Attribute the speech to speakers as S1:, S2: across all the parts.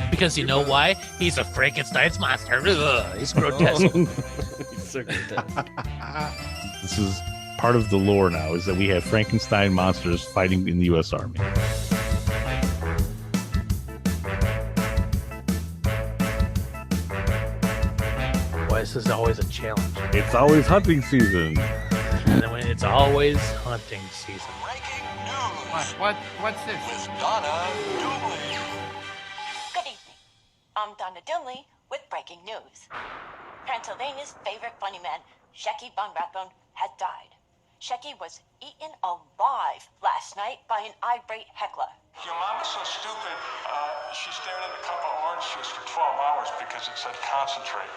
S1: Because you know why? He's a Frankenstein's monster. Ugh, he's grotesque.
S2: He's so grotesque.
S3: This is part of the lore now, is that we have Frankenstein monsters fighting in the U.S. Army.
S1: Boy, this is always a challenge.
S3: It's always hunting season.
S1: And then when it's always hunting season.
S4: Breaking news.
S5: What's this?
S4: With Donna Dooley.
S6: Good evening. I'm Donna Dunley with breaking news. Pennsylvania's favorite funny man, Shecky Von Rathbone, had died. Shecky was eaten alive last night by an irate heckler.
S4: Your mom is so stupid, she stared at a cup of orange juice for 12 hours because it said concentrate.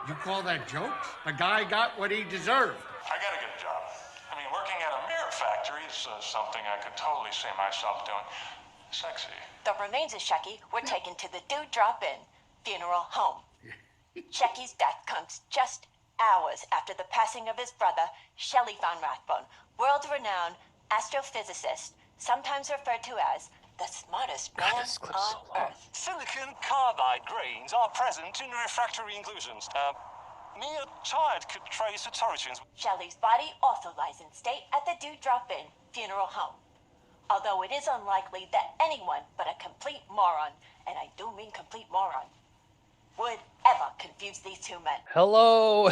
S5: You call that jokes? The guy got what he deserved.
S4: I gotta get a job. I mean, working at a mirror factory is something I could totally see myself doing. Sexy.
S6: The remains of Shecky were taken to the Drop-In funeral home. Shecky's death comes just hours after the passing of his brother, Shelley Von Rathbone, world-renowned astrophysicist, sometimes referred to as the smartest man on Earth.
S4: Silicon carbide grains are present in refractory inclusions. Mere child could trace its origins.
S6: Shelley's body also lies in state at the Drop-In funeral home. Although it is unlikely that anyone but a complete moron, and I do mean complete moron, would ever confuse these two men.
S1: Hello.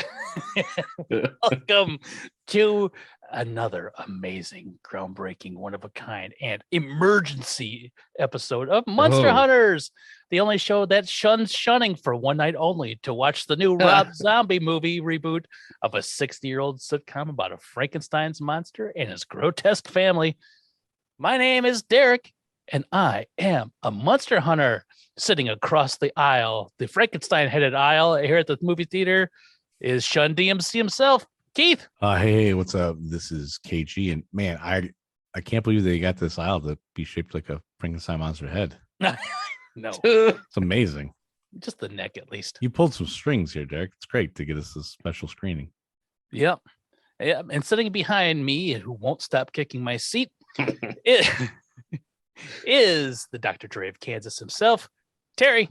S1: Welcome to another amazing, groundbreaking, one-of-a-kind, and emergency episode of Munster Hunters, the only show that shuns shunning for one night only to watch the new Rob Zombie movie reboot of a 60-year-old sitcom about a Frankenstein's monster and his grotesque family. My name is Derek, and I am a Munster Hunter. Sitting across the aisle, the Frankenstein-headed aisle here at the movie theater, is Shun DMC himself, Keith.
S3: Hey, what's up? This is KG, and man, I can't believe they got this aisle to be shaped like a Frankenstein monster head.
S1: No,
S3: It's amazing.
S1: just the neck at least.
S3: You pulled some strings here, Derek. It's great to get us this special screening.
S1: Yep. And sitting behind me, who won't stop kicking my seat, is the Dr. Dre of Kansas himself, Terry.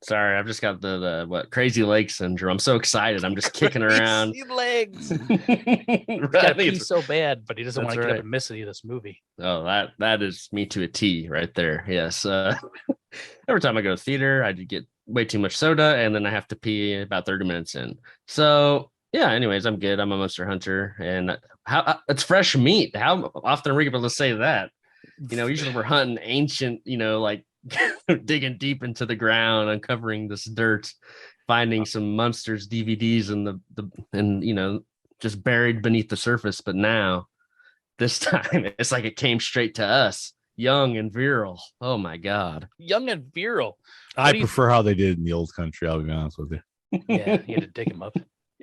S2: Sorry, I've just got the crazy leg syndrome. I'm so excited. I'm just kicking around.
S1: Crazy legs.
S2: Right,
S1: Got to pee so bad, but he doesn't want to get
S2: right.
S1: up and miss any of this movie.
S2: Oh, that is me to a T right there. Yes. Every time I go to theater, I get way too much soda, and then I have to pee about 30 minutes in. So yeah. Anyways, I'm good. I'm a Munster Hunter, and it's fresh meat. How often are we able to say that? Usually we're hunting ancient. Like digging deep into the ground, uncovering this dirt, finding some Munsters DVDs and just buried beneath the surface. But now, this time, it's like it came straight to us, young and virile. Oh my God,
S1: Young and virile.
S3: I prefer how they did in the old country. I'll be honest with you.
S1: Yeah, you had to dig him up.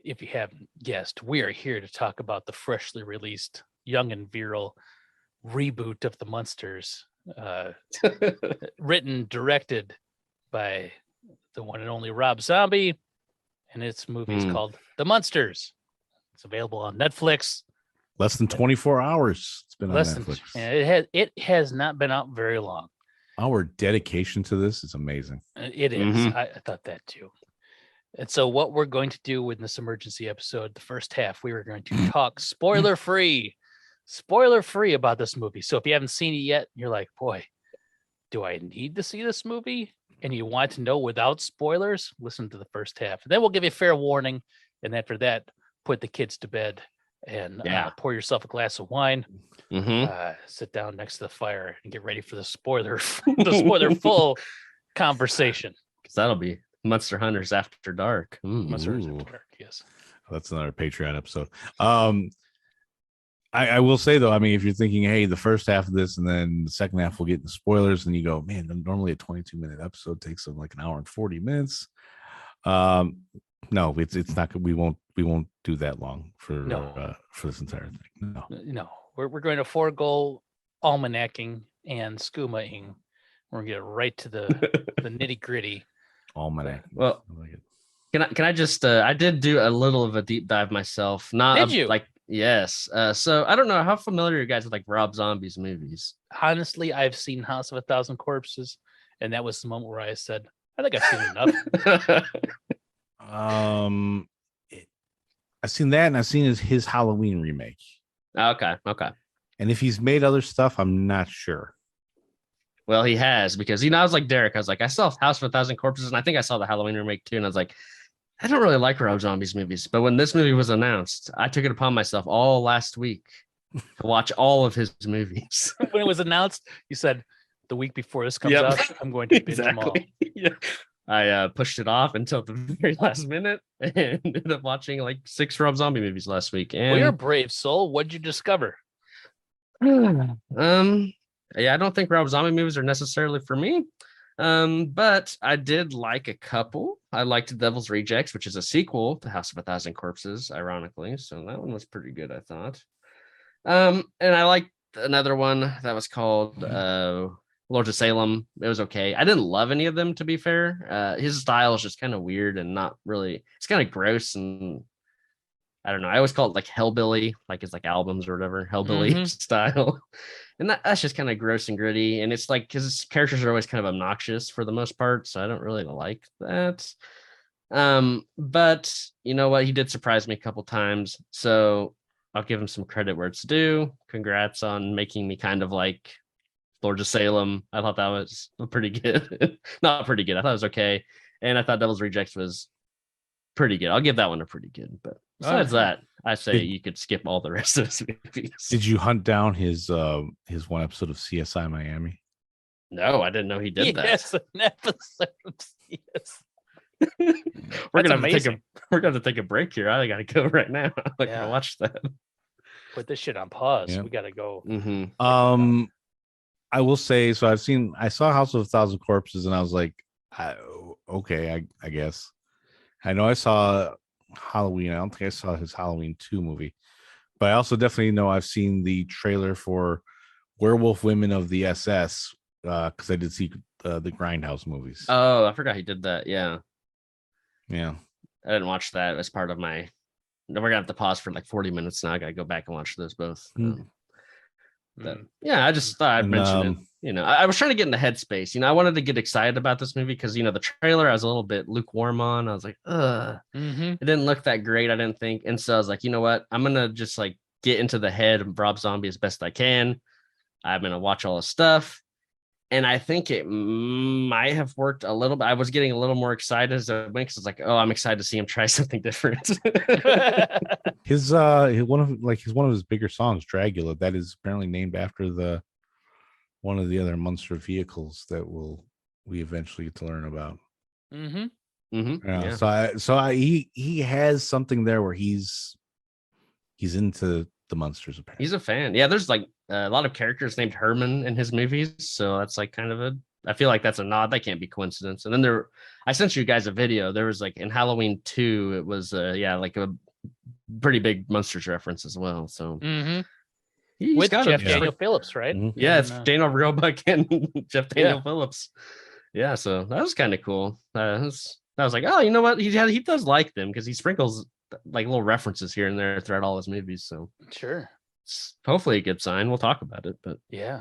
S1: If you haven't guessed, we are here to talk about the freshly released Young and Virile reboot of the Munsters. Written, directed by the one and only Rob Zombie, and its movie is called The Munsters. It's available on Netflix.
S3: Less than 24 hours. It's been on Netflix.
S1: It has not been out very long.
S3: Our dedication to this is amazing.
S1: It is. I thought that too. And so what we're going to do with this emergency episode, the first half, we were going to talk spoiler-free about this movie. So if you haven't seen it yet, you're like, boy, do I need to see this movie? And you want to know without spoilers, listen to the first half. And then we'll give you a fair warning. And after that, put the kids to bed and pour yourself a glass of wine, sit down next to the fire and get ready for the spoiler full conversation.
S2: Because that'll be Munster Hunters After Dark.
S1: Munster Hunters After Dark, yes.
S3: That's another Patreon episode. I will say, though, I mean, if you're thinking, hey, the first half of this and then the second half we'll get into spoilers, and you go, man, normally a 22-minute episode takes them like an hour and 40 minutes. No, it's not. We won't do that long for this entire thing.
S1: No, we're going to forego almanacking and scumaing. We're gonna get right to the nitty gritty.
S3: Almanac.
S2: Well,
S3: I like it.
S2: Can I just I did do a little of a deep dive myself. Not
S1: Did you?
S2: like yes. So I don't know how familiar are you guys with like Rob Zombie's movies.
S1: Honestly, I've seen House of a Thousand Corpses, and that was the moment where I said, I think I've seen enough.
S3: I've seen that, and I've seen his Halloween remake.
S2: Okay.
S3: And if he's made other stuff, I'm not sure.
S2: Well, he has because I was like Derek. I was like, I saw House of a Thousand Corpses, and I think I saw the Halloween remake too. And I was like, I don't really like Rob Zombie's movies, but when this movie was announced, I took it upon myself all last week to watch all of his movies.
S1: When it was announced, you said the week before this comes out, I'm going to binge them all.
S2: Yeah. I pushed it off until the very last minute and ended up watching like 6 Rob Zombie movies last week. And
S1: Well, you're a brave soul. What'd you discover?
S2: Yeah, I don't think Rob Zombie movies are necessarily for me. But I did like a couple. I liked Devil's Rejects, which is a sequel to House of a Thousand Corpses, ironically. So that one was pretty good, I thought. And I liked another one that was called Lords of Salem. It was okay. I didn't love any of them, to be fair. His style is just kind of weird and not really, it's kind of gross, and I don't know. I always call it like Hellbilly, like it's like albums or whatever, Hellbilly style. And that's just kind of gross and gritty. And it's like, because his characters are always kind of obnoxious for the most part. So I don't really like that. But you know what? He did surprise me a couple times. So I'll give him some credit where it's due. Congrats on making me kind of like Lords of Salem. I thought that was pretty good. Not pretty good. I thought it was okay. And I thought Devil's Rejects was pretty good. I'll give that one a pretty good. But besides that, I say you could skip all the rest of his movies.
S3: Did you hunt down his one episode of CSI Miami?
S2: No, I didn't know he did that.
S1: Yes, an episode of CS.
S2: We're gonna have to take a break here. I gotta go right now. I'm like, gonna watch that.
S1: Put this shit on pause.
S3: Yeah.
S1: We gotta go.
S3: I will say, so I saw House of a Thousand Corpses, and I was like, okay, I guess. I know I saw Halloween. I don't think I saw his Halloween 2 movie, but I also definitely know I've seen the trailer for Werewolf Women of the SS, because I did see the Grindhouse movies.
S2: Oh, I forgot he did that. Yeah.
S3: I
S2: didn't watch that as part of my. We're gonna have to pause for like 40 minutes now. I gotta go back and watch those both. Yeah, I just thought I'd mention it. I was trying to get in the headspace. I wanted to get excited about this movie because the trailer I was a little bit lukewarm on. I was like, it didn't look that great, I didn't think. And so I was like, you know what? I'm gonna just like get into the head of Rob Zombie as best I can. I'm gonna watch all his stuff. And I think it might have worked a little bit. I was getting a little more excited as it went, because it's like, oh, I'm excited to see him try something different.
S3: His one of his bigger songs, Dragula, that is apparently named after one of the other Munster vehicles that we eventually get to learn about. So he has something there where he's into the Munsters. Apparently,
S2: he's a fan. Yeah, there's like a lot of characters named Herman in his movies, so that's like kind of I feel like that's a nod. That can't be coincidence. And then I sent you guys a video. There was like in Halloween 2, it was like a pretty big Munsters reference as well. So
S1: with Jeff Daniel Phillips, right?
S2: Yeah, it's Daniel Roebuck and Jeff Daniel Phillips. Yeah, so that was kind of cool. I was like, oh, you know what? He does like them because he sprinkles like little references here and there throughout all his movies. So
S1: sure,
S2: hopefully a good sign. We'll talk about it, but
S1: yeah.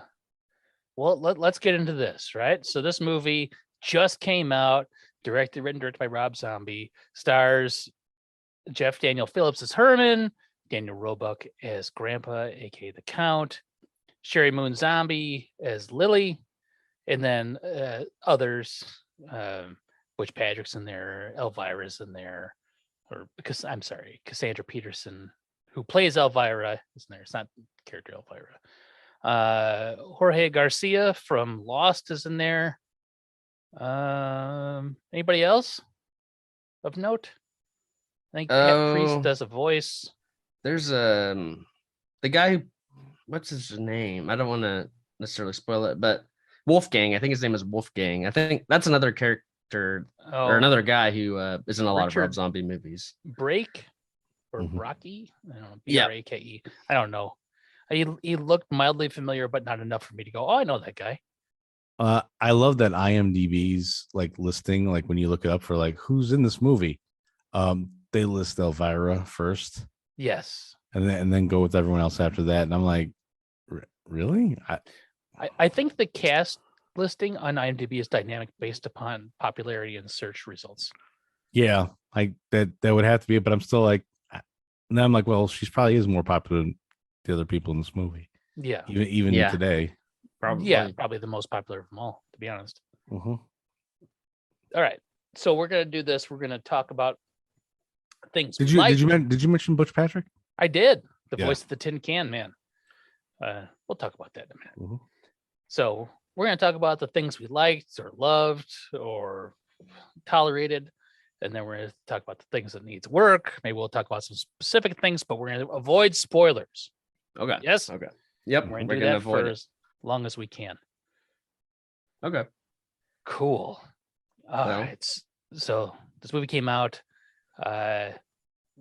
S1: Well, let's get into this, right? So this movie just came out, written, directed by Rob Zombie, stars Jeff Daniel Phillips as Herman, Daniel Roebuck as Grandpa, aka the Count, Sherry Moon Zombie as Lily, and then others. Butch Patrick's in there, Elvira's in there, Cassandra Peterson, who plays Elvira, isn't there? It's not character Elvira. Jorge Garcia from Lost is in there. Anybody else of note? I think Pat Priest does a voice.
S2: There's the guy who, what's his name? I don't want to necessarily spoil it, but Wolfgang. I think his name is Wolfgang. I think that's another character or another guy who is in a lot of Rob Zombie movies.
S1: Brake or Rocky? I don't know. B-R-A-K-E. I don't know. He looked mildly familiar, but not enough for me to go, oh, I know that guy.
S3: I love that IMDb's like listing, like when you look it up for like who's in this movie, They list Elvira first,
S1: Yes.
S3: and then go with everyone else after that. And I'm like, really?
S1: I think the cast listing on IMDb is dynamic based upon popularity and search results.
S3: Yeah, like that would have to be it. But I'm still like, now I'm like, well, she's probably is more popular than the other people in this movie.
S1: Yeah.
S3: Even
S2: Yeah.
S3: today.
S2: Probably.
S1: Yeah, probably the most popular of them all, to be honest.
S3: Mm-hmm.
S1: All right. So we're gonna do this. We're gonna talk about things.
S3: Did
S1: we
S3: you
S1: liked.
S3: did you mention Butch Patrick?
S1: I did. The
S3: Yeah.
S1: voice of the Tin Can Man. We'll talk about that in a minute.
S3: Mhm.
S1: So we're gonna talk about the things we liked or loved or tolerated, and then we're gonna talk about the things that needs work. Maybe we'll talk about some specific things, but we're gonna avoid spoilers.
S2: Okay.
S1: Yes.
S2: Okay. Yep.
S1: We're
S2: We're
S1: gonna
S2: gonna,
S1: do that
S2: avoid
S1: for
S2: it.
S1: as long as we can.
S2: Okay.
S1: Cool. All
S2: Well.
S1: right. So this movie came out.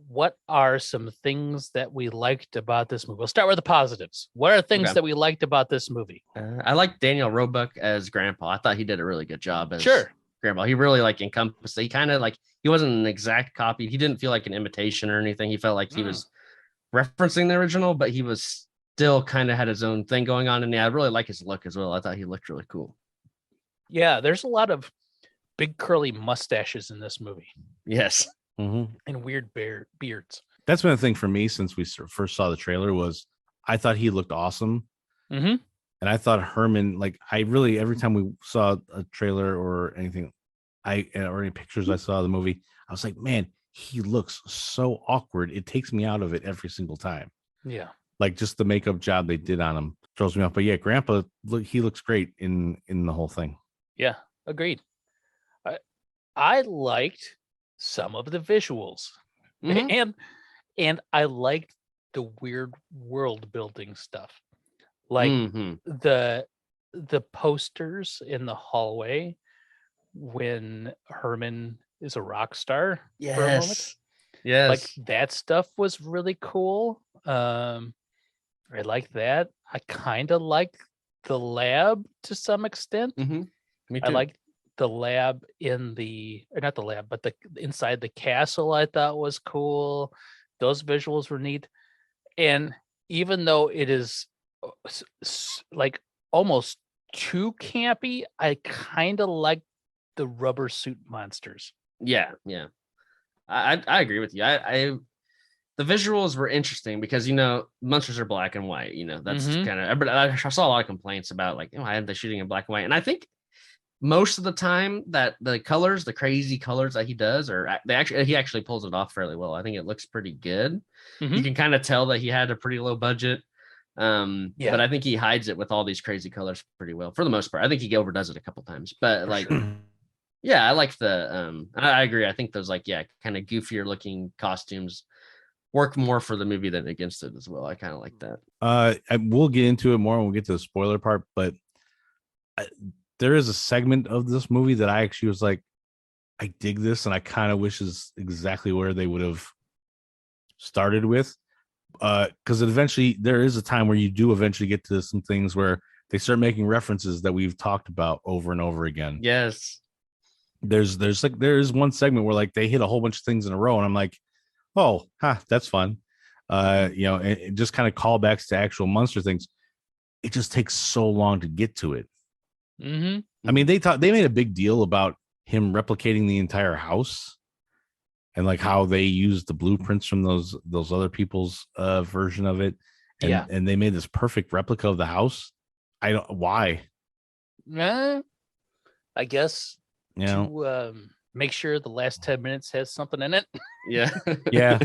S1: What are some things that we liked about this movie? We'll start with the positives. What are things
S2: Okay.
S1: that we liked about this movie?
S2: I like Daniel Roebuck as Grandpa. I thought he did a really good job as
S1: Sure.
S2: Grandpa. He really like encompassed. He kind of like he wasn't an exact copy. He didn't feel like an imitation or anything. He felt like he was referencing the original, but he was still kind of had his own thing going on. And yeah, I really like his look as well. I thought he looked really cool.
S1: Yeah, there's a lot of big curly mustaches in this movie
S2: Yes.
S3: Mm-hmm.
S1: and weird beards.
S3: That's been a thing for me since we first saw the trailer. Was I thought he looked awesome,
S1: Mm-hmm.
S3: and I thought Herman. Like I really every time we saw a trailer or anything, or any pictures I saw of the movie, I was like, man, he looks so awkward. It takes me out of it every single time.
S1: Yeah.
S3: Like just the makeup job they did on him throws me off. But yeah, Grandpa, he looks great in the whole thing.
S1: Yeah. Agreed. I liked some of the visuals.
S2: Mhm.
S1: And I liked the weird world building stuff. Like
S2: Mhm.
S1: the posters in the hallway when Herman is a rock star for a moment.
S2: Yes.
S1: Like that stuff was really cool. I like that. I kind of like the lab to some extent.
S2: Me too.
S1: I like the lab or not the lab, but the inside the castle I thought was cool. Those visuals were neat. And even though it is like almost too campy, I kind of like the rubber suit monsters.
S2: Yeah. I agree with you. I the visuals were interesting because monsters are black and white. That's
S1: Mhm.
S2: kind of. But I saw a lot of complaints about like, why aren't they shooting in black and white? And I think most of the time that the colors, the crazy colors that he does, he actually pulls it off fairly well. I think it looks pretty good.
S1: Mhm.
S2: You can kind of tell that he had a pretty low budget.
S1: Yeah.
S2: But I think he hides it with all these crazy colors pretty well for the most part. I think he overdoes it a couple times, but
S1: For
S2: like,
S1: sure.
S2: yeah, I like the I agree. I think those like, kind of goofier looking costumes work more for the movie than against it as well. I kind of like that.
S3: We'll get into it more when we get to the spoiler part, but there is a segment of this movie that I actually was like, I dig this, and I kind of wish is exactly where they would have started with. Because eventually there is a time where you do eventually get to some things where they start making references that we've talked about over and over again.
S2: Yes.
S3: There is one segment where like they hit a whole bunch of things in a row, and I'm like, oh, that's fun. And just kind of callbacks to actual Munster things. It just takes so long to get to it.
S1: Mm-hmm.
S3: I mean, they made a big deal about him replicating the entire house and like how they used the blueprints from those other people's version of it. And they made this perfect replica of the house. Why?
S1: I guess
S3: You know,
S1: to make sure the last 10 minutes has something in it.
S2: Yeah.
S3: Yeah.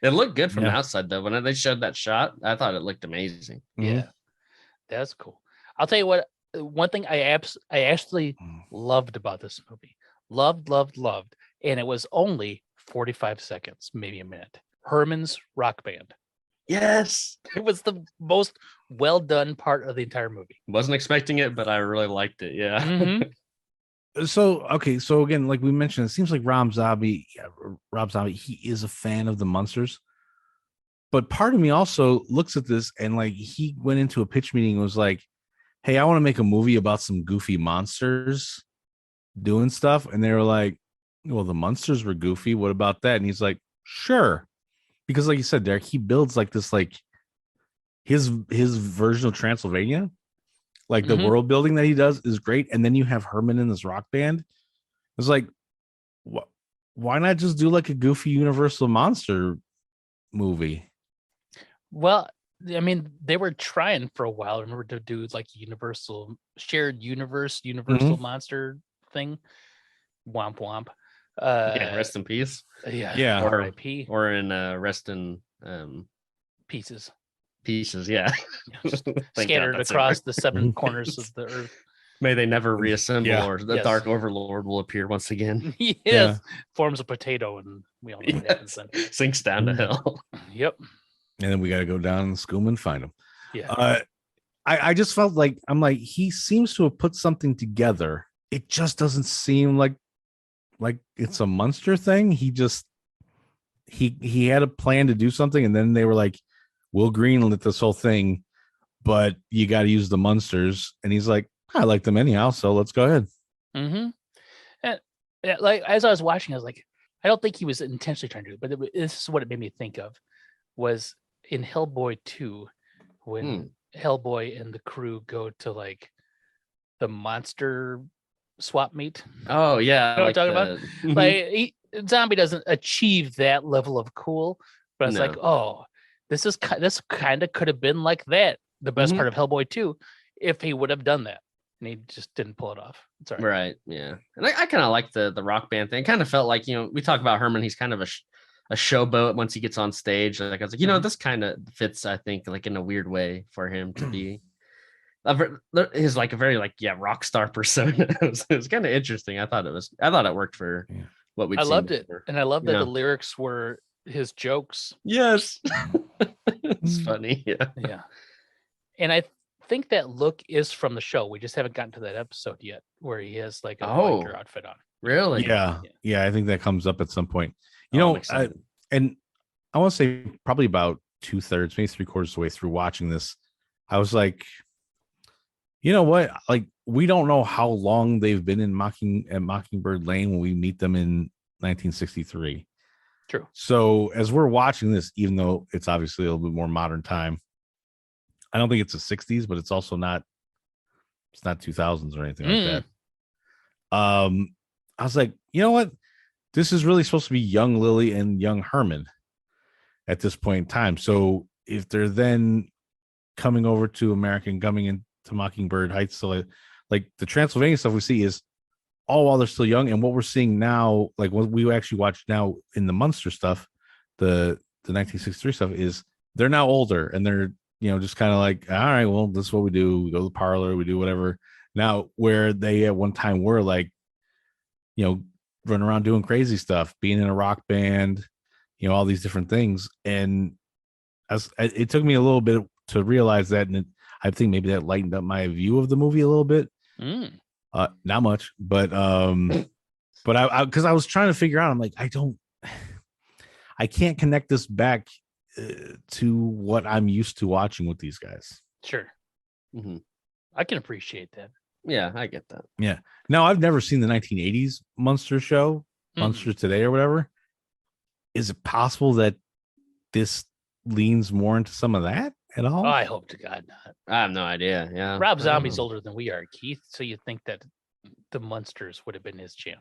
S2: It looked good from the
S3: Yeah.
S2: outside though. When they showed that shot, I thought it looked amazing.
S1: Yeah, that's cool. I'll tell you what. One thing I actually loved about this movie, loved, and it was only 45 seconds, maybe a minute. Herman's rock band.
S2: Yes.
S1: It was the most well done part of the entire movie.
S2: Wasn't expecting it, but I really liked it. Yeah.
S1: Mhm.
S3: So again, like we mentioned, it seems like Rob Zombie, he is a fan of the Munsters. But part of me also looks at this and like he went into a pitch meeting and was like, hey, I want to make a movie about some goofy monsters doing stuff. And they were like, well, the Munsters were goofy. What about that? And he's like, sure. Because like you said, Derek, he builds like this, like his version of Transylvania, like the world building that he does is great. And then you have Herman in this rock band. It's like, why not just do like a goofy Universal monster movie?
S1: Well, I mean, they were trying for a while. Remember to do like shared universal monster thing. Womp womp.
S2: Yeah, rest in peace.
S1: Yeah. R.I.P.
S2: Or in rest in
S1: pieces.
S2: Yeah.
S1: Scattered across the 7 corners of the earth.
S2: May they never reassemble, or the
S1: Yes.
S2: Dark Overlord will appear once again.
S1: Yes.
S3: Yeah.
S1: Forms a potato, and we all know what happens then.
S2: Sinks down to hell.
S1: Yep.
S3: And then we got to go down in the school and find him.
S1: Yeah.
S3: I just felt like, I'm like, he seems to have put something together. It just doesn't seem like it's a Munster thing. He had a plan to do something, and then they were like, we'll greenlit this whole thing, but you got to use the Munsters. And he's like, I like them anyhow, so let's go ahead.
S1: Mm-hmm. And like as I was watching, I was like, I don't think he was intentionally trying to do it, but this is what it made me think of was in Hellboy 2, when Hellboy and the crew go to like the monster swap meet.
S2: Oh yeah,
S1: You know what I'm talking about? Like Zombie doesn't achieve that level of cool, but it's like, oh, this kind of could have been like that. The best part of Hellboy 2, if he would have done that, and he just didn't pull it off. It's all right.
S2: Right. Yeah, and I kind of like the rock band thing. It kind of felt like, you know, we talk about Herman. He's kind of a showboat once he gets on stage. Like I was like, you know, this kind of fits, I think, like in a weird way for him to be. His like a very rock star persona. It was kind of interesting. I thought it worked for what we.
S1: I loved it, and I love that the lyrics were his jokes.
S2: Yes, it's funny.
S1: Yeah, and I think that look is from the show. We just haven't gotten to that episode yet, where he has like a biker outfit on.
S2: Really?
S3: Yeah. I think that comes up at some point. You know, and I want to say probably about 2/3, maybe 3/4 of the way through watching this, I was like, you know what? Like, we don't know how long they've been in Mockingbird Lane when we meet them in 1963.
S1: True.
S3: So as we're watching this, even though it's obviously a little bit more modern time, I don't think it's the 60s, but it's also not 2000s or anything like that. I was like, you know what? This is really supposed to be young Lily and young Herman at this point in time. So if they're then coming over to America and coming into Mockingbird Heights, so like the Transylvania stuff we see is all while they're still young. And what we're seeing now, like what we actually watch now in the Munster stuff, the 1963 stuff, is they're now older and they're, you know, just kind of like, all right, well, this is what we do. We go to the parlor, we do whatever. Now, where they at one time were like, you know, running around doing crazy stuff, being in a rock band, you know, all these different things. And it took me a little bit to realize that, and I think maybe that lightened up my view of the movie a little bit. Not much, but because I was trying to figure out, I'm like, I can't connect this back to what I'm used to watching with these guys.
S1: Sure. I can appreciate that.
S2: Yeah, I get that.
S3: Yeah. Now, I've never seen the 1980s Munster show, Munster Today or whatever. Is it possible that this leans more into some of that at all?
S1: Oh, I hope to God not.
S2: I have no idea. Yeah.
S1: Rob Zombie's older than we are, Keith. So you think that the Munsters would have been his jam?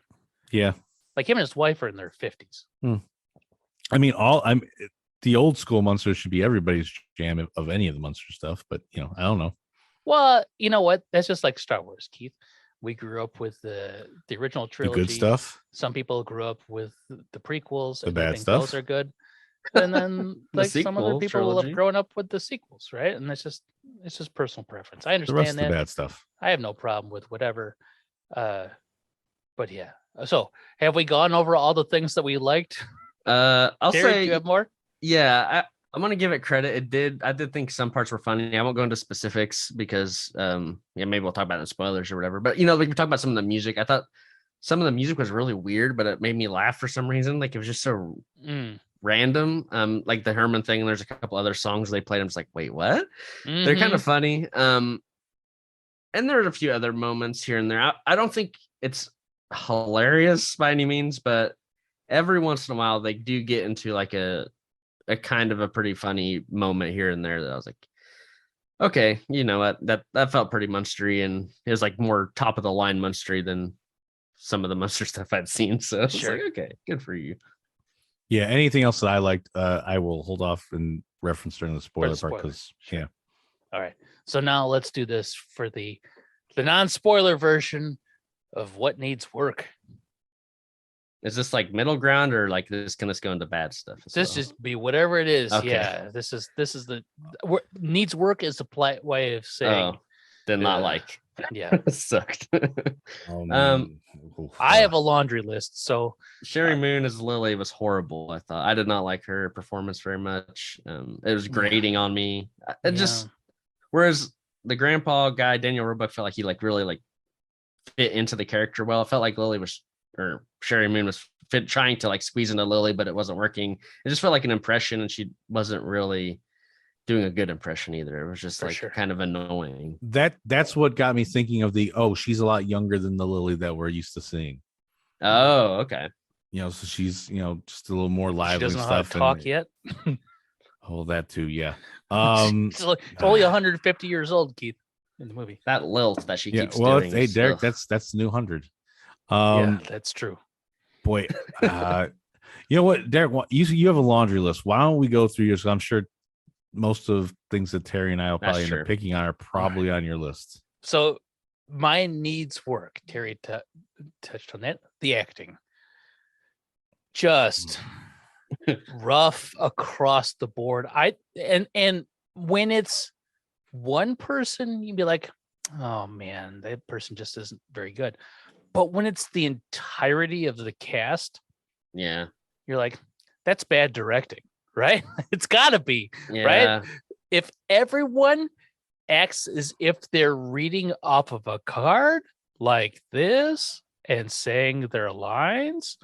S3: Yeah.
S1: Like him and his wife are in their 50s.
S3: I mean, the old school Munsters should be everybody's jam of any of the Munster stuff, but you know, I don't know.
S1: Well, you know what? That's just like Star Wars, Keith. We grew up with the original trilogy.
S3: The good stuff.
S1: Some people grew up with the prequels.
S3: The bad stuff.
S1: Those are good. And then like some other people will have grown up with the sequels, right? And it's just personal preference. I understand
S3: the rest
S1: that.
S3: Of the bad stuff.
S1: I have no problem with whatever. But yeah. So have we gone over all the things that we liked?
S2: I'll
S1: Derek,
S2: say
S1: do you have more?
S2: Yeah, I'm gonna give it credit. I did think some parts were funny. I won't go into specifics because maybe we'll talk about it in spoilers or whatever. But you know, like we talk about some of the music. I thought some of the music was really weird, but it made me laugh for some reason. Like it was just so random. Like the Herman thing, and there's a couple other songs they played. I'm just like, wait, what? They're kind of funny. And there are a few other moments here and there. I don't think it's hilarious by any means, but every once in a while they do get into like a kind of a pretty funny moment here and there that I was like, okay, you know what, that felt pretty Munstery, and it was like more top of the line Munstery than some of the Munster stuff I'd seen. So it's
S1: Sure.
S2: like, okay, good for you.
S3: Yeah. Anything else that I liked, I will hold off and reference during the spoiler part
S1: spoiler.
S3: because
S1: Sure.
S3: yeah.
S1: All right. So now let's do this for the non-spoiler version of what needs work.
S2: Is this like middle ground, or like this can this go into bad stuff?
S1: This just be whatever it is.
S2: Okay.
S1: Yeah. This is the needs work is the polite way of saying.
S2: Then not
S1: uh,
S2: like
S1: Yeah.
S2: sucked.
S3: Oof.
S1: I have a laundry list. So
S2: Sherry Moon as Lily was horrible. I thought I did not like her performance very much. It was grating on me. It just whereas the grandpa guy Daniel Roebuck felt like he like really like fit into the character well. It felt like Lily was or Sherry Moon was trying to like squeeze into Lily, but it wasn't working. It just felt like an impression, and she wasn't really doing a good impression either. It was just
S1: For
S2: like
S1: sure.
S2: kind of annoying.
S3: That's what got me thinking of she's a lot younger than the Lily that we're used to seeing.
S2: Oh, okay.
S3: So she's just a little more
S1: she
S3: lively
S1: doesn't
S3: and
S1: know how to
S3: stuff.
S1: talk yet.
S3: Oh, that too, yeah.
S1: She's only 150 years old, Keith, in the movie.
S2: That lilt that she
S3: Yeah,
S2: keeps
S3: well,
S2: doing.
S3: hey,
S2: is-
S3: Derek,
S2: ugh.
S3: that's the new 100.
S1: Yeah, that's true.
S3: Boy, you know what, Derek? You have a laundry list. Why don't we go through yours? I'm sure most of things that Terry and I will
S2: That's
S3: probably end
S2: true.
S3: up picking on are probably on your list.
S1: So my needs work. Terry touched on that. The acting, just rough across the board. And when it's one person, you'd be like, oh man, that person just isn't very good. But when it's the entirety of the cast,
S2: Yeah.
S1: you're like, that's bad directing, right? It's gotta be.
S2: Yeah.
S1: If everyone acts as if they're reading off of a card like this and saying their lines,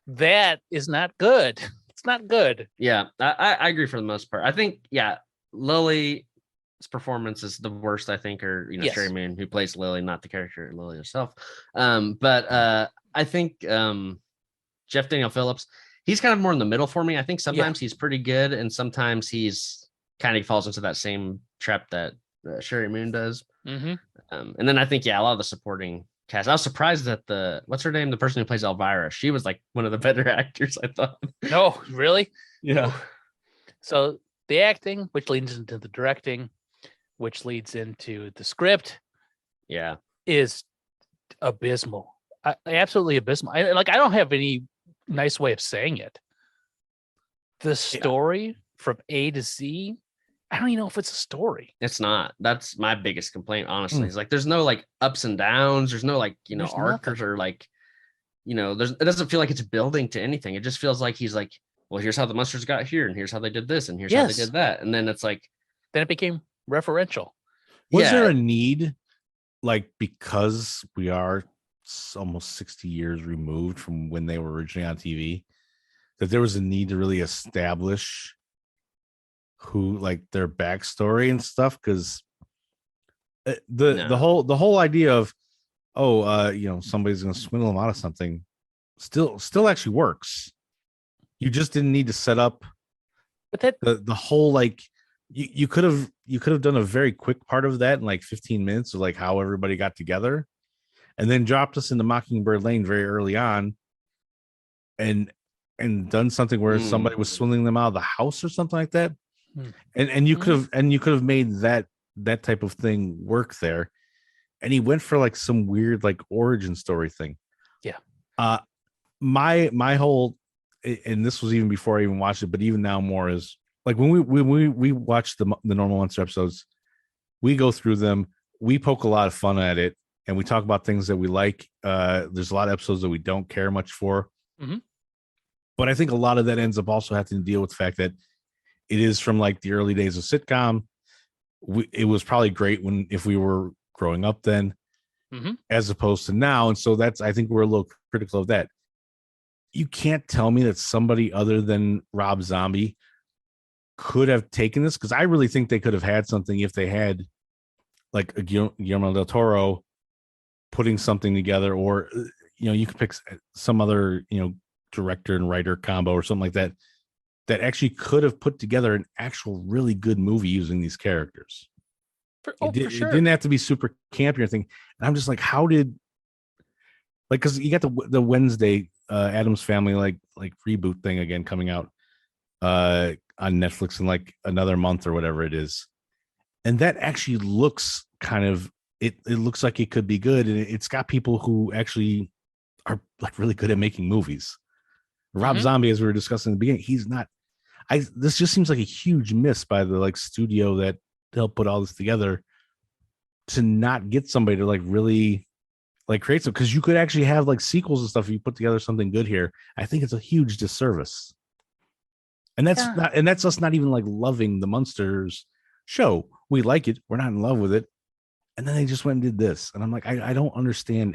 S1: that is not good. It's not good.
S2: Yeah. I agree for the most part. I think, yeah, Lily's performance is the worst, I think, or
S1: Yes.
S2: Sherry Moon, who plays Lily, not the character Lily herself. But I think Jeff Daniel Phillips, he's kind of more in the middle for me. I think sometimes he's pretty good, and sometimes he's kind of falls into that same trap that Sherry Moon does.
S1: Mm-hmm.
S2: And then I think, yeah, a lot of the supporting cast. I was surprised that what's her name? The person who plays Elvira, she was like one of the better actors, I thought.
S1: No, really?
S2: Yeah.
S1: So the acting, which leads into the directing, which leads into the script,
S2: Yeah.
S1: is abysmal. Absolutely abysmal. I don't have any nice way of saying it. The story from A to Z, I don't even know if it's a story.
S2: It's not. That's my biggest complaint, honestly. It's like there's no like ups and downs. There's no like,
S1: There's
S2: arcs or like, it doesn't feel like it's building to anything. It just feels like he's like, well, here's how the Munsters got here, and here's how they did this, and here's how they did that. And then it's like,
S1: Then it became referential.
S3: Was there a need, like, because we are almost 60 years removed from when they were originally on TV, that there was a need to really establish who, like, their backstory and stuff? Because the whole idea of somebody's going to swindle them out of something still actually works. You just didn't need to set up
S1: But that
S3: the whole, like, you could have done a very quick part of that in like 15 minutes of like how everybody got together, and then dropped us into Mockingbird Lane very early on, and done something where somebody was swindling them out of the house or something like that. And you could have made that type of thing work there. And he went for like some weird like origin story thing.
S1: Yeah.
S3: My whole, and this was even before I even watched it, but even now more, is like when we watch the normal Munster episodes, we go through them, we poke a lot of fun at it, and we talk about things that we like. There's a lot of episodes that we don't care much for.
S1: Mhm.
S3: But I think a lot of that ends up also having to deal with the fact that it is from like the early days of sitcom. It was probably great if we were growing up then, as opposed to now. And so I think we're a little critical of that. You can't tell me that somebody other than Rob Zombie could have taken this, because I really think they could have had something if they had like a Guillermo del Toro putting something together, or you could pick some other, director and writer combo or something like that, that actually could have put together an actual really good movie using these characters.
S1: For
S3: It
S1: sure.
S3: didn't have to be super campy or anything. And I'm just like, how did, like, because you got the Wednesday Addams Family like reboot thing again coming out on Netflix in like another month or whatever it is, and that actually looks kind of it looks like it could be good, and it's got people who actually are like really good at making movies. Rob Zombie, as we were discussing in the beginning, he's not. This just seems like a huge miss by the like studio that helped put all this together to not get somebody to like really like create some, because you could actually have like sequels and stuff if you put together something good here. I think it's a huge disservice. And that's us not even like loving the Munsters show. We like it. We're not in love with it. And then they just went and did this. And I'm like, I don't understand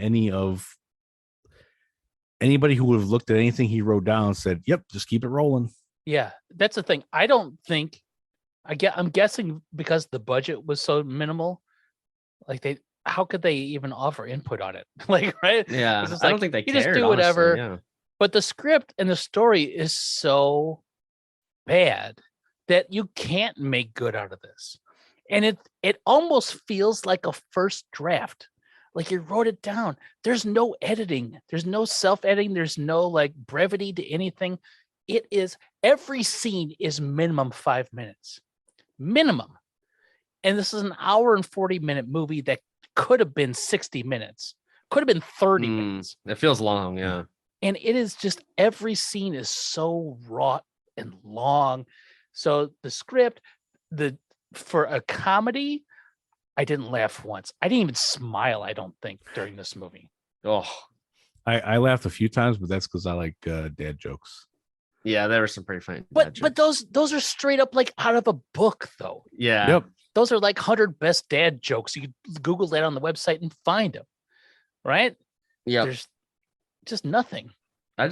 S3: anybody who would have looked at anything he wrote down and said, yep, just keep it rolling.
S1: Yeah, that's the thing. I don't think I'm guessing because the budget was so minimal, like how could they even offer input on it? Like, right?
S2: Yeah.
S1: I
S2: don't think they cared,
S1: just do whatever.
S2: Honestly, yeah.
S1: But the script and the story is so bad that you can't make good out of this. And it almost feels like a first draft. Like you wrote it down. There's no editing. There's no self-editing. There's no like brevity to anything. It is, every scene is minimum 5 minutes. Minimum. And this is an hour and 40-minute movie that could have been 60 minutes. Could have been 30 minutes.
S2: It feels long, yeah.
S1: And it is just, every scene is so wrought and long. So the script, for a comedy, I didn't laugh once. I didn't even smile, I don't think, during this movie.
S2: Oh,
S3: I laughed a few times, but that's because I like dad jokes.
S2: Yeah, there were some pretty funny.
S1: But those are straight up like out of a book, though.
S2: Yeah.
S3: Yep.
S1: Those are like 100 best dad jokes. You can Google that on the website and find them, right?
S2: Yeah.
S1: There's just nothing.
S2: I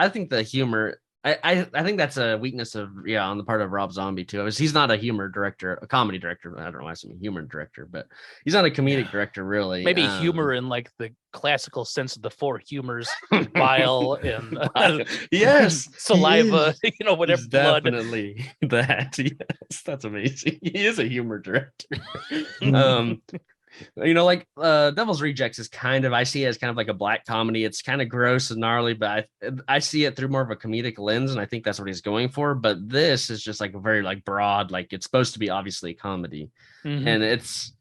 S2: think the humor. I think that's a weakness of on the part of Rob Zombie too. He's not a humor director, a comedy director. I don't know why I'm saying humor director, but he's not a comedic director really.
S1: Maybe humor in like the classical sense of the four humors, bile and
S2: yes,
S1: saliva, whatever.
S2: He's
S1: blood.
S2: Definitely that. Yes, that's amazing. He is a humor director. Like Devil's Rejects is I see it as kind of like a black comedy. It's kind of gross and gnarly, but I see it through more of a comedic lens, and I think that's what he's going for. But this is just like a very like broad, like it's supposed to be obviously a comedy, and it's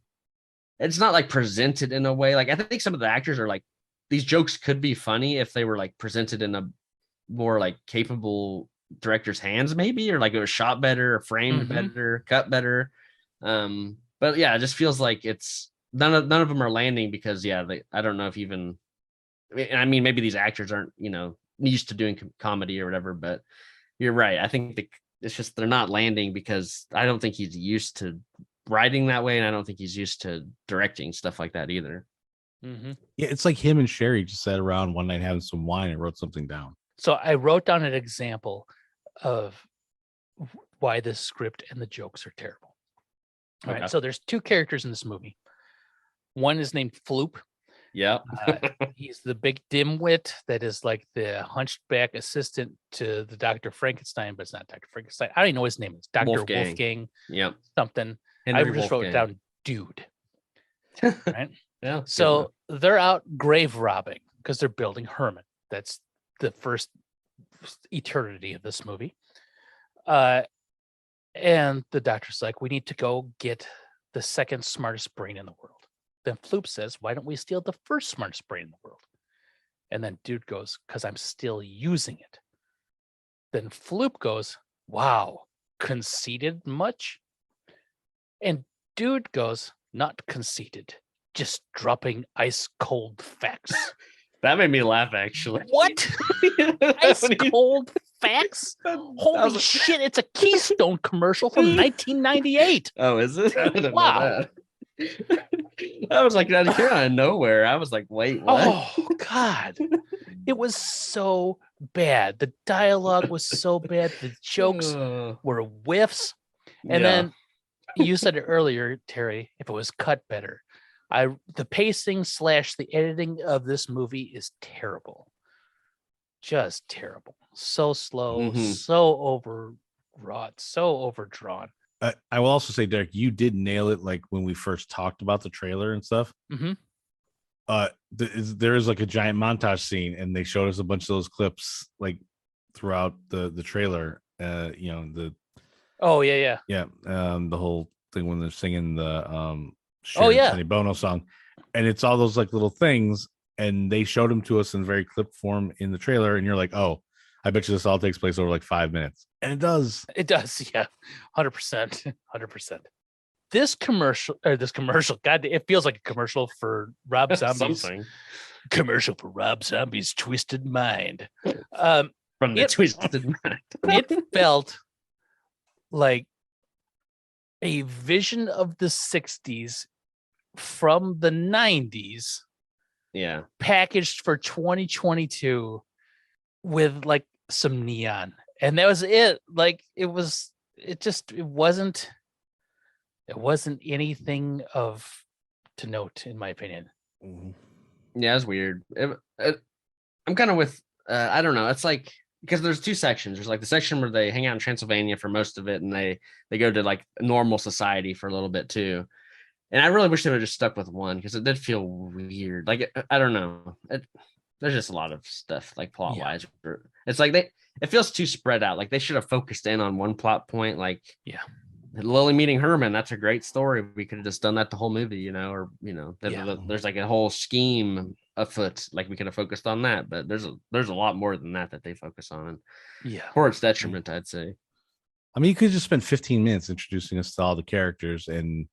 S2: not like presented in a way. Like I think some of the actors are like, these jokes could be funny if they were like presented in a more like capable director's hands, maybe, or like it was shot better, or framed better, cut better. But yeah, it just feels like it's none of them are landing because I don't know if even, I mean maybe these actors aren't used to doing comedy or whatever, but you're right. I think it's just they're not landing because I don't think he's used to writing that way, and I don't think he's used to directing stuff like that either.
S3: Yeah, it's like him and Sherry just sat around one night having some wine and wrote something down.
S1: So I wrote down an example of why this script and the jokes are terrible. All right, so there's two characters in this movie. One is named Floop.
S2: Yeah.
S1: He's the big dimwit that is like the hunchback assistant to the Dr. Frankenstein, but it's not Dr. Frankenstein. I don't even know what his name is. Dr. Wolfgang.
S2: Yep.
S1: Something.
S2: Henry
S1: I just
S2: Wolfgang.
S1: wrote down dude. Right?
S2: Yeah.
S1: So they're out grave robbing because they're building Herman. That's the first eternity of this movie. And the doctor's like, we need to go get the second smartest brain in the world. Then Floop says, why don't we steal the first smartest brain in the world? And then dude goes, because I'm still using it. Then Floop goes, wow, conceited much? And dude goes, not conceited, just dropping ice cold facts.
S2: That made me laugh, actually.
S1: What? Ice cold facts? Holy shit, it's a Keystone commercial from 1998.
S2: Oh, is it? I didn't
S1: Wow.
S2: know that. I was like, out of nowhere. I was like, wait, what?
S1: Oh, God. It was so bad. The dialogue was so bad. The jokes were whiffs. And then you said it earlier, Terry, if it was cut better. The pacing / the editing of this movie is terrible. Just terrible. So slow, so overwrought, so overdrawn.
S3: I will also say, Derek, you did nail it. Like when we first talked about the trailer and stuff.
S1: Mm-hmm.
S3: There is like a giant montage scene, and they showed us a bunch of those clips like throughout the trailer. The whole thing when they're singing the Sonny Bono song, and it's all those like little things, and they showed them to us in very clip form in the trailer, and you're like, oh, I bet you this all takes place over like 5 minutes, and it does.
S1: It does, yeah, 100%, 100%. This commercial, God, it feels like a commercial for Rob Zombie's commercial for Rob Zombie's Twisted Mind.
S2: From the Twisted Mind,
S1: it felt like a vision of the 60s from the 90s, packaged for 2022 with like some neon, and that was it. Like it wasn't anything to note, in my opinion.
S2: Yeah, it's weird. I'm kind of with I don't know, it's like, because there's two sections. There's like the section where they hang out in Transylvania for most of it, and they go to like normal society for a little bit too. And I really wish they would have just stuck with one, because it did feel weird. Like I don't know, there's just a lot of stuff like plot wise. It's like it feels too spread out. Like they should have focused in on one plot point. Like Lily meeting Herman, that's a great story. We could have just done that the whole movie, there's like a whole scheme afoot. Like we could have focused on that, but there's a lot more than that they focus on. For its detriment, I'd say.
S3: I mean, you could just spend 15 minutes introducing us to all the characters and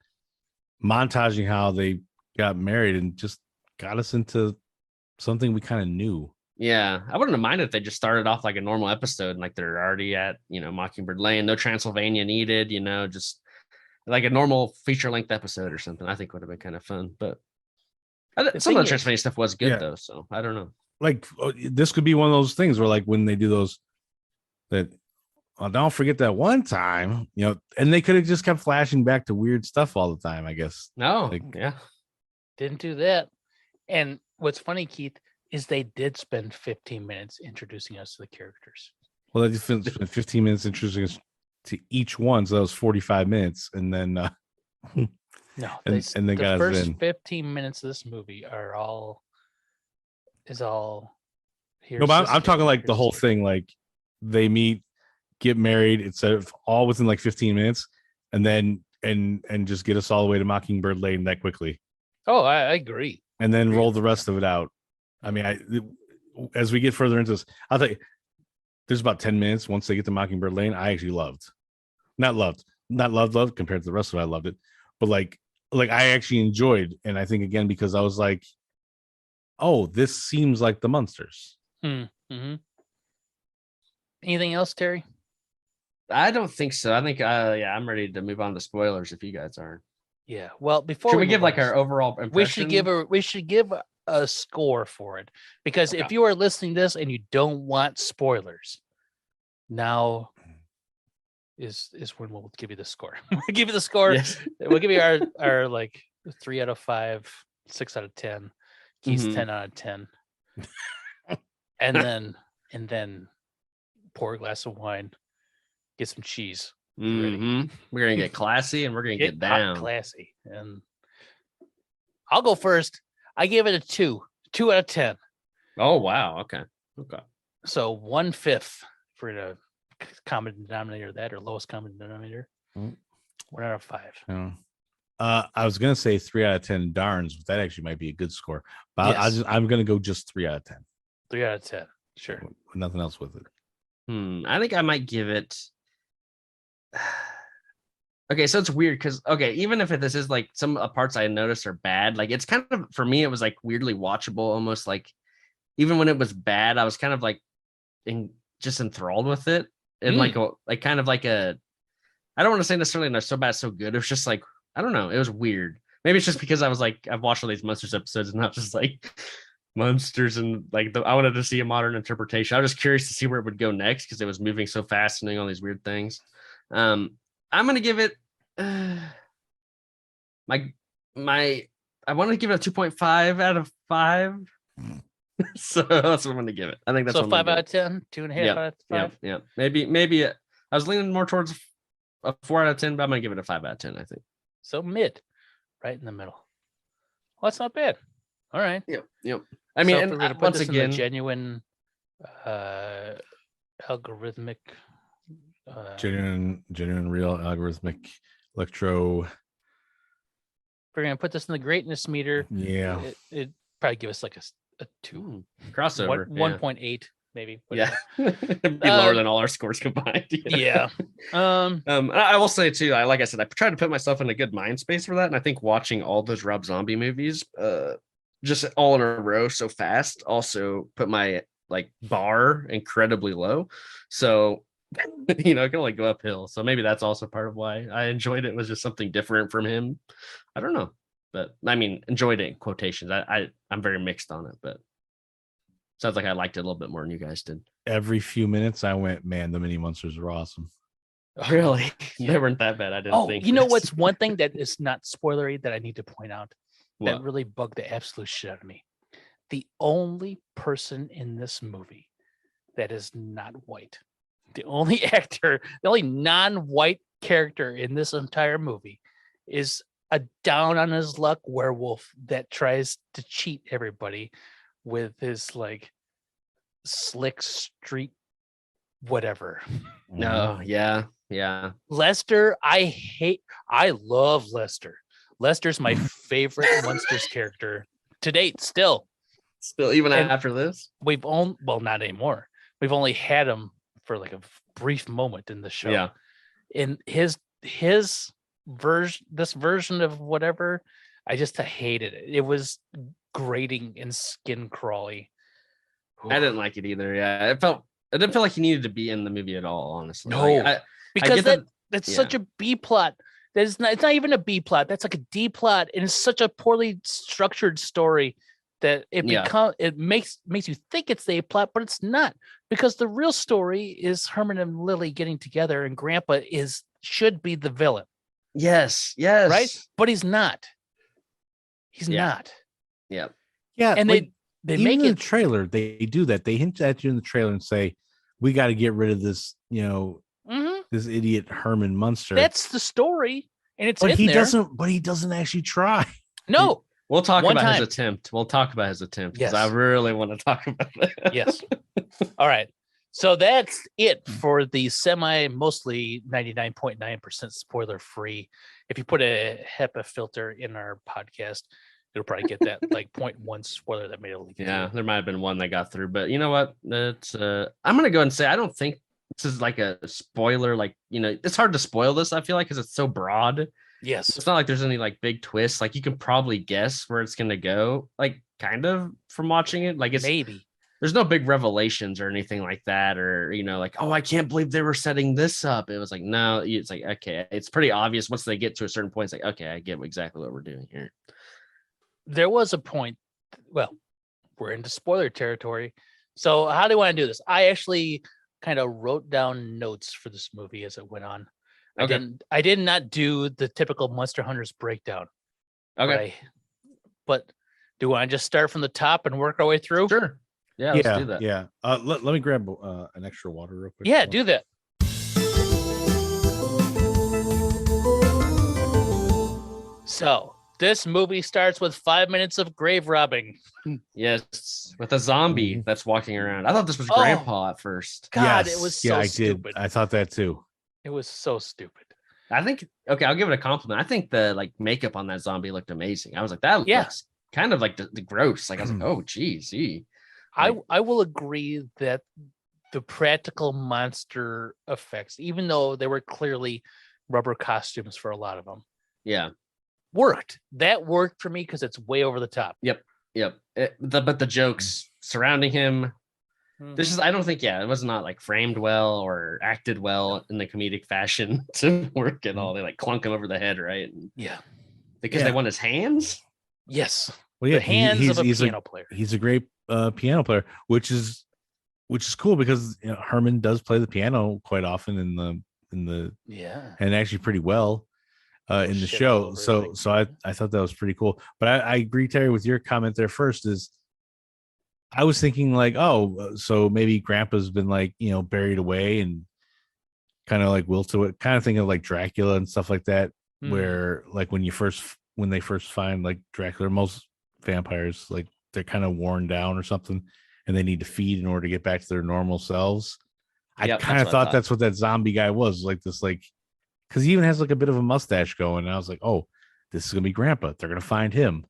S3: montaging how they got married and just got us into something we kind of knew.
S2: Yeah, I wouldn't have minded if they just started off like a normal episode and like they're already at, Mockingbird Lane, no Transylvania needed, just like a normal feature-length episode or something. I think would have been kind of fun. But some of the Transylvania stuff was good though, so I don't know. Like
S3: this could be one of those things where like when they do those don't forget that one time, and they could have just kept flashing back to weird stuff all the time, I guess.
S2: No,
S1: didn't do that. And what's funny, Keith, is they did spend 15 minutes introducing us to the characters.
S3: Well, they spent 15 minutes introducing us to each one, so that was 45 minutes, and then
S1: the
S3: first
S1: 15 minutes of this movie are all here.
S3: No, but I'm talking like the whole thing, like they meet, get married, instead of all within like 15 minutes, and then and just get us all the way to Mockingbird Lane that quickly.
S1: Oh, I agree.
S3: And then roll the rest of it out. I mean, as we get further into this, I'll tell you, there's about 10 minutes once they get to Mockingbird Lane. I actually not loved compared to the rest of it. I loved it, but like I actually enjoyed, and I think again because I was like, oh, this seems like the Munsters.
S1: Mm-hmm. Anything else, Terry?
S2: I don't think so. I think I'm ready to move on to spoilers if you guys are.
S1: Yeah. Well, before
S2: should we give like our overall impression?
S1: We should give a score for it, because if you are listening to this and you don't want spoilers, now is when we'll give you the score. We'll give you the score. Yes. We'll give you our like 3 out of 5, 6 out of 10, Keith's 10 out of 10, and then pour a glass of wine, get some cheese.
S2: We're gonna get classy and we're gonna get down
S1: classy. And I'll go first. I give it a 2 out of 10.
S2: Oh wow. Okay.
S1: So 1/5 for the common denominator of that, or lowest common denominator. 1 out of 5.
S3: I was gonna say 3 out of 10 darns, but that actually might be a good score. But yes. I'm gonna go just 3 out of 10.
S1: 3 out of 10. Sure.
S3: Nothing else with it.
S2: I think I might give it. Okay, so it's weird because even if this is like some parts I noticed are bad, like it's kind of, for me it was like weirdly watchable, almost like even when it was bad, I was kind of like just enthralled with it, and I don't want to say necessarily no, so bad so good. It was just like, I don't know, it was weird. Maybe it's just because I was like, I've watched all these Munsters episodes and not just like Munsters, and like I wanted to see a modern interpretation. I was just curious to see where it would go next because it was moving so fast and doing all these weird things. I'm gonna give it my I want to give it a 2.5 out of 5. So that's what I'm going to give it. I think that's
S1: So
S2: what
S1: 5 out of 10, 2.5
S2: Yeah,
S1: out of 5.
S2: Yeah. Maybe I was leaning more towards a 4 out of 10, but I'm going to give it a 5 out of 10, I think.
S1: So mid, right in the middle. Well, that's not bad. All right.
S2: Yep. I mean,
S1: so if
S2: and
S1: we're gonna put
S2: once
S1: this
S2: again,
S1: in the genuine algorithmic
S3: genuine, real algorithmic electro.
S1: we're gonna put this in the greatness meter.
S3: Yeah.
S1: It probably give us like a 2
S2: crossover.
S1: 1.8 maybe.
S2: Yeah. It'd be lower than all our scores combined.
S1: Yeah.
S2: I will say too, like I said, I tried to put myself in a good mind space for that. And I think watching all those Rob Zombie movies, just all in a row so fast, also put my like bar incredibly low. So, it can only go uphill. So maybe that's also part of why I enjoyed it. It was just something different from him. I don't know. But I mean, enjoyed it in quotations. I'm very mixed on it, but sounds like I liked it a little bit more than you guys did.
S3: Every few minutes I went, man, the mini monsters are awesome.
S2: Really? They weren't that bad. I didn't think.
S1: You know what's one thing that is not spoilery that I need to point out that
S2: What?
S1: really bugged the absolute shit out of me? The only person in this movie that is not white, the only actor, the only non-white character in this entire movie is a down on his luck werewolf that tries to cheat everybody with his like slick street whatever.
S2: No, yeah.
S1: Lester, I love Lester. Lester's my favorite Munsters character to date still.
S2: Still, even
S1: And
S2: after this?
S1: not anymore. We've only had him for like a brief moment in the show.
S2: Yeah.
S1: And his version of whatever, I hated it. It was grating and skin crawly.
S2: I didn't like it either. Yeah. I didn't feel like he needed to be in the movie at all, honestly.
S1: No.
S2: Like,
S1: because
S2: get
S1: that's such a B plot. It's not even a B plot. That's like a D plot, and it's such a poorly structured story that it makes you think it's the A plot, but it's not, because the real story is Herman and Lily getting together, and Grandpa should be the villain.
S2: Yes.
S1: Right, but he's not. He's not.
S2: Yeah.
S3: Yeah,
S1: and
S3: like,
S1: they
S3: even
S1: make
S3: in
S1: it
S3: the trailer. They do that. They hint at you in the trailer and say, "We got to get rid of this." This idiot Herman Munster.
S1: That's the story, and it's
S3: but
S1: in
S3: he
S1: there.
S3: doesn't. But he doesn't actually try.
S1: No.
S2: We'll talk
S1: One
S2: about
S1: time.
S2: his attempt. We'll talk about his attempt because
S1: Yes.
S2: I really want to talk about that.
S1: Yes. All right. So that's it for the mostly 99.9% spoiler free. If you put a HEPA filter in our podcast, it'll probably get that like 0.1 spoiler that made it leak.
S2: Yeah, there might have been one that got through, but you know what? That's I'm gonna go and say I don't think this is like a spoiler. Like, it's hard to spoil this, I feel like, because it's so broad.
S1: Yes.
S2: It's not like there's any like big twists. Like, you can probably guess where it's gonna go, like, kind of, from watching it. Like, it's
S1: maybe
S2: there's no big revelations or anything like that, or like, oh, I can't believe they were setting this up. It was like, no, it's like, okay, it's pretty obvious once they get to a certain point. It's like, okay, I get exactly what we're doing here.
S1: there was a point. Well, we're into spoiler territory. So how do I want to do this? I actually kind of wrote down notes for this movie as it went on.
S2: Okay.
S1: I did not do the typical Munster Hunters breakdown.
S2: Okay.
S1: But do you want to just start from the top and work our way through?
S2: Sure. Yeah, let's do that.
S3: Yeah. Let me grab an extra water real quick.
S1: Yeah, do that. So this movie starts with 5 minutes of grave robbing.
S2: Yes, with a zombie that's walking around. I thought this was
S1: Oh.
S2: Grandpa at first.
S1: God,
S3: Yes.
S1: it was so
S3: I
S1: stupid.
S3: did. I thought that too.
S1: It was so stupid.
S2: I think, okay, I'll give it a compliment. I think the like makeup on that zombie looked amazing. I was like, that
S1: Yeah.
S2: looks kind of like the gross. Like, I was like, oh, geez.
S1: I will agree that the practical monster effects, even though they were clearly rubber costumes for a lot of them,
S2: Yeah.
S1: worked. That worked for me because it's way over the top.
S2: Yep. But the jokes surrounding him, this is, I don't think, it was not like framed well or acted well in the comedic fashion to work at all. They like clunk him over the head, right? And
S1: Yeah.
S2: because they want his hands.
S1: Yes.
S3: Well, yeah,
S1: The hands of a piano player.
S3: He's a great piano player, which is cool because Herman does play the piano quite often in the
S1: Yeah.
S3: and actually pretty well. in the
S1: Shit all
S3: show.
S1: over
S3: So
S1: everything.
S3: I thought that was pretty cool. But I agree, Terry, with your comment there first. Is I was thinking like, oh, so maybe Grandpa's been like, buried away and kind of like wilted away, kind of thinking of like Dracula and stuff like that,
S1: Hmm.
S3: where like when they first find like Dracula, most vampires like they're kind of worn down or something, and they need to feed in order to get back to their normal selves. I
S2: Yep,
S3: kind
S2: that's
S3: of
S2: what I
S3: thought
S2: thought.
S3: that's what that zombie guy was, like this, like because he even has like a bit of a mustache going. And I was like, oh, this is gonna be Grandpa. They're gonna find him.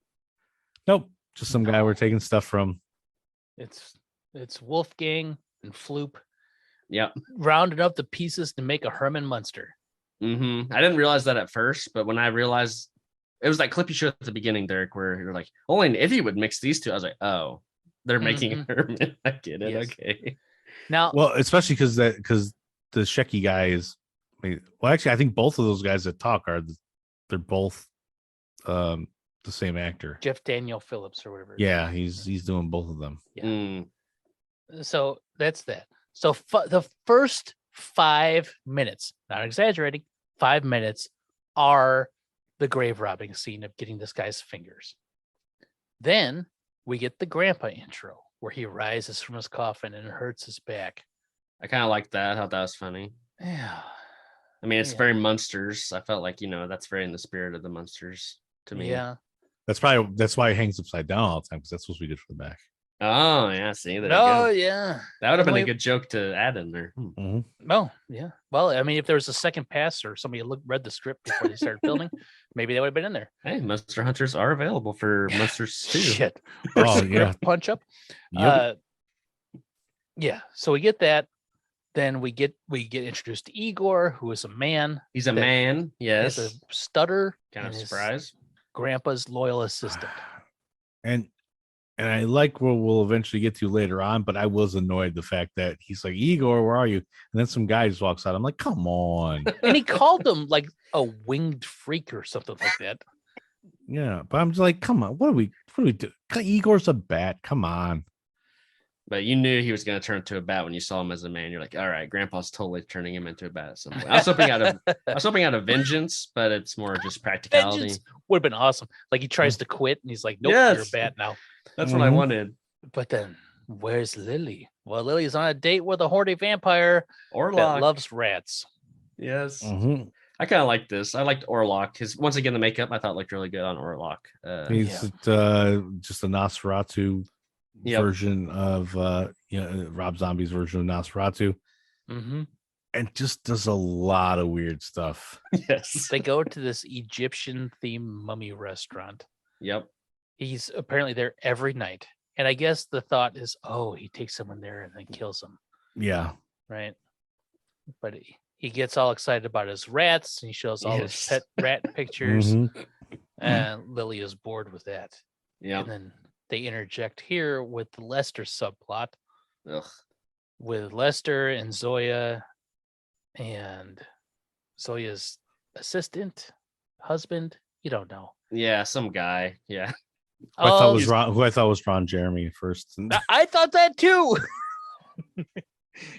S3: Nope, just some guy
S1: No.
S3: we're taking stuff from.
S1: It's Wolfgang and Floop
S2: Yep.
S1: rounding up the pieces to make a Herman Munster.
S2: I didn't realize that at first, but when I realized it was that clip you showed at the beginning, Derek, where you're like, only an idiot would mix these two. I was like, oh, they're making Herman. I get it.
S1: Yes.
S2: Okay.
S1: Now,
S3: Well, especially because the Shecky guy is. Well, actually, I think both of those guys that talk they're both the same actor.
S1: Jeff Daniel Phillips or whatever.
S3: Yeah, he's doing both of them.
S1: Yeah.
S2: Mm,
S1: So that's that. So the first 5 minutes, not exaggerating, 5 minutes are the grave robbing scene of getting this guy's fingers. Then we get the grandpa intro where he rises from his coffin and it hurts his back.
S2: I kind of like that. I thought that was funny.
S1: Yeah.
S2: I mean, it's
S1: Yeah.
S2: very Munsters. I felt like, that's very in the spirit of the Munsters to me.
S1: Yeah.
S3: That's why he hangs upside down all the time, because that's supposed to be good for the back.
S2: Oh, yeah. See, there you
S1: Oh,
S2: go.
S1: yeah.
S2: That would have been a
S1: Emily-
S2: good joke to add in there.
S1: Oh, yeah. Well, I mean, if there was a second pass or somebody read the script before they started filming, maybe that would have been in there.
S2: Hey, Munster Hunters are available for Munsters too.
S1: Shit.
S3: Oh,
S1: Script
S3: yeah.
S1: Punch up.
S3: Yep.
S1: Yeah. So we get that. Then we get introduced to Igor, who is a man.
S2: He's a
S1: that
S2: man.
S1: has
S2: Yes.
S1: a stutter.
S2: Kind of
S1: and is
S2: surprise.
S1: Grandpa's loyal assistant.
S3: And I like what we'll eventually get to later on, but I was annoyed the fact that he's like, Igor, where are you? And then some guy just walks out. I'm like, come on.
S1: And he called him like a winged freak or something like that.
S3: Yeah, but I'm just like, come on, what do we do? Igor's a bat. Come on.
S2: But you knew he was going to turn into a bat when you saw him as a man. You're like, all right, Grandpa's totally turning him into a bat at some point. I was hoping out of vengeance, but it's more just practicality.
S1: Vengeance would have been awesome. Like he tries to quit and he's like, nope, you're a
S2: Yes.
S1: bat now.
S2: That's what I wanted.
S1: But then where's Lily? Well, Lily's on a date with a horny vampire
S2: Orlok.
S1: that loves rats.
S2: Yes.
S3: Mhm.
S2: I kind of like this. I liked Orlok. His once again the makeup I thought looked really good on Orlok.
S3: He's just a Nosferatu
S2: Yep.
S3: version of Rob Zombie's version of Nosferatu,
S1: Mm-hmm.
S3: and just does a lot of weird stuff.
S2: Yes.
S1: They go to this Egyptian themed mummy restaurant.
S2: Yep.
S1: He's apparently there every night. And I guess the thought is, oh, he takes someone there and then kills them.
S3: Yeah.
S1: Right. But he gets all excited about his rats and he shows all his
S2: Yes.
S1: pet rat pictures.
S3: Mhm.
S1: And Lily is bored with that.
S2: Yeah.
S1: And then they interject here with the Lester subplot
S2: Ugh.
S1: with Lester and Zoya and Zoya's assistant, husband. You don't know.
S2: Yeah. Some guy. Yeah.
S3: Who I
S1: Oh,
S3: thought was Ron Jeremy at first.
S1: I thought that too.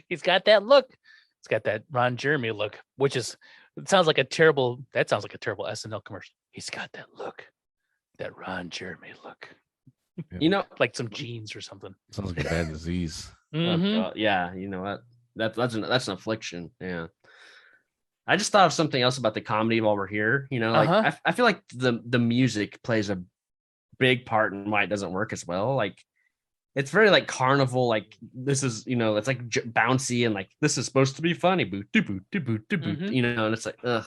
S1: He's got that look. He's got that Ron Jeremy look, which is sounds like a terrible SNL commercial. He's got that look, that Ron Jeremy look,
S2: You know.
S1: like some jeans or something.
S3: Sounds like a bad disease.
S2: Oh,
S1: Mhm.
S2: God, yeah. You know what? That's an affliction. Yeah. I just thought of something else about the comedy while we're here. Like I feel like the music plays a big part in why it doesn't work as well. Like it's very like carnival. Like this is it's like bouncy and like this is supposed to be funny. Boot doo boot doo boot doo boot.
S1: Mhm.
S2: And it's like ugh.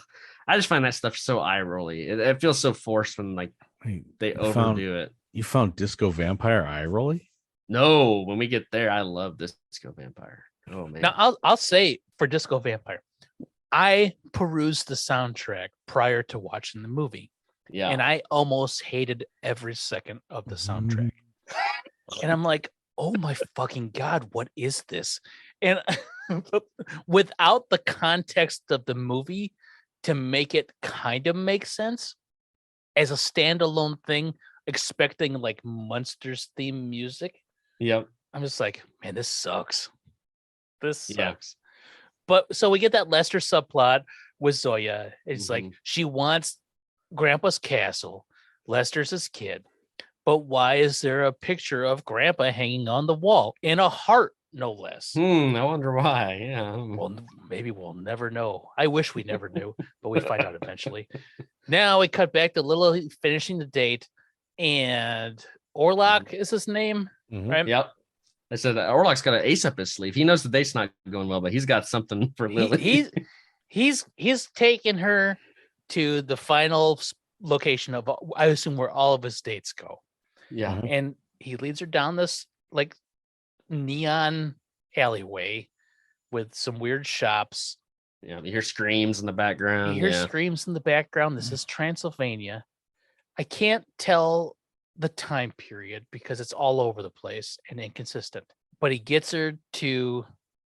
S2: I just find that stuff so eye rolly. It feels so forced when like
S3: Wait,
S2: they
S3: you found-
S2: overdo it.
S3: You found Disco Vampire eye rolly?
S2: No, when we get there, I love this Disco Vampire. Oh man.
S1: Now I'll say for Disco Vampire, I perused the soundtrack prior to watching the movie,
S2: yeah.
S1: and I almost hated every second of the soundtrack. And I'm like, oh my fucking God, what is this? And without the context of the movie to make it kind of make sense as a standalone thing, expecting like Munsters theme music,
S2: Yep.
S1: I'm just like, man, this sucks. This
S2: Yeah.
S1: sucks. But so we get that Lester subplot with Zoya. It's like she wants Grandpa's castle. Lester's his kid. But why is there a picture of Grandpa hanging on the wall in a heart, no less?
S2: I wonder why. Yeah.
S1: Well, maybe we'll never know. I wish we never knew, but we find out eventually. Now we cut back to Lily finishing the date, and Orlok is his name, right?
S2: Yep. I said Orlok's got an ace up his sleeve. He knows the date's not going well, but he's got something for Lily.
S1: He's taken her to the final location of, I assume, where all of his dates go.
S2: Yeah.
S1: And he leads her down this like neon alleyway with some weird shops.
S2: Yeah, you hear screams in the background.
S1: You hear screams in the background. This is Transylvania. I can't tell the time period because it's all over the place and inconsistent. But he gets her to,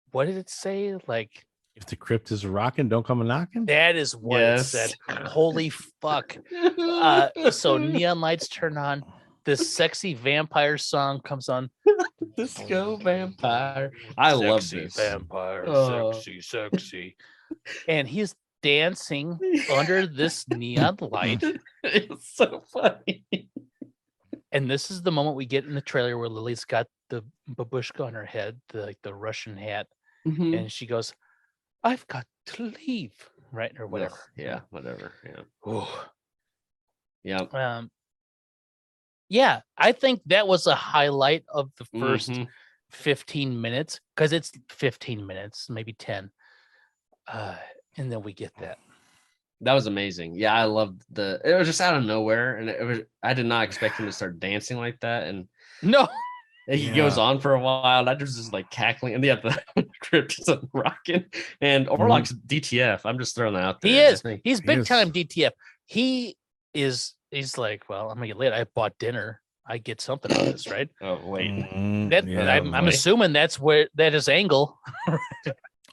S1: what did it say? Like,
S3: if the crypt is rocking, don't come a knocking.
S1: that is what it said. Holy fuck. So neon lights turn on. This sexy vampire song comes on.
S2: Disco vampire. I love this.
S1: Vampire, sexy. And he's dancing under this neon light.
S2: It's so funny.
S1: And this is the moment we get in the trailer where Lily's got the babushka on her head, the Russian hat. And she goes, I've got to leave. Right? Or whatever.
S2: Ugh, yeah, whatever. Yeah.
S1: Oh.
S2: Yeah.
S1: Yeah, I think that was a highlight of the first 15 minutes because it's 15 minutes, maybe 10. And then we get that.
S2: That was amazing. Yeah, I loved it was just out of nowhere. And I did not expect him to start dancing like that. And
S1: no,
S2: he goes on for a while. And I was just like cackling. And the crypt is rocking. And Orlok's DTF. I'm just throwing that out there.
S1: He is. He's big time DTF. He's like, well, I'm gonna get late. I bought dinner. I get something out of this, right?
S2: Oh wait,
S1: I'm assuming that's where that is angle.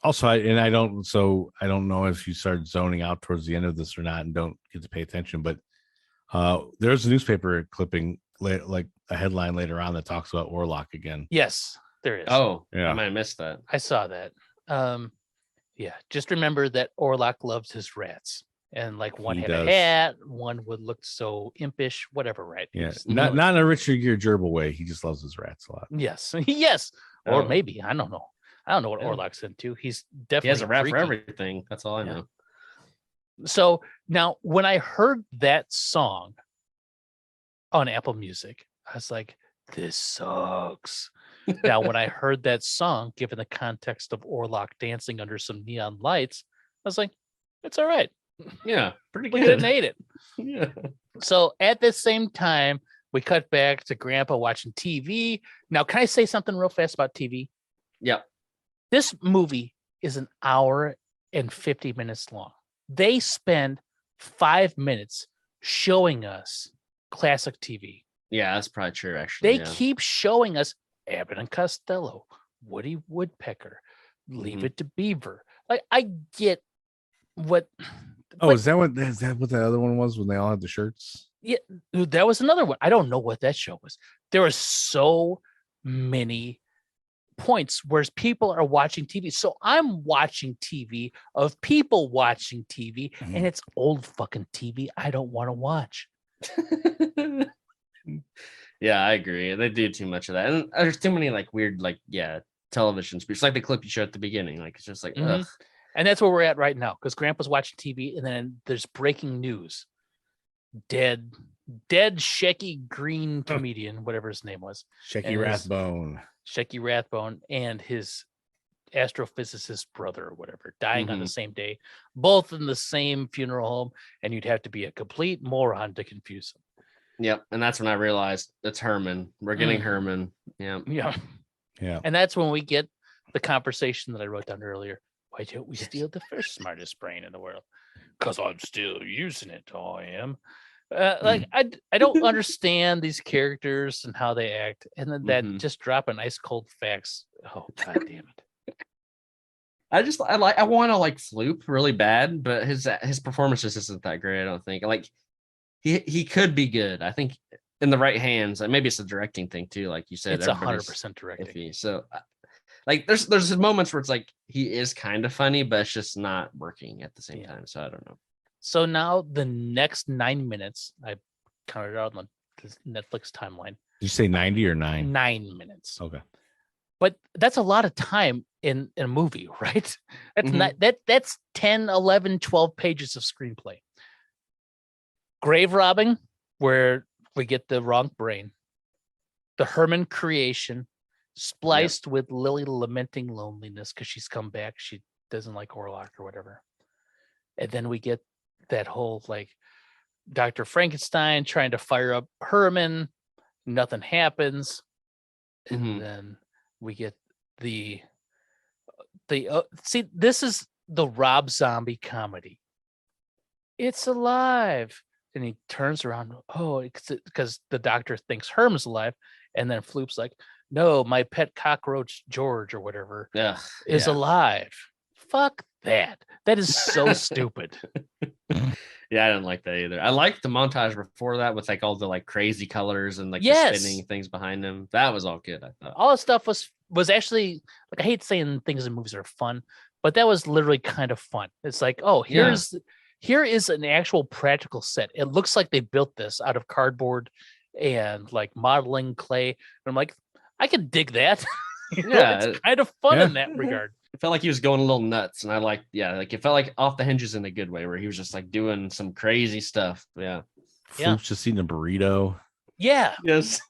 S3: Also, I don't know if you start zoning out towards the end of this or not, and don't get to pay attention. But there's a newspaper clipping, like a headline later on that talks about Orlok again.
S1: Yes, there is.
S2: Oh, yeah, I might have missed that.
S1: I saw that. Yeah, just remember that Orlok loves his rats. And like one had a hat, one would look so impish, whatever, right?
S3: Yes, not in a Richard Gere gerbil way. He just loves his rats a lot.
S1: Yes, yes, or maybe I don't know. I don't know what Orlok's into. He's definitely
S2: has a rat for everything. That's all I know.
S1: So now, when I heard that song on Apple Music, I was like, "This sucks." Now, when I heard that song, given the context of Orlok dancing under some neon lights, I was like, "It's all right."
S2: Yeah, pretty good.
S1: We didn't hate it.
S2: Yeah.
S1: So at the same time, we cut back to Grandpa watching TV. Now, can I say something real fast about TV?
S2: Yep.
S1: This movie is an hour and 50 minutes long. They spend 5 minutes showing us classic TV.
S2: Yeah, that's probably true, actually.
S1: They keep showing us Abbott and Costello, Woody Woodpecker, Leave It to Beaver. Like, I get what...
S3: Oh, is that what the other one was when they all had the shirts?
S1: Yeah, that was another one. I don't know what that show was. There were so many points where people are watching TV. So I'm watching TV of people watching TV, and it's old fucking TV I don't want to watch.
S2: Yeah, I agree. They do too much of that. And there's too many like weird, like, television speaks, like the clip you showed at the beginning. Like, it's just like, ugh.
S1: And that's where we're at right now, because Grandpa's watching TV, and then there's breaking news. Dead Shecky Green comedian, whatever his name was.
S3: Shecky Rathbone
S1: and his astrophysicist brother or whatever, dying on the same day, both in the same funeral home, and you'd have to be a complete moron to confuse them.
S2: Yep. And that's when I realized it's Herman. We're getting Herman. Yeah.
S1: And that's when we get the conversation that I wrote down earlier. Why don't we steal the first smartest brain in the world? Because I'm still using it. I am. Like, I don't understand these characters and how they act. And then that just dropping ice cold facts. Oh, God damn it.
S2: I want to like Floop really bad, but his performance just isn't that great, I don't think. Like, he could be good. I think in the right hands. Maybe it's a directing thing too, like you said.
S1: It's 100% directing.
S2: So like there's moments where it's like he is kind of funny, but it's just not working at the same
S1: Yeah.
S2: time. So I don't know.
S1: So now the next 9 minutes, I counted out on the Netflix timeline.
S3: Did you say 90 or 9?
S1: 9 minutes.
S3: Okay.
S1: But that's a lot of time in a movie, right? That's
S2: Mhm.
S1: not that's 10, 11, 12 pages of screenplay. Grave robbing, where we get the wrong brain. The Herman creation, spliced with Lily lamenting loneliness because she's come back. She doesn't like Orlock or whatever. And then we get that whole like Dr. Frankenstein trying to fire up Herman. Nothing happens. And
S2: Mhm.
S1: then we get the see, this is the Rob Zombie comedy. It's alive. And he turns around. Oh, because the doctor thinks Herm's alive. And then Floop's like, no, my pet cockroach George or whatever
S2: Yeah.
S1: is alive. Fuck that. That is so stupid.
S2: Yeah, I didn't like that either. I liked the montage before that with like all the like crazy colors and like
S1: Yes.
S2: the spinning things behind him. That was all good, I thought.
S1: All the stuff was actually like, I hate saying things in movies are fun, but that was literally kind of fun. It's like, oh, here is an actual practical set. It looks like they built this out of cardboard and like modeling clay. And I'm like, I can dig that. It's kind of fun in that regard.
S2: It felt like he was going a little nuts, and I like it felt like off the hinges in a good way, where he was just like doing some crazy stuff. Yeah.
S3: Floop's just eating a burrito.
S1: Yeah.
S2: Yes.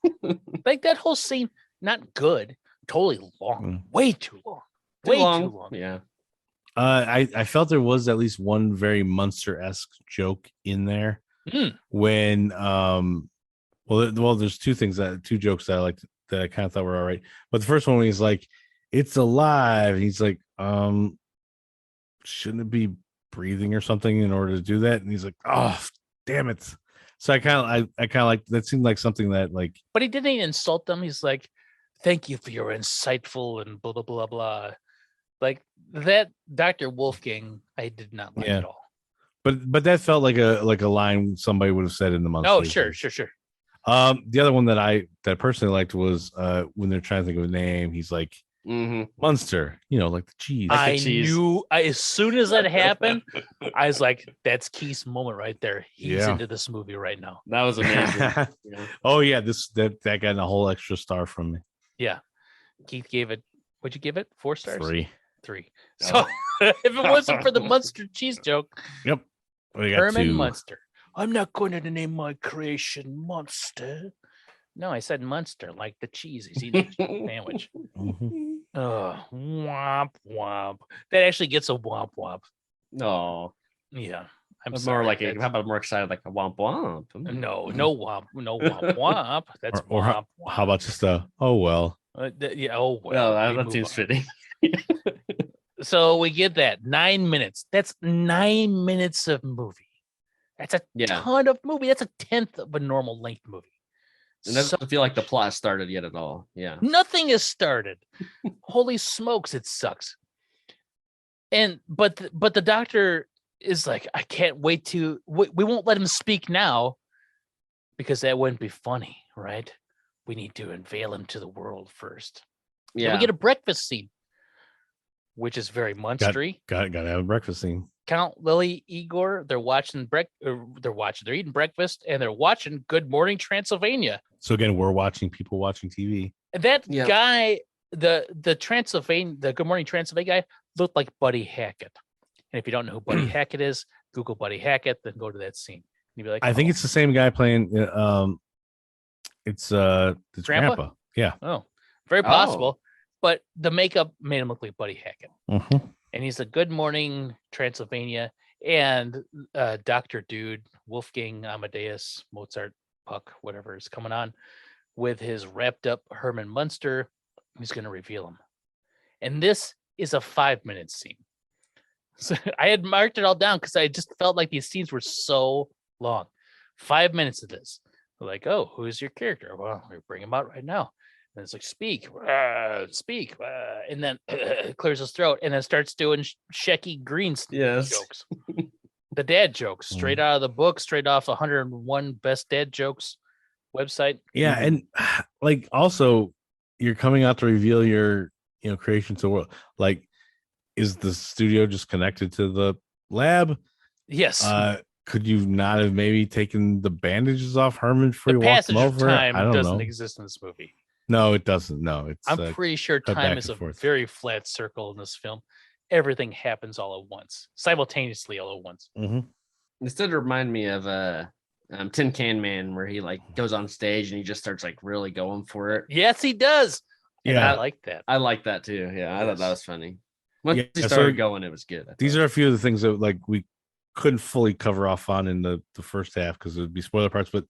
S1: Like that whole scene, not good, totally long, way too long.
S2: Too long. Yeah.
S3: I felt there was at least one very Munster-esque joke in there when well there's two jokes that I liked that I kind of thought were all right. But the first one he's like, it's alive, and he's like, shouldn't it be breathing or something in order to do that? And he's like, oh damn it. So I kind of like that seemed like something that like,
S1: but he didn't insult them. He's like, thank you for your insightful and blah blah blah blah. Like that Dr. Wolfgang, I did not like at all.
S3: But that felt like a line somebody would have said in the Munster.
S1: Oh, sure.
S3: The other one that I personally liked was when they're trying to think of a name, he's like, Munster, like the cheese.
S1: I knew as soon as that happened, I was like, that's Keith's moment right there. He's into this movie right now.
S2: That was amazing.
S3: Oh yeah, that got a whole extra star from me.
S1: Yeah. Keith gave it, what'd you give it? 4 stars? 3. So if it wasn't for the Munster cheese joke,
S3: yep.
S1: Herman Munster. I'm not going to name my creation Munster. No, I said Munster, like the cheese. He's eating a sandwich. Oh, womp womp. That actually gets a womp womp.
S2: Oh,
S1: yeah.
S2: I'm more like how about more excited like a womp womp?
S1: No womp womp. That's womp.
S3: How about just oh well?
S1: Yeah. Oh well.
S2: That seems fitting.
S1: So we get that 9 minutes. That's 9 minutes of movie. That's a ton of movie. That's a tenth of a normal length movie.
S2: And doesn't feel like the plot started yet at all. Yeah.
S1: Nothing is started. Holy smokes, it sucks. But the doctor is like, I can't wait to we won't let him speak now because that wouldn't be funny, right? We need to unveil him to the world first. Yeah. So we get a breakfast scene, which is very Munstery.
S3: Gotta have a breakfast scene.
S1: Count, Lily, Igor, they're eating breakfast and they're watching Good Morning Transylvania.
S3: So again, we're watching people watching TV.
S1: That guy, the Good Morning Transylvania guy looked like Buddy Hackett. And if you don't know who Buddy Hackett is, Google Buddy Hackett, then go to that scene. And you'd be like,
S3: I think it's the same guy playing it's Grandpa. Yeah.
S1: Oh, very possible. But the makeup made him look like Buddy Hackett. And he's a Good Morning Transylvania and Dr. Dude, Wolfgang Amadeus, Mozart, Puck, whatever is coming on with his wrapped up Herman Munster. He's going to reveal him. And this is a 5-minute scene. So I had marked it all down because I just felt like these scenes were so long. 5 minutes of this. We're like, oh, who's your character? Well, we bring him out right now. And it's like, speak, and then clears his throat and then starts doing Shecky Green jokes. The dad jokes, straight out of the book, straight off 101 Best Dad Jokes website.
S3: Yeah, and like also, you're coming out to reveal your creation to the world. Like, is the studio just connected to the lab?
S1: Yes.
S3: Could you not have maybe taken the bandages off Herman before
S1: The
S3: you walked
S1: passage
S3: him
S1: of
S3: over? I
S1: time
S3: don't
S1: doesn't
S3: know.
S1: exist in this movie.
S3: No, it doesn't. No, it's.
S1: I'm pretty sure
S3: cut
S1: time
S3: back
S1: is
S3: and
S1: a
S3: forth.
S1: very flat circle in this film. Everything happens all at once, simultaneously all at once.
S3: Mhm.
S2: This did remind me of Tin Can Man, where he like goes on stage and he just starts like really going for it.
S1: Yes, he does. And
S3: Yeah.
S1: I like that.
S2: I like that too. Yeah, I thought that
S1: Yes.
S2: was funny. Once
S3: Yeah,
S2: he
S3: so
S2: started going, it was good.
S3: These are a few of the things that like we couldn't fully cover off on in the first half because it would be spoiler parts, but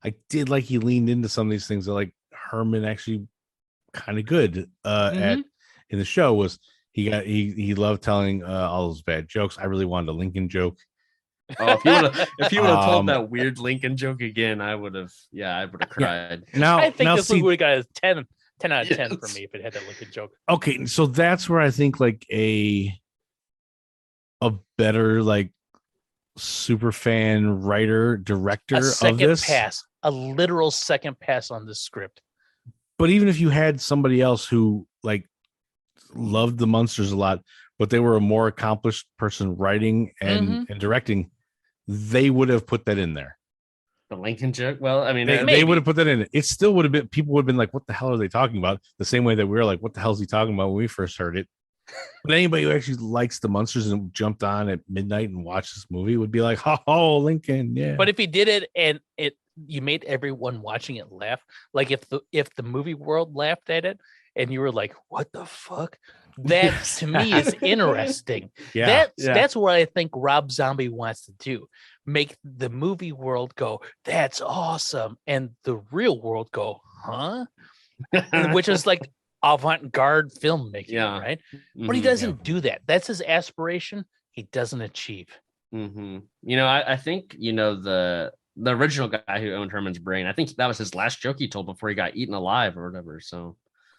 S3: I did like he leaned into some of these things that like Herman actually kind of good at in the show was he loved telling all those bad jokes. I really wanted a Lincoln joke.
S2: Oh, if you would have told
S3: Um,
S2: that weird Lincoln joke again, I would have cried.
S3: Now
S1: I think
S3: now
S1: this
S3: see,
S1: movie would have got a 10 out of 10 for
S2: Yes.
S1: me if it had that Lincoln joke.
S3: okay, so that's where I think like a better like super fan writer director
S1: A
S3: of
S1: second
S3: this.
S1: pass, a literal second pass on this script.
S3: But even if you had somebody else who like loved the Munsters a lot, but they were a more accomplished person writing and directing, they would have put that in there.
S2: The Lincoln joke. Well, I mean,
S3: They would have put that in. It still would have been, people would have been like, what the hell are they talking about? The same way that we were like, what the hell is he talking about when we first heard it? But anybody who actually likes the Munsters and jumped on at midnight and watched this movie would be like, oh, Lincoln, yeah.
S1: But if he did it and you made everyone watching it laugh, like if the movie world laughed at it and you were like, what the fuck? That to me is interesting.
S3: Yeah.
S1: That's what I think Rob Zombie wants to do. Make the movie world go, that's awesome. And the real world go, huh? Which is like avant-garde filmmaking, right? But he doesn't do that. That's his aspiration. He doesn't achieve.
S2: You know, I think, you know, the original guy who owned Herman's brain, I think that was his last joke he told before he got eaten alive or whatever. So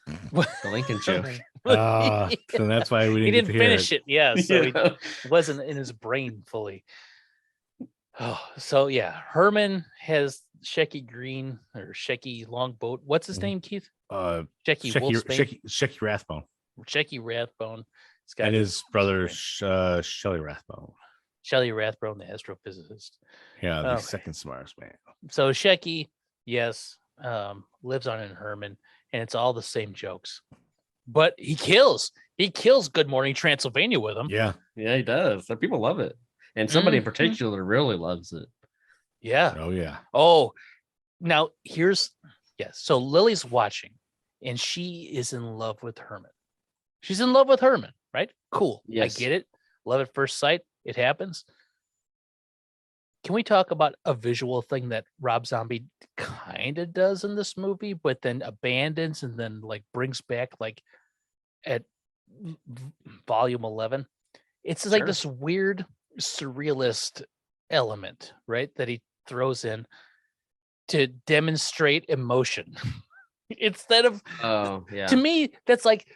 S2: the Lincoln joke.
S3: So that's why we
S1: He
S3: didn't,
S1: didn't
S3: get to hear
S1: finish it. Yeah. So
S2: Yeah.
S1: it wasn't in his brain fully. Oh, so yeah. Herman has Shecky Green or Shecky Longboat. What's his name, Keith? Shecky Wolfsbane.
S3: Shecky Rathbone.
S1: Shecky Rathbone. It's got
S3: And his brother Shelley Rathbone.
S1: Shelley Rathbone, the astrophysicist.
S3: Yeah, the
S1: Okay.
S3: second smartest man.
S1: So Shecky, yes, lives on in Herman, and it's all the same jokes. But he kills. He kills Good Morning Transylvania with him.
S3: Yeah.
S2: Yeah, he does. People love it. And somebody in particular really loves it.
S1: Yeah.
S3: Oh, yeah.
S1: Oh, now here's so Lily's watching, and she is in love with Herman. She's in love with Herman, right? Cool.
S2: Yes.
S1: I get it. Love at first sight. It happens. Can we talk about a visual thing that Rob Zombie kind of does in this movie, but then abandons and then like brings back like at volume 11? It's like this weird surrealist element, right? That he throws in to demonstrate emotion instead of, to me, that's like,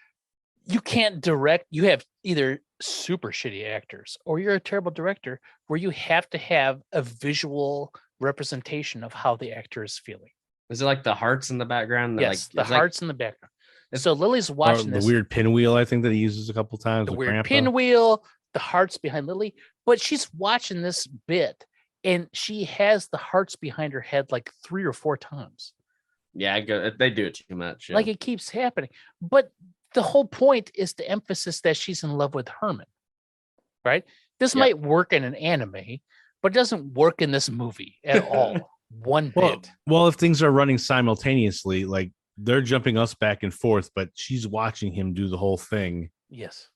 S1: you can't direct. You have either super shitty actors or you're a terrible director where you have to have a visual representation of how the actor is feeling.
S2: Is it like the hearts in the background?
S1: Yes,
S2: like,
S1: the hearts in the background. So Lily's watching
S3: the
S1: this.
S3: weird pinwheel, I think that he uses a couple times.
S1: The
S3: with
S1: weird
S3: Grandpa.
S1: pinwheel, the hearts behind Lily, but she's watching this bit and she has the hearts behind her head like 3 or 4 times.
S2: Yeah, they do it too much. Yeah.
S1: Like it keeps happening. But the whole point is the emphasis that she's in love with Herman, right? This might work in an anime, but it doesn't work in this movie at all. One bit.
S3: Well, if things are running simultaneously, like they're jumping us back and forth, but she's watching him do the whole thing.
S1: Yes.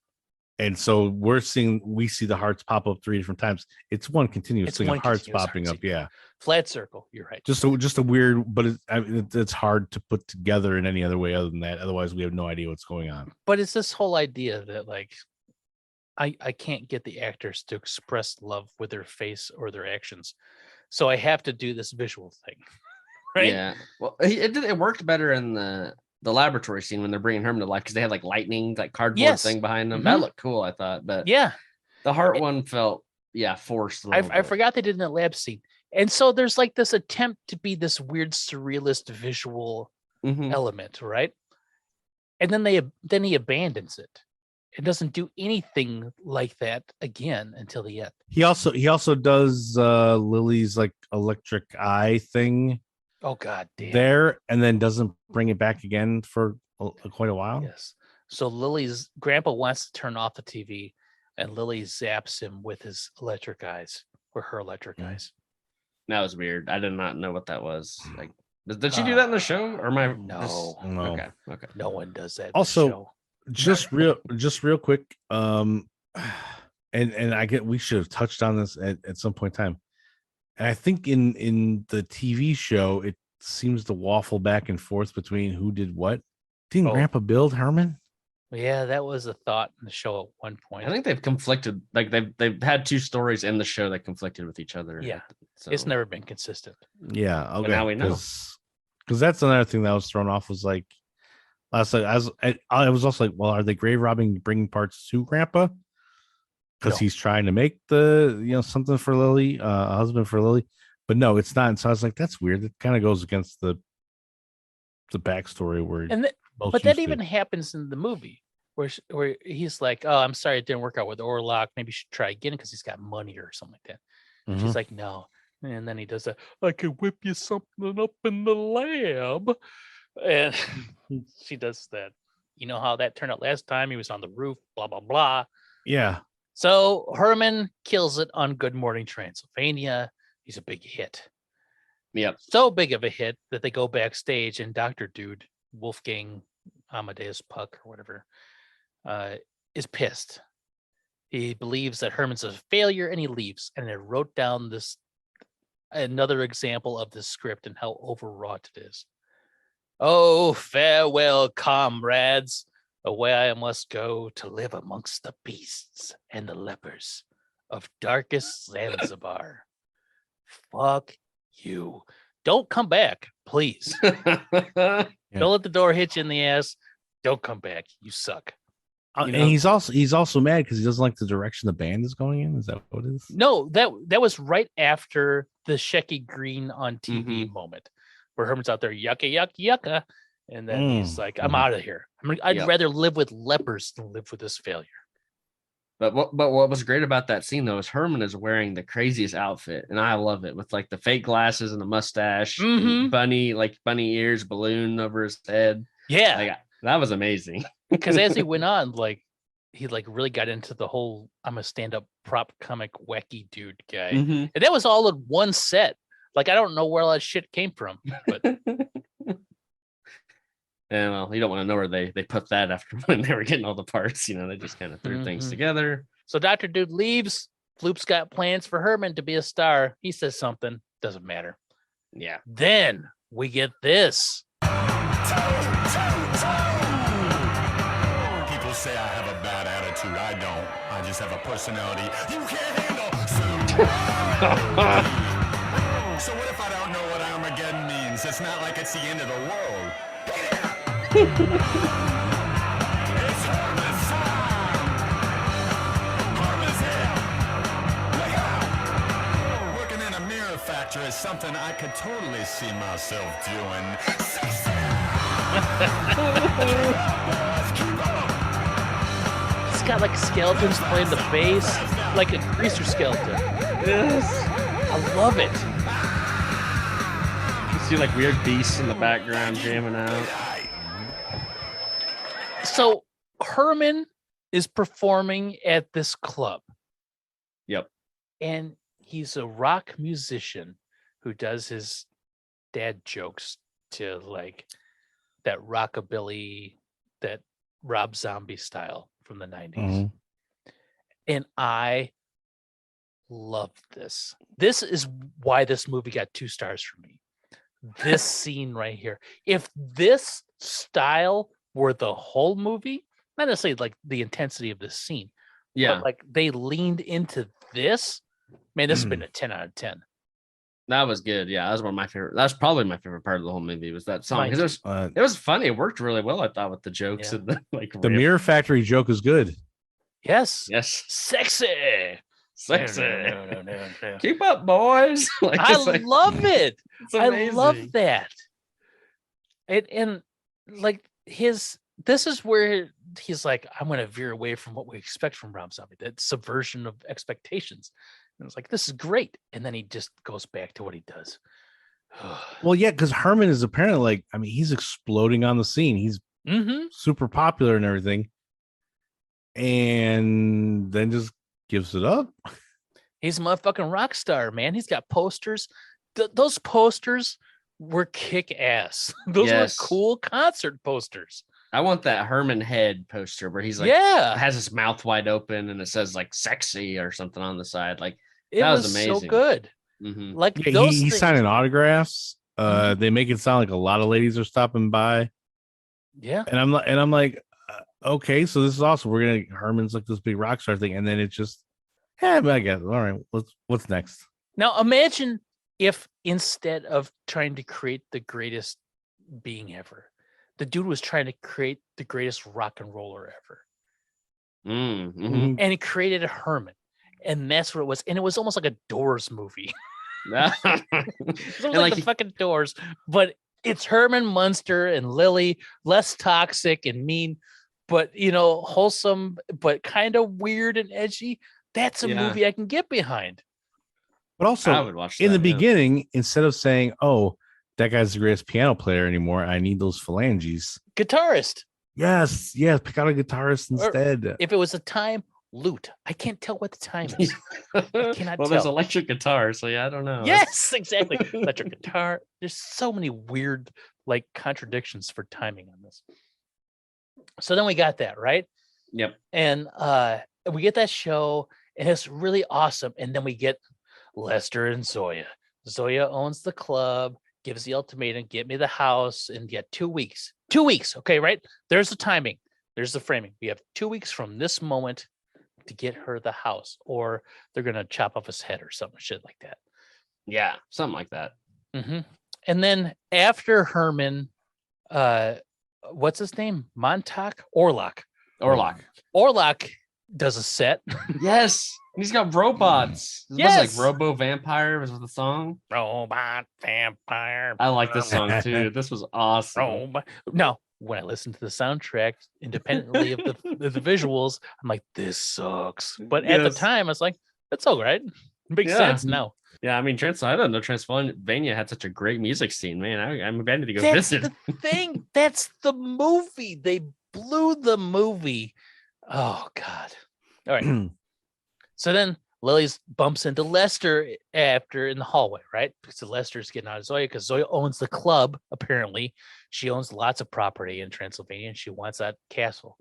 S3: And so we see the hearts pop up 3 different times. It's one continuous thing of hearts popping up. Yeah.
S1: Flat circle. You're right.
S3: Just a weird, but it's hard to put together in any other way other than that. Otherwise, we have no idea what's going on.
S1: But it's this whole idea that like, I can't get the actors to express love with their face or their actions. So I have to do this visual thing. Right.
S2: Yeah. Well, it worked better in the laboratory scene when they're bringing Herman to life because they had like lightning, like cardboard thing behind them. That looked cool, I thought. But
S1: yeah,
S2: the heart one felt forced.
S1: I forgot they did in that lab scene. And so there's like this attempt to be this weird surrealist visual element, right? and then he abandons it. It doesn't do anything like that again until the end.
S3: He also does Lily's like electric eye thing
S1: Oh God damn.
S3: there, and then doesn't bring it back again for quite a while.
S1: Yes. So Lily's grandpa wants to turn off the TV, and Lily zaps him with his electric eyes, or her electric eyes.
S2: That was weird. I did not know what that was. Like, did she do that in the show? Or my
S1: No.
S3: No.
S2: Okay.
S1: No one does that.
S3: Also,
S1: in the show.
S3: just real quick, and I get we should have touched on this at some point in time. And I think in the TV show, it seems to waffle back and forth between who did what. Didn't Grandpa build Herman?
S1: Yeah, that was a thought in the show at one point.
S2: I think they've conflicted. Like they've had two stories in the show that conflicted with each other.
S1: Yeah.
S2: So
S1: It's never been consistent.
S3: Yeah, okay.
S2: now we know.
S3: Because that's another thing that was thrown off was like last night. I was also like, well, are they grave robbing, bringing parts to Grandpa? Because
S1: No.
S3: he's trying to make something for Lily, a husband for Lily, but no, it's not. And so I was like, that's weird. It kind of goes against the backstory where.
S1: But that even happens in the movie where he's like, "Oh, I'm sorry, it didn't work out with Orlok. Maybe you should try again because he's got money or something like that." She's like, "No," and then he does that. I could whip you something up in the lab, and she does that. You know how that turned out last time? He was on the roof. Blah blah blah.
S3: Yeah.
S1: So Herman kills it on Good Morning Transylvania. He's a big hit.
S2: Yep.
S1: So big of a hit that they go backstage and Dr. Dude, Wolfgang Amadeus Puck or whatever, is pissed. He believes that Herman's a failure and he leaves. And I wrote down another example of this script and how overwrought it is. Oh, farewell, comrades. Away I must go to live amongst the beasts and the lepers of darkest Zanzibar. Fuck you. Don't come back, please.
S3: Yeah.
S1: Don't let the door hit you in the ass. Don't come back. You suck.
S3: And he's also mad because he doesn't like the direction the band is going in. Is that what it is?
S1: No, that was right after the Shecky Green on TV moment where Herman's out there, yucca, yucca, yucca. And then he's like, I'm out of here. I'd rather live with lepers than live with this failure.
S2: But what was great about that scene though is Herman is wearing the craziest outfit, and I love it with like the fake glasses and the mustache, and bunny ears, balloon over his head.
S1: Yeah,
S2: like, that was amazing.
S1: Because as he went on, like he like really got into the whole I'm a stand-up prop comic wacky dude guy, and that was all in one set. Like I don't know where all that shit came from, but.
S2: And well, you don't want to know where they put that after when they were getting all the parts. You know, they just kind of threw things together.
S1: So Dr. Dude leaves. Floop's got plans for Herman to be a star. He says something. Doesn't matter.
S2: Yeah.
S1: Then we get this.
S7: People say I have a bad attitude. I don't. I just have a personality you can't handle. So what if I don't know what Armageddon means? It's not like it's the end of the world. It's Herman's time. Herman's here. Look out. Working in a mirror factory is something I could totally see myself doing.
S1: He's got like skeletons playing the bass, like a greaser skeleton.
S2: Yes.
S1: I love it.
S2: You see like weird beasts in the background jamming out.
S1: So Herman is performing at this club.
S2: Yep.
S1: And he's a rock musician who does his dad jokes to like that rockabilly, that Rob Zombie style from the 90s. And I love this. This is why this movie got 2 stars for me. This scene right here. If this style were the whole movie, not necessarily like the intensity of this scene, but like they leaned into this, man, this has been a 10 out of 10.
S2: That was good. Yeah, that was one of my favorite. That's probably my favorite part of the whole movie was that song. Because it was funny. It worked really well, I thought, with the jokes and the like.
S3: The Mirror Factory joke is good.
S1: Yes.
S2: Sexy.
S1: No.
S2: Keep up, boys.
S1: I love it. I love that. And like his this is where he's like, I'm going to veer away from what we expect from Rob Zombie, that subversion of expectations. And it's like, this is great. And then he just goes back to what he does.
S3: Well, yeah, because Herman is apparently like, I mean, he's exploding on the scene. He's super popular and everything. And then just gives it up.
S1: He's a motherfucking rock star, man. He's got posters. Those posters were kick ass. Those were cool concert posters.
S2: I want that Herman head poster where he's like, has his mouth wide open and it says like sexy or something on the side. Like, that was amazing.
S1: So good.
S2: Mm-hmm.
S1: Like,
S3: he's signing autographs. They make it sound like a lot of ladies are stopping by.
S1: Yeah.
S3: And I'm like, okay, so this is awesome. We're gonna Herman's like this big rock star thing, and then it just, but I guess all right. What's next?
S1: Now imagine if instead of trying to create the greatest being ever, the dude was trying to create the greatest rock and roller ever.
S2: Mm-hmm.
S1: And he created a Herman. And that's what it was. And it was almost like a Doors movie. It was like the fucking Doors. But it's Herman Munster and Lily, less toxic and mean, but, wholesome, but kind of weird and edgy. That's a movie I can get behind.
S3: But also,
S2: I would watch that,
S3: in the beginning, instead of saying, oh, that guy's the greatest piano player anymore, I need those phalanges.
S1: Guitarist.
S3: Yes, pick out a guitarist instead.
S1: Or if it was a time, lute. I can't tell what the time is. I cannot tell.
S2: There's electric guitar, so I don't know.
S1: Yes, exactly. Electric guitar. There's so many weird contradictions for timing on this. So then we got that, right?
S2: Yep.
S1: And we get that show, and it's really awesome. And then we get Lester and Zoya. Zoya owns the club, gives the ultimatum, get me the house, and get 2 weeks. 2 weeks, okay, right? There's the timing. There's the framing. We have 2 weeks from this moment to get her the house, or they're going to chop off his head or some shit like that.
S2: Yeah, something like that.
S1: Mm-hmm. And then after Herman, what's his name? Montauk? Orlock does a set.
S2: Yes. He's got robots.
S1: Yes.
S2: It was like Robo Vampire was the song.
S1: Robot Vampire.
S2: I like this song too. This was awesome.
S1: No, when I listen to the soundtrack independently of the visuals, I'm like, this sucks. But at the time, I was like, that's all right. It makes sense now.
S2: Yeah, I mean, I don't know. Transylvania had such a great music scene, man. I'm ready to go
S1: That's
S2: visit.
S1: The thing. That's the movie. They blew the movie. Oh God. All right. So then Lily's bumps into Lester after in the hallway, right? Because Lester's getting out of Zoya because Zoya owns the club. Apparently, she owns lots of property in Transylvania, and she wants that castle.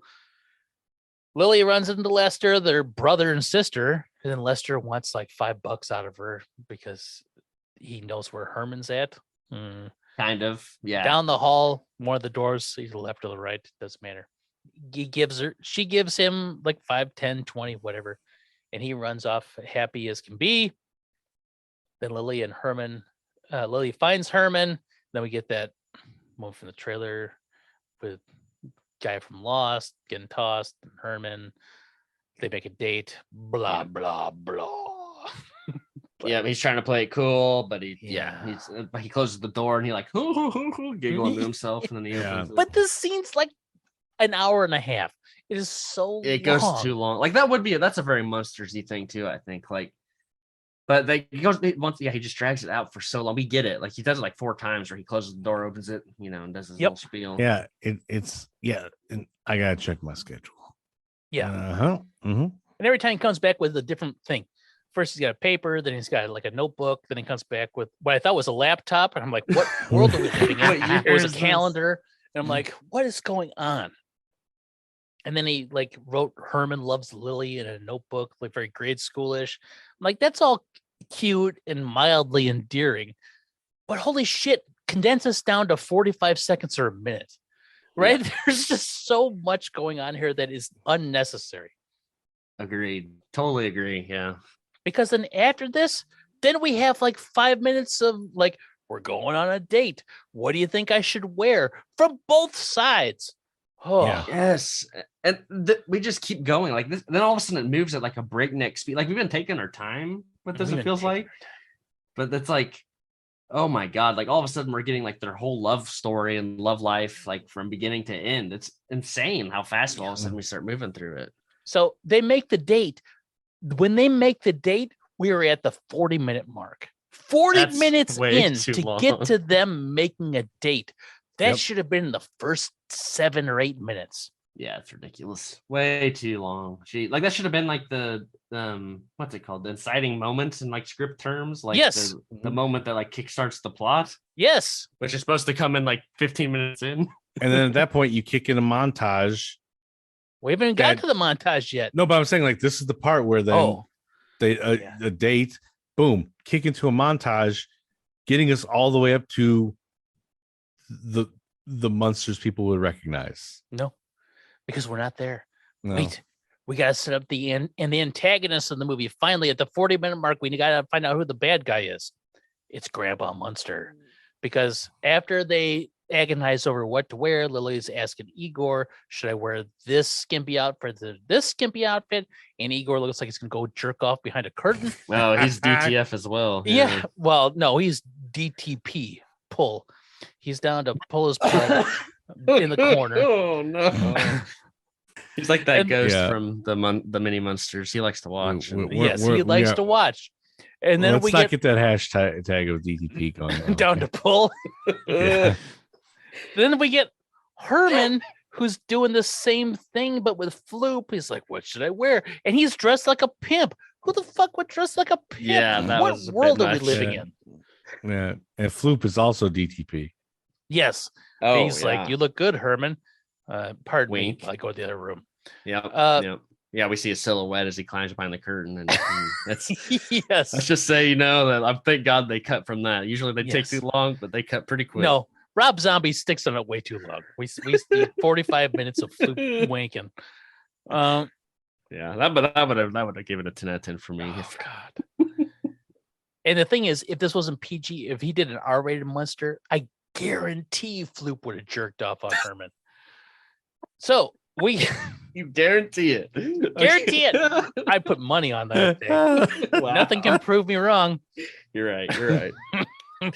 S1: Lily runs into Lester, their brother and sister, and then Lester wants like $5 out of her because he knows where Herman's at.
S2: Kind of, yeah.
S1: Down the hall, one of the doors, either left or the right, doesn't matter. She gives him like 5, 10, 20, whatever. And he runs off happy as can be. Then Lily and Herman, Lily finds Herman. Then we get that moment from the trailer with guy from Lost getting tossed and Herman. They make a date. Blah, blah, blah.
S2: Yeah, he's trying to play it cool, but he closes the door and he like giggling to himself, and then he opens it.
S1: But this scene's like an hour and a half. It is so
S2: it goes too long. Like that's a very Munsters-y thing too, I think. Like, but he just drags it out for so long. We get it. Like he does it like 4 times where he closes the door, opens it, and does his little spiel.
S3: Yeah, it's and I gotta check my schedule.
S1: Yeah.
S3: Mm-hmm.
S1: And every time he comes back with a different thing. First he's got a paper, then he's got like a notebook, then he comes back with what I thought was a laptop, and I'm like, what world are we living in? It was a calendar, and I'm like, what is going on? And then he like wrote Herman loves Lily in a notebook, like very grade schoolish. I'm like, that's all cute and mildly endearing, but holy shit, condense this down to 45 seconds or a minute, right? Yeah. There's just so much going on here that is unnecessary.
S2: Agreed. Totally agree. Yeah.
S1: Because then after this, then we have like 5 minutes of like, we're going on a date. What do you think I should wear? From both sides. Oh,
S2: yeah. Yes. And we just keep going like this. Then all of a sudden it moves at like a breakneck speed. Like we've been taking our time with this, it feels like. But it's like, oh my God, like all of a sudden we're getting like their whole love story and love life, like from beginning to end. It's insane how fast all of a sudden we start moving through it.
S1: So they make the date. When they make the date, we are at the 40-minute mark. 40
S2: That's
S1: minutes
S2: way
S1: in
S2: too
S1: to
S2: long.
S1: get to them making a date. That
S3: Yep.
S1: should have been in the first 7 or 8 minutes.
S2: Yeah, it's ridiculous. Way too long. Like that should have been like the what's it called? The inciting moments in like script terms. Like
S1: Yes.
S2: the moment that like kickstarts the plot,
S1: Yes.
S2: which is supposed to come in like 15 minutes in.
S3: And then at that point, you kick in a montage.
S1: We haven't even got
S3: That-
S1: to the montage yet.
S3: No, but I'm saying like this is the part where then
S1: Oh,
S3: they
S1: Yeah.
S3: a date, boom, kick into a montage, getting us all the way up to the Munsters people would recognize.
S1: no, because we're not there.
S3: No.
S1: Wait, we got to set up the end and the antagonist of the movie. Finally, at the 40-minute mark, we got to find out who the bad guy is. It's Grandpa Munster. Because after they agonize over what to wear, Lily's asking Igor, should I wear this skimpy outfit for this skimpy outfit? And Igor looks like he's going to go jerk off behind a curtain.
S2: Oh, he's DTF as well.
S1: Yeah. Well, no, he's DTP, pull. He's down to pull his plug in the corner.
S2: Oh no. He's like that
S1: And-
S2: ghost
S3: Yeah.
S2: from the mini Munsters. He likes to watch.
S3: We-
S2: and-
S3: we're-
S1: Yes, he likes
S3: yeah.
S1: to watch. And then
S3: Let's
S1: we
S3: not
S1: get
S3: get that hashtag tag of DTP going on.
S1: down to pull.
S3: Yeah.
S1: Then we get Herman, who's doing the same thing, but with Floop. He's like, what should I wear? And he's dressed like a pimp. Who the fuck would dress like a pimp?
S2: Yeah, that
S1: what
S2: was a bit
S1: world are we
S2: much.
S1: living
S3: Yeah.
S1: in?
S3: Yeah, and Floop is also DTP.
S1: Yes.
S2: Oh,
S1: He's
S2: yeah.
S1: like, you look good, Herman. Pardon
S2: Wink.
S1: me. I go to the other room.
S2: Yep.
S1: Uh,
S2: yep. Yeah, we see a silhouette as he climbs behind the curtain, and that's.
S1: Yes.
S2: Let's just say, that I thank God they cut from that. Usually they take
S1: Yes.
S2: too long, but they cut pretty quick.
S1: No, Rob Zombie sticks on it way too long. We see 45 minutes of Floop wanking.
S2: Yeah, that would have given it a 10 out of 10 for me.
S1: Oh, God. And the thing is, if this wasn't PG, if he did an R-rated Munster, I guarantee Floop would have jerked off on Herman. So we
S2: You guarantee it.
S1: Guarantee it. I put money on that thing. Nothing can prove me wrong.
S2: You're right. You're right.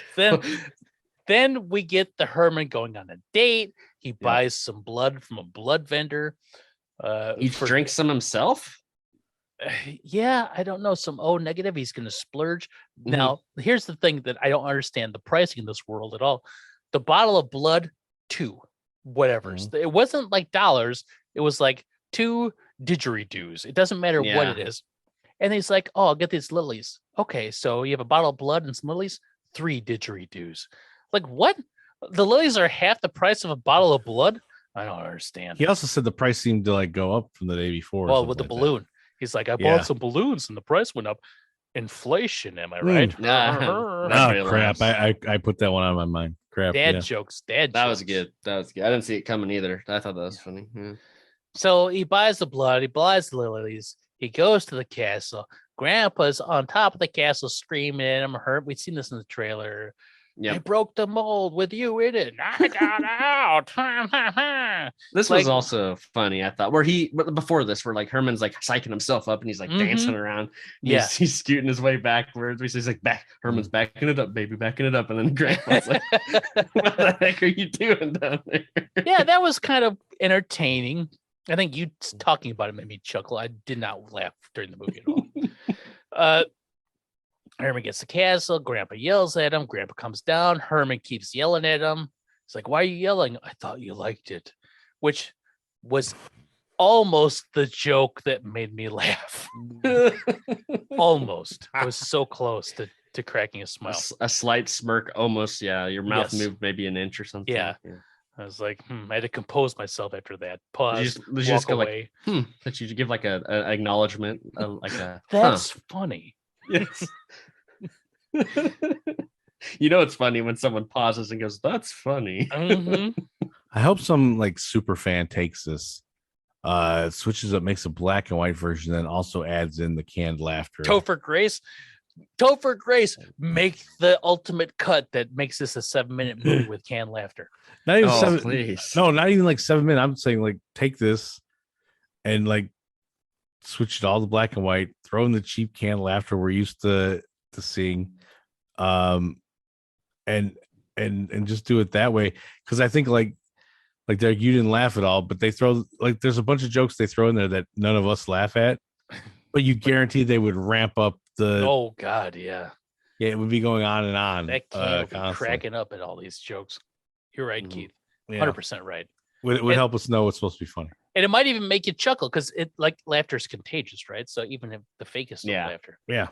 S1: Then we get the Herman going on a date. He buys some blood from a blood vendor.
S2: He drinks some himself.
S1: Yeah, I don't know. Some O negative. He's going to splurge.
S2: Mhm.
S1: Now, here's the thing that I don't understand the pricing in this world at all. The bottle of blood, $2, whatever. It wasn't like dollars. It was like 2 didgeridoos. It doesn't matter what
S2: Yeah.
S1: it is. And he's like, oh, I'll get these lilies. Okay, so you have a bottle of blood and some lilies, 3 didgeridoos. Like, what? The lilies are half the price of a bottle of blood? I don't understand.
S3: He also said the price seemed to like go up from the day before. or
S1: Well,
S3: something
S1: with the
S3: like that.
S1: balloon. He's like, I
S3: Yeah.
S1: bought some balloons and the price went up. Inflation, am I right?
S2: Nah.
S3: Oh
S2: That's
S3: crap!
S2: real
S3: I put that one on my mind. Crap.
S1: Dad
S3: yeah.
S1: jokes. Dad
S2: That was
S1: jokes.
S2: good. That was good. I didn't see it coming either. I thought that was funny. Yeah.
S1: So he buys the blood, he buys the lilies, he goes to the castle. Grandpa's on top of the castle screaming at him, hurt. We've seen this in the trailer. I
S2: Yep.
S1: broke the mold with you in it. I got out.
S2: This
S1: Like-
S2: was also funny, I thought, but before this, where like Herman's like psyching himself up and he's like dancing around.
S1: Yeah.
S2: He's scooting his way backwards. He's like, Herman's backing it up, baby, backing it up. And then Grandpa's like, what the heck are you doing down there?
S1: Yeah, that was kind of entertaining. I think you talking about it made me chuckle. I did not laugh during the movie at all. Herman gets the castle. Grandpa yells at him. Grandpa comes down. Herman keeps yelling at him. He's like, why are you yelling? I thought you liked it, which was almost the joke that made me laugh. Almost. I was so close to cracking a smile.
S2: A slight smirk, almost. Yeah, your mouth
S1: Yes.
S2: moved maybe an inch or something.
S1: Yeah. I was like, I had to compose myself after that. Pause.
S2: Did you
S1: walk
S2: just go
S1: away.
S2: That you give like a acknowledgement,
S1: That's funny.
S2: Yes. It's funny when someone pauses and goes, "That's funny."
S1: Mhm.
S3: I hope some like super fan takes this, switches up, makes a black and white version, then also adds in the canned laughter.
S1: Topher Grace, make the ultimate cut that makes this a 7-minute movie with canned laughter.
S3: Not even
S2: Oh,
S3: 7.
S2: please.
S3: No, not even like 7 minutes. I'm saying like take this and like switch it all to black and white, throw in the cheap canned laughter we're used to seeing. and just do it that way. Because I think like Derek, you didn't laugh at all, but they throw like there's a bunch of jokes they throw in there that none of us laugh at, but you guarantee they would ramp up the.
S1: Oh God, yeah.
S3: Yeah, it would be going on and on.
S1: That kid would be
S3: constantly.
S1: cracking up at all these jokes. You're right, Keith. 100% right.
S3: Would help us know what's supposed to be funny.
S1: And it might even make you chuckle because it like laughter is contagious, right? So even if the fakest of laughter.
S3: Yeah.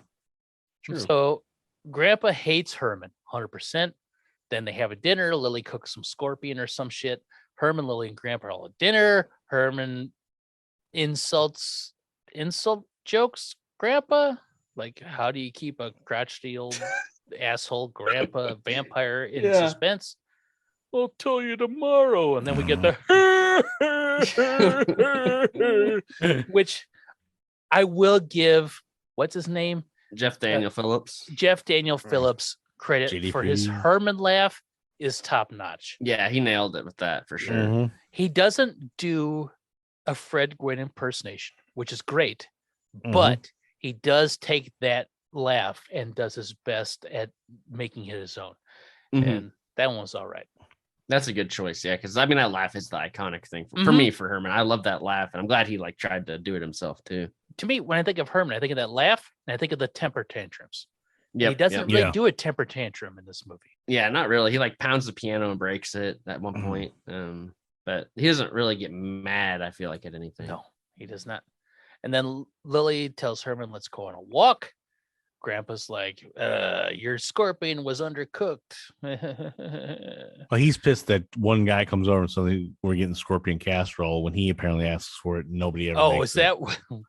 S2: True.
S1: So Grandpa hates Herman 100%. Then they have a dinner. Lily cooks some scorpion or some shit. Herman, Lily, and Grandpa are all at dinner. Herman insult jokes Grandpa. Like, how do you keep a crotchety old asshole grandpa vampire in suspense? I'll tell you tomorrow. And then we get the which I will give, what's his name?
S2: Jeff Daniel Phillips.
S1: Jeff Daniel Phillips credit
S3: JDP.
S1: for his Herman laugh is top notch.
S2: Yeah, he nailed it with that for sure.
S3: Mhm.
S1: He doesn't do a Fred Gwynn impersonation, which is great,
S3: Mhm.
S1: but he does take that laugh and does his best at making it his own.
S2: Mhm.
S1: And that one was all right.
S2: That's a good choice, yeah. Because I mean, that laugh is the iconic thing for me, for Herman. I love that laugh, and I'm glad he like tried to do it himself too.
S1: To me, when I think of Herman, I think of that laugh and I think of the temper tantrums.
S2: Yeah,
S1: He doesn't really do a temper tantrum in this movie.
S2: Yeah, not really. He like pounds the piano and breaks it at one point. But he doesn't really get mad, I feel like, at anything.
S1: No, he does not. And then Lily tells Herman, let's go on a walk. Grandpa's like, your scorpion was undercooked.
S3: Well, he's pissed that one guy comes over and suddenly we're getting scorpion casserole when he apparently asks for it. And nobody ever.
S1: Oh,
S3: makes
S1: was
S3: it.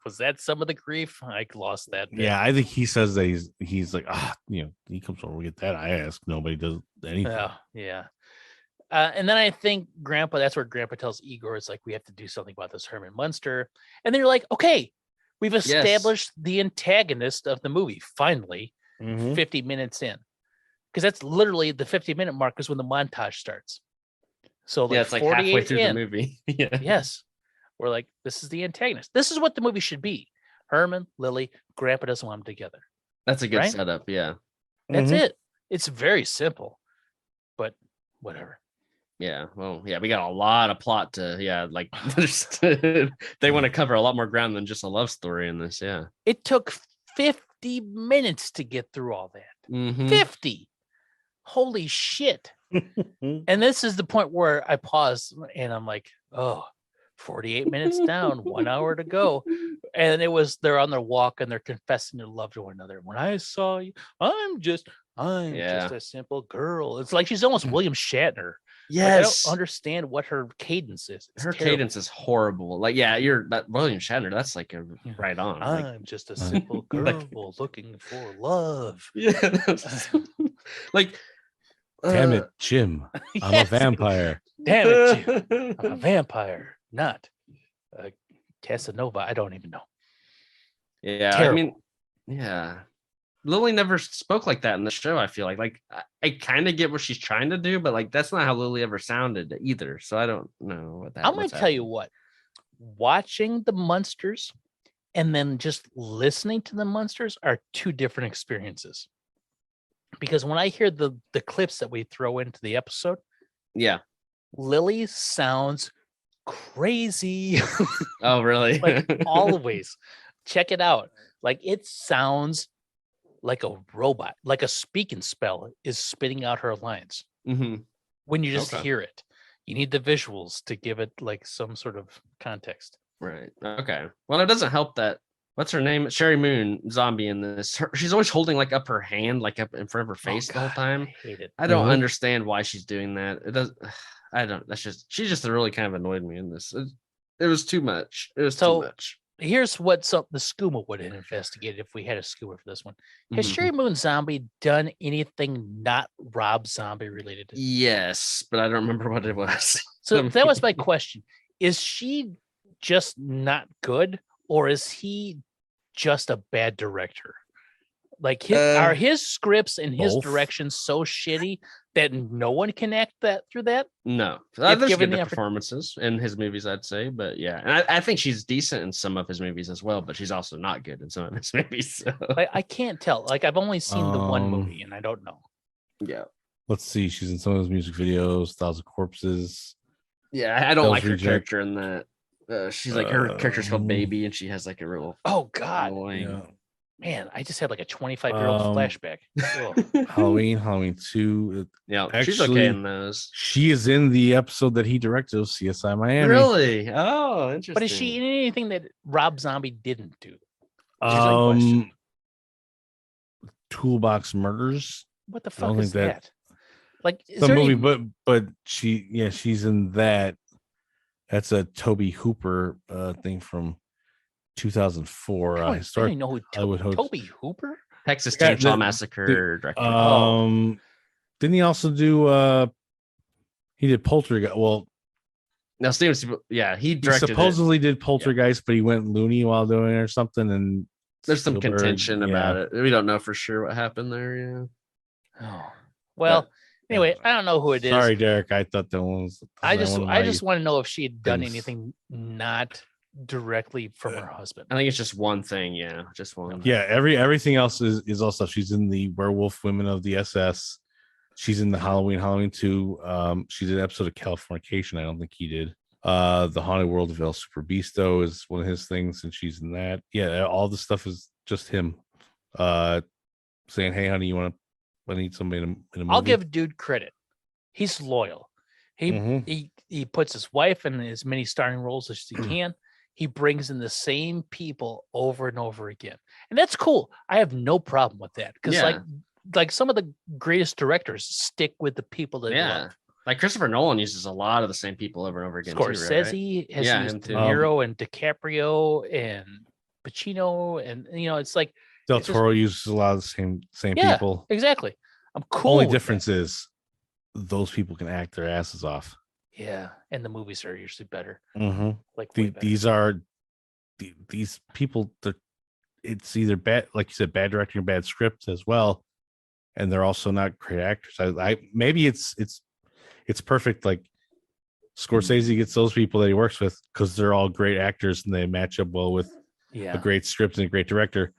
S1: was that some of the grief? I lost that bit.
S3: Yeah, I think he says that he's like, he comes over, we get that. I ask, nobody does anything.
S1: Yeah. And then I think that's where Grandpa tells Igor, it's like, we have to do something about this Herman Munster. And then you're like, okay, we've established the antagonist of the movie, finally, 50 minutes in. Because that's literally the 50-minute mark is when the montage starts. So like,
S2: it's like halfway through
S1: in,
S2: the movie. Yeah.
S1: Yes. We're like, this is the antagonist. This is what the movie should be. Herman, Lily, Grandpa doesn't want them together.
S2: That's a good
S1: Right?
S2: setup, yeah.
S1: That's it. It's very simple, but whatever.
S2: Yeah, well, yeah, we got a lot of plot to, like they want to cover a lot more ground than just a love story in this, yeah.
S1: It took 50 minutes to get through all that.
S2: Mhm.
S1: 50. Holy shit. And this is the point where I pause and I'm like, 48 minutes down, 1 hour to go. And they're on their walk and they're confessing their love to one another. When I saw you, I'm just a simple girl. It's like she's almost William Shatner.
S2: Yes.
S1: Like, I don't understand what her cadence is. It's
S2: Her
S1: terrible.
S2: cadence is horrible. Like, you're that William Shatner. That's like a right on.
S1: I'm just a simple girl looking for love.
S2: Yeah. Like,
S3: Damn it, Jim. I'm
S1: Yes.
S3: a vampire.
S1: Damn it, Jim. I'm a vampire, not a Casanova. I don't even know.
S2: Yeah,
S1: Terrible.
S2: I mean, yeah. Lily never spoke like that in the show, I feel like I kind of get what she's trying to do, but like that's not how Lily ever sounded either. So I don't know what that.
S1: I'm going to tell you what, watching the Munsters and then just listening to the Munsters are two different experiences. Because when I hear the clips that we throw into the episode,
S2: yeah,
S1: Lily sounds crazy.
S2: Oh, really?
S1: Like always. Check it out. Like it sounds like a robot, like a speaking spell is spitting out her lines
S2: Mm-hmm.
S1: when you just
S2: Okay.
S1: hear it. You need the visuals to give it like some sort of context.
S2: Right. Okay. Well, it doesn't help that. What's her name? Sherry Moon, zombie in this. She's always holding like up her hand, like up in front of her face the whole time.
S1: I hate it.
S2: I don't
S3: Mhm.
S2: understand why she's doing that. It does. I don't. She just really kind of annoyed me in this. It was too much. It was
S1: So-
S2: too much.
S1: Here's what the skooma would have investigated if we had a skooma for this one. Has
S2: Mhm.
S1: Sherry Moon Zombie done anything not Rob Zombie related?
S2: Yes, but I don't remember what it was.
S1: So that was my question. Is she just not good, or is he just a bad director? Like are his scripts and his
S3: both.
S1: directions so shitty that no one can act that through that?
S2: No,
S1: If
S2: there's
S1: given
S2: good
S1: the oppor-
S2: performances in his movies, I'd say, but yeah, and I think she's decent in some of his movies as well, but she's also not good in some of his movies. So.
S1: I can't tell. Like I've only seen the one
S3: Um,
S1: movie and I don't know.
S2: Yeah,
S3: Let's see. She's in some of those music videos, Thousand Corpses.
S2: Yeah, I don't
S3: Those
S2: like her
S3: reject-
S2: character in that. She's like her character's called Baby, and she has like a real
S1: Oh God,
S2: annoying.
S3: Yeah.
S1: man, I just had like a 25-year-old flashback. Ugh.
S3: Halloween 2.
S2: Yeah, she's
S3: Actually,
S2: okay in those.
S3: She is in the episode that he directed of CSI Miami.
S2: Really? Oh, interesting.
S1: But is she in anything that Rob Zombie didn't do? Which is a question.
S3: Toolbox Murders.
S1: What the
S3: I don't
S1: fuck is
S3: think
S1: that? Like, is
S3: The
S1: there
S3: movie,
S1: any-
S3: but she's in that. That's a Toby Hooper thing from 2004.
S1: I don't
S3: Historic
S1: even know who
S3: Hollywood Host.
S1: Toby Hooper.
S2: Texas
S3: Yeah,
S2: Chainsaw
S3: the-
S2: Massacre director?
S3: Didn't he also do he did Poltergeist? Well,
S2: Now, Steven, yeah, he
S3: he
S2: directed it.
S3: supposedly did Poltergeist, but he went loony while doing it or something. And
S2: There's some
S3: Spielberg,
S2: contention
S3: yeah.
S2: about it. We don't know for sure what happened there. Yeah.
S1: Oh, well. Anyway, I don't know who it is.
S3: Sorry, Derek. I thought that one was.
S1: I just
S3: one of my
S1: want to know if she had done
S3: things.
S1: anything not directly from her husband.
S2: I think it's just one thing. Yeah, just one.
S3: Yeah, everything else is all stuff. She's in the Werewolf Women of the SS. She's in the Halloween 2. She did an episode of Californication. I don't think he did. The Haunted World of El Super Beasto is one of his things, and she's in that. Yeah, all the stuff is just him saying, "Hey, honey, I need somebody in a movie."
S1: I'll give dude credit. He's loyal. He
S3: Mhm.
S1: he puts his wife in as many starring roles as he can. He brings in the same people over and over again, and that's cool. I have no problem with that because
S2: Yeah.
S1: like some of the greatest directors stick with the people that they
S2: Yeah.
S1: love.
S2: Like Christopher Nolan uses a lot of the same people over and over again. too, right?
S1: Scorsese has
S2: Yeah, him
S1: used
S2: too.
S1: De Niro and DiCaprio and Pacino, and it's like
S3: Del
S1: it's just-
S3: Toro uses a lot of the same
S1: Yeah.
S3: people.
S1: exactly. I'm cool.
S3: Only
S1: with that.
S3: difference is those people can act their asses off.
S1: Yeah, and the movies are usually better.
S3: Mm-hmm.
S1: Like way better.
S3: These people. It's either bad, like you said, bad directing or bad script as well, and they're also not great actors. I maybe it's perfect. Like Scorsese gets those people that he works with because they're all great actors and they match up well with
S1: Yeah,
S3: a great script and a great director.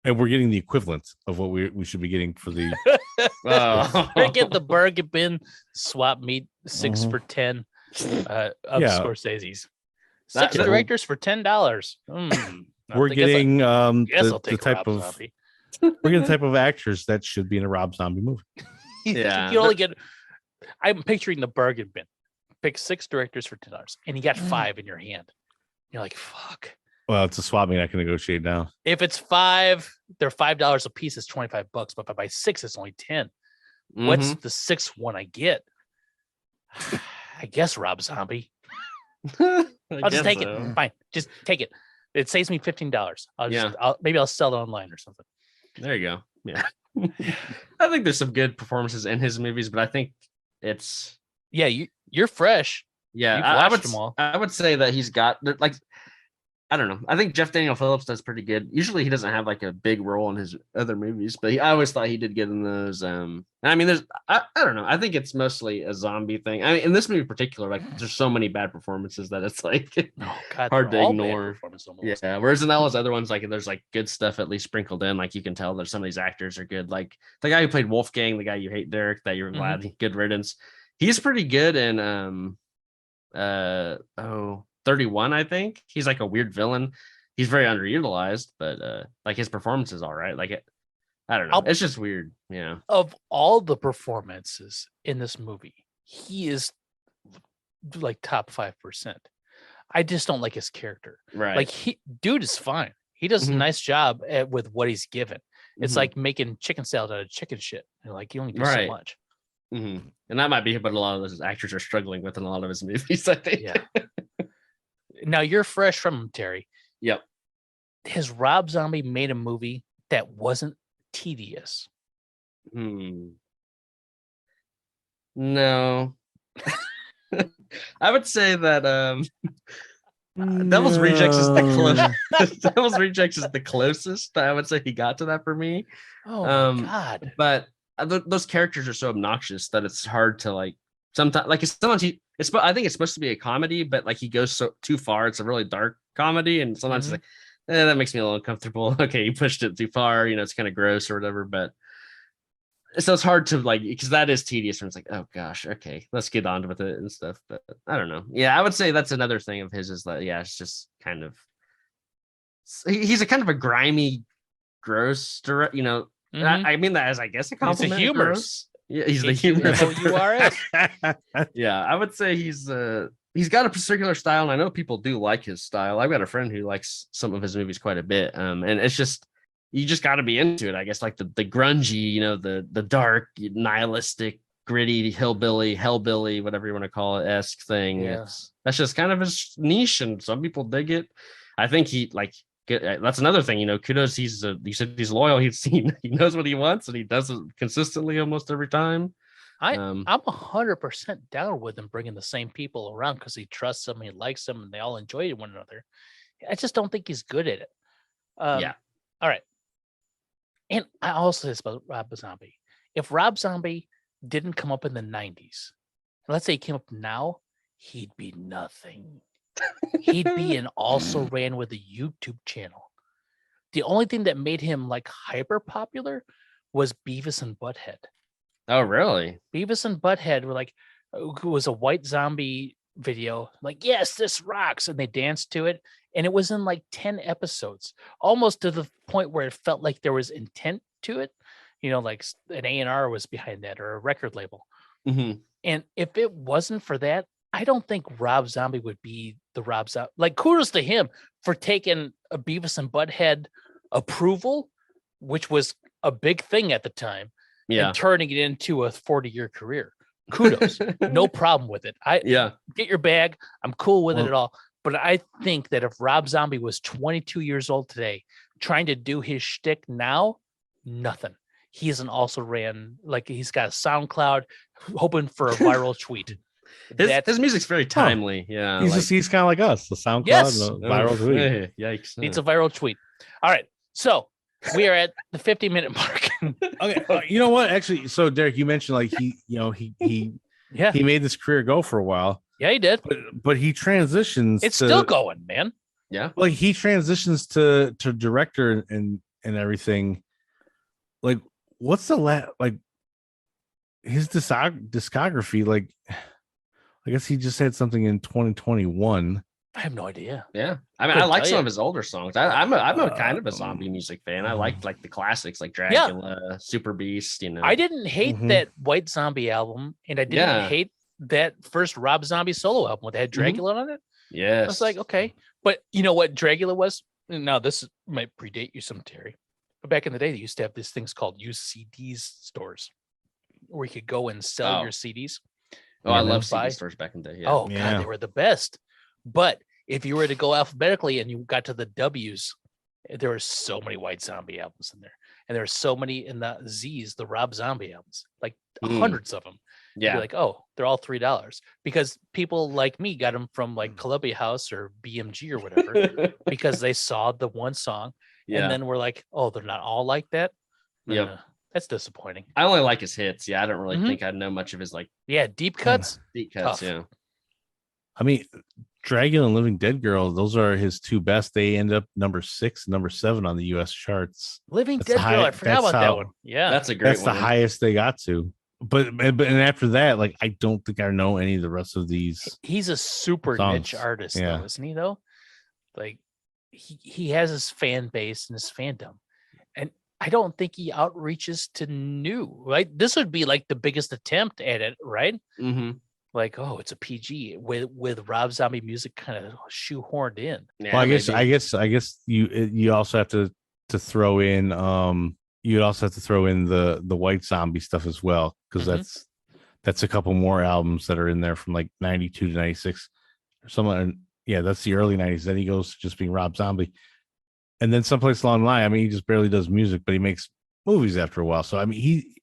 S3: And we're getting the equivalent of what we should be getting for the
S2: Oh.
S1: I get the bargain bin swap meet 6
S3: Mhm.
S1: for 10 of
S3: Yeah.
S1: Scorsese's.
S2: That-
S1: 6
S2: that-
S1: directors for $10.
S3: we're getting
S1: Guess I'll
S3: the
S1: take
S3: type
S1: Rob
S3: of
S1: Zombie.
S3: we're getting the type of actors that should be in a Rob Zombie movie.
S2: Yeah,
S1: you only get. I'm picturing the bargain bin. Pick 6 directors for $10, and you got 5 in your hand. You're like, fuck.
S3: Well, it's a swap meet. I can negotiate now.
S1: If it's 5, they're $5 a piece. It's $25. But if I buy 6, it's only 10. What's
S2: Mhm.
S1: the 6th one I get? I guess Rob Zombie.
S2: I
S1: I'll just
S2: guess
S1: take
S2: so.
S1: it. Fine, just take it. It saves me $15.
S2: Yeah.
S1: Maybe I'll sell it online or something.
S2: There you go. Yeah. I think there's some good performances in his movies, but I think it's
S1: Yeah, you're fresh.
S2: yeah.
S1: You've
S2: I
S1: watched
S2: would
S1: them all.
S2: I would say that he's got like I don't know. I think Jeff Daniel Phillips does pretty good. Usually he doesn't have like a big role in his other movies, but I always thought he did good in those. And I mean, I don't know. I think it's mostly a zombie thing. I mean, in this movie in particular, like there's so many bad performances that it's like
S1: Oh God,
S2: hard
S1: they're
S2: to
S1: all bad
S2: ignore.
S1: performances almost.
S2: Yeah. Whereas in all those other ones, like there's like good stuff at least sprinkled in. Like you can tell that some of these actors are good. Like the guy who played Wolfgang, the guy you hate, Derek, that you're glad good riddance. He's pretty good in 31, I think. He's like a weird villain. He's very underutilized, but like his performance is all right. Like I don't know. It's just weird. Yeah.
S1: Of all the performances in this movie, he is like top 5%. I just don't like his character.
S2: Right.
S1: Like dude is fine. He does a
S2: Mhm.
S1: nice job with what he's given. It's
S2: Mhm.
S1: like making chicken salad out of chicken shit. And like you only do so
S2: Right.
S1: much.
S2: Mhm. And that might be what a lot of those actors are struggling with in a lot of his movies, I think.
S1: Yeah. Now you're fresh from him, Terry.
S2: Yep.
S1: Has Rob Zombie made a movie that wasn't tedious?
S2: No. I would say that Devil's Rejects is the closest. Devil's Rejects is the closest that I would say he got to that for me.
S1: Oh my God.
S2: But those characters are so obnoxious that it's hard to like. Sometimes, like I think it's supposed to be a comedy, but like he goes so too far. It's a really dark comedy, and sometimes it's like, that makes me a little uncomfortable. Okay, you pushed it too far. It's kind of gross or whatever. But So it's hard to like, because that is tedious. And it's like, oh gosh, okay, let's get on with it and stuff. But I don't know. Yeah, I would say that's another thing of his is that, yeah, it's just kind of, he's a kind of a grimy, gross, you know. I mean that as, I guess, a compliment.
S1: It's a humorous.
S2: Yeah, he's the humorous.
S1: HUMORS.
S2: Yeah, I would say he's got a particular style, and I know people do like his style. I've got a friend who likes some of his movies quite a bit, and it's just, you just got to be into it, I guess, like the grungy, you know, the dark, nihilistic, gritty, hellbilly, whatever you want to call it, esque thing.
S1: Yeah.
S2: That's just kind of his niche, and some people dig it. I think he that's another thing, you know, kudos. You said he's loyal. He knows what he wants, and he does it consistently almost every time.
S1: I'm 100% down with him bringing the same people around because he trusts them, he likes them, and they all enjoy one another. I just don't think he's good at it.
S2: Yeah.
S1: All right. And I also say about Rob Zombie. If Rob Zombie didn't come up in the 90s, let's say he came up now, he'd be nothing. He'd be and also ran with a YouTube channel. The only thing that made him like hyper popular was Beavis and Butthead.
S2: Oh, really?
S1: Beavis and Butthead were like, who was a white zombie video, like, yes, this rocks, and they danced to it, and it was in like 10 episodes, almost to the point where it felt like there was intent to it, you know, like an A&R was behind that or a record label.
S2: Mm-hmm.
S1: And if it wasn't for that, I don't think Rob Zombie would be the Rob Zombie. Like, kudos to him for taking a Beavis and Butthead approval, which was a big thing at the time, and turning it into a 40-year career. Kudos. No problem with it. Get your bag. I'm cool with it at all. But I think that if Rob Zombie was 22 years old today, trying to do his shtick now, nothing. He's also ran, like, he's got a SoundCloud, hoping for a viral tweet.
S2: His music's very timely. Yeah.
S3: He's kind of like us, the SoundCloud and the viral tweet.
S2: Yikes.
S1: Needs a viral tweet. All right. So we are at the 50-minute mark.
S3: Okay. You know what? Actually, so Derek, you mentioned like he made this career go for a while.
S1: Yeah, he did.
S3: But he transitions.
S1: It's still going, man.
S2: Yeah.
S3: Like he transitions to director and everything. Like, what's the like his discography? Like, I guess he just had something in 2021.
S1: I have no idea.
S2: Yeah, I mean, I like some of his older songs. I'm a kind of a zombie music fan. I like the classics like Dracula, Super Beast. You know,
S1: I didn't hate that White Zombie album, and I didn't hate that first Rob Zombie solo album that had Dracula on it.
S2: Yeah,
S1: I was like, okay, but you know what Dracula was? Now this might predate you some, Terry, but back in the day, they used to have these things called used CDs stores, where you could go and sell your CDs.
S2: Oh, I love CD stores back in the day. Yeah.
S1: Oh, God, they were the best. But if you were to go alphabetically and you got to the W's, there were so many White Zombie albums in there. And there were so many in the Z's, the Rob Zombie albums, like hundreds of them.
S2: Yeah.
S1: You're like, oh, they're all $3 because people like me got them from like Columbia House or BMG or whatever because they saw the one song and then we're like, oh, they're not all like that.
S2: Yeah.
S1: That's disappointing.
S2: I only like his hits. Yeah, I don't really think I know much of his like.
S1: Yeah, deep cuts.
S2: Deep cuts.
S1: Tough.
S2: Yeah.
S3: I mean, Dracula and Living Dead Girl, those are his two best. They end up number 6, number 7 on the U.S. charts.
S1: Living Dead Girl, I forgot about that one. Yeah,
S2: that's a great.
S3: That's
S2: one.
S3: The highest they got to. But after that, like I don't think I know any of the rest of these.
S1: He's a super niche artist, though, isn't he? Though, like he has his fan base and his fandom, and I don't think he outreaches to new. Right, this would be like the biggest attempt at it, right?
S2: Mm-hmm.
S1: Like, oh, it's a PG with Rob Zombie music kind of shoehorned in.
S3: Yeah, well, I guess you also have to throw in you'd also have to throw in the White Zombie stuff as well, because that's a couple more albums that are in there from like 92 to 96 or something. Yeah, that's the early 90s. Then he goes to just being Rob Zombie, and then someplace along the line, I mean, he just barely does music, but he makes movies after a while. So I mean, he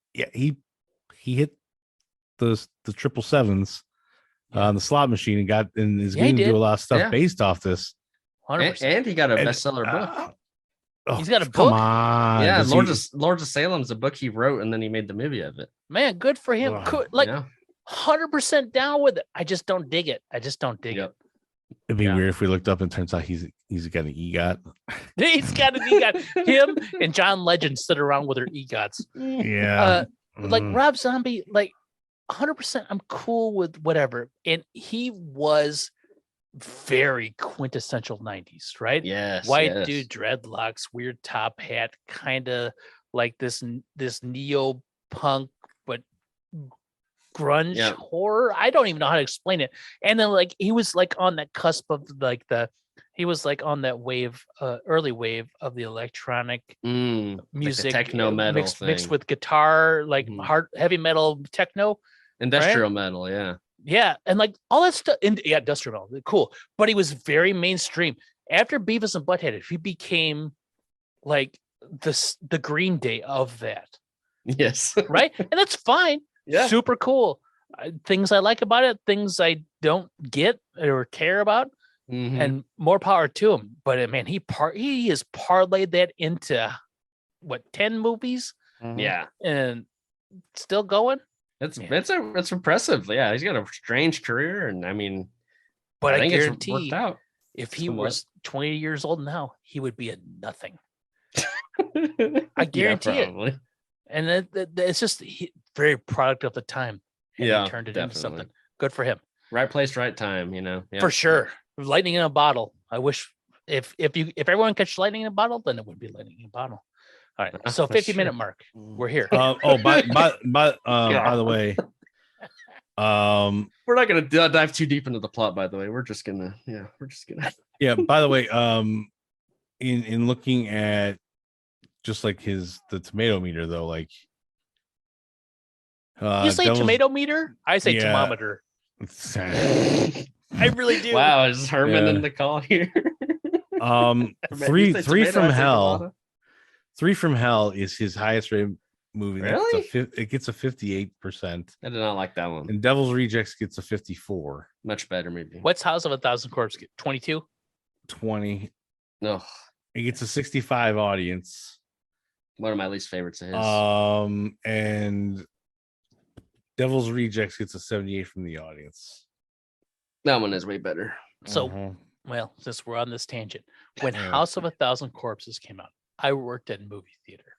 S3: hit the 777s on the slot machine and got in his game to do a lot of stuff based off this.
S1: 100%.
S2: And he got a bestseller book.
S1: He's got a book.
S3: Come on.
S2: Yeah, Lords of Salem's a book he wrote, and then he made the movie of it.
S1: Man, good for him. 100% down with it. I just don't dig it. it.
S3: It'd be weird if we looked up and turns out he's got an EGOT.
S1: He's got an EGOT. Him and John Legend stood around with their EGOTs.
S3: Yeah.
S1: Like
S3: Mhm.
S1: Rob Zombie, like 100%, I'm cool with whatever. And he was very quintessential 90s, right?
S2: Yes.
S1: White
S2: yes.
S1: dude, dreadlocks, weird top hat, kind of like this neo punk, but grunge
S2: Yeah.
S1: horror. I don't even know how to explain it. And then like he was like on that cusp of like he was like on that wave, early wave of the electronic music,
S2: like the techno metal
S1: mixed
S2: thing.
S1: with guitar, like
S2: Mhm.
S1: hard heavy metal techno.
S2: Industrial metal, yeah.
S1: Yeah, and like all that stuff. Yeah, industrial metal, cool. But he was very mainstream. After Beavis and Butthead, he became like the Green Day of that,
S2: Yes.
S1: right? And that's fine.
S2: Yeah.
S1: Super cool. Things I like about it, things I don't get or care about,
S2: Mhm.
S1: and more power to him. But man, he has parlayed that into what 10 movies
S2: Yeah.
S1: and still going.
S2: That's
S1: Yeah.
S2: that's impressive. Yeah, he's got a strange career, and I mean,
S1: But I
S2: think it's
S1: guarantee
S2: worked out.
S1: if he
S2: somewhat.
S1: was 20 years old now, he would be a nothing.
S2: I
S1: I guarantee it.
S2: probably.
S1: And it's just very product of the time. And
S2: Yeah,
S1: he turned it into
S2: definitely.
S1: something. Good for him.
S2: Right place, right time. Yeah.
S1: For sure. Lightning in a bottle. I wish if everyone catch lightning in a bottle, then it would be lightning in a bottle. All right. So
S2: That's
S1: 50-minute
S2: true.
S1: mark. We're here.
S3: By the way,
S2: We're not gonna dive too deep into the plot. By the way, we're just gonna.
S3: yeah. By the way, in looking at just like the tomato meter though, like
S1: You say tomato meter? I say
S3: Yeah.
S1: thermometer. I really do.
S2: Wow, is Herman
S3: Yeah.
S2: in the call here?
S3: three
S2: You say
S3: three
S2: tomato,
S3: from
S2: I say
S3: hell.
S2: tomato?
S3: 3 from Hell is his highest rated movie.
S2: Really?
S3: It gets a 58%,
S2: I did not like that one.
S3: and Devil's Rejects gets a 54.
S2: Much better, maybe.
S1: What's House of a Thousand Corpses get? 22?
S3: 20.
S2: No,
S3: It gets a 65 audience.
S2: one of my least favorites of his.
S3: And Devil's Rejects gets a 78 from the audience.
S2: That one is way better.
S1: So,
S3: Mhm.
S1: well, since we're on this tangent, when
S3: Yeah.
S1: House of a Thousand Corpses came out, I worked at a movie theater,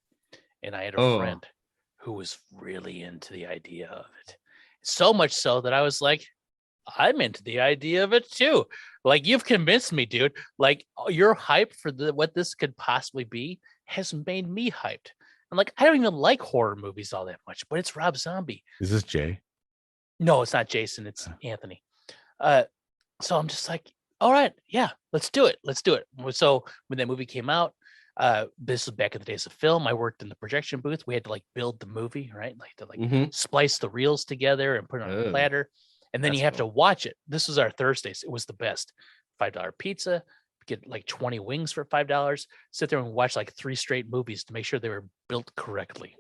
S1: and I had a
S2: Oh.
S1: friend who was really into the idea of it. So much so that I was like, I'm into the idea of it too. Like, you've convinced me, dude. Like, your hype for what this could possibly be has made me hyped. I'm like, I don't even like horror movies all that much, but it's Rob Zombie.
S3: Is this Jay?
S1: No, it's not Jason. It's Anthony. So I'm just like, all right, yeah, let's do it. Let's do it. So when that movie came out, this was back in the days of film. I worked in the projection booth. We had to like build the movie, right? Like to
S2: Mhm.
S1: splice the reels together and put it on a
S2: Oh,
S1: platter. And then
S2: that's
S1: you have
S2: cool.
S1: to watch it. This was our Thursdays. It was the best. $5 pizza, get like 20 wings for $5. Sit there and watch like 3 straight movies to make sure they were built correctly.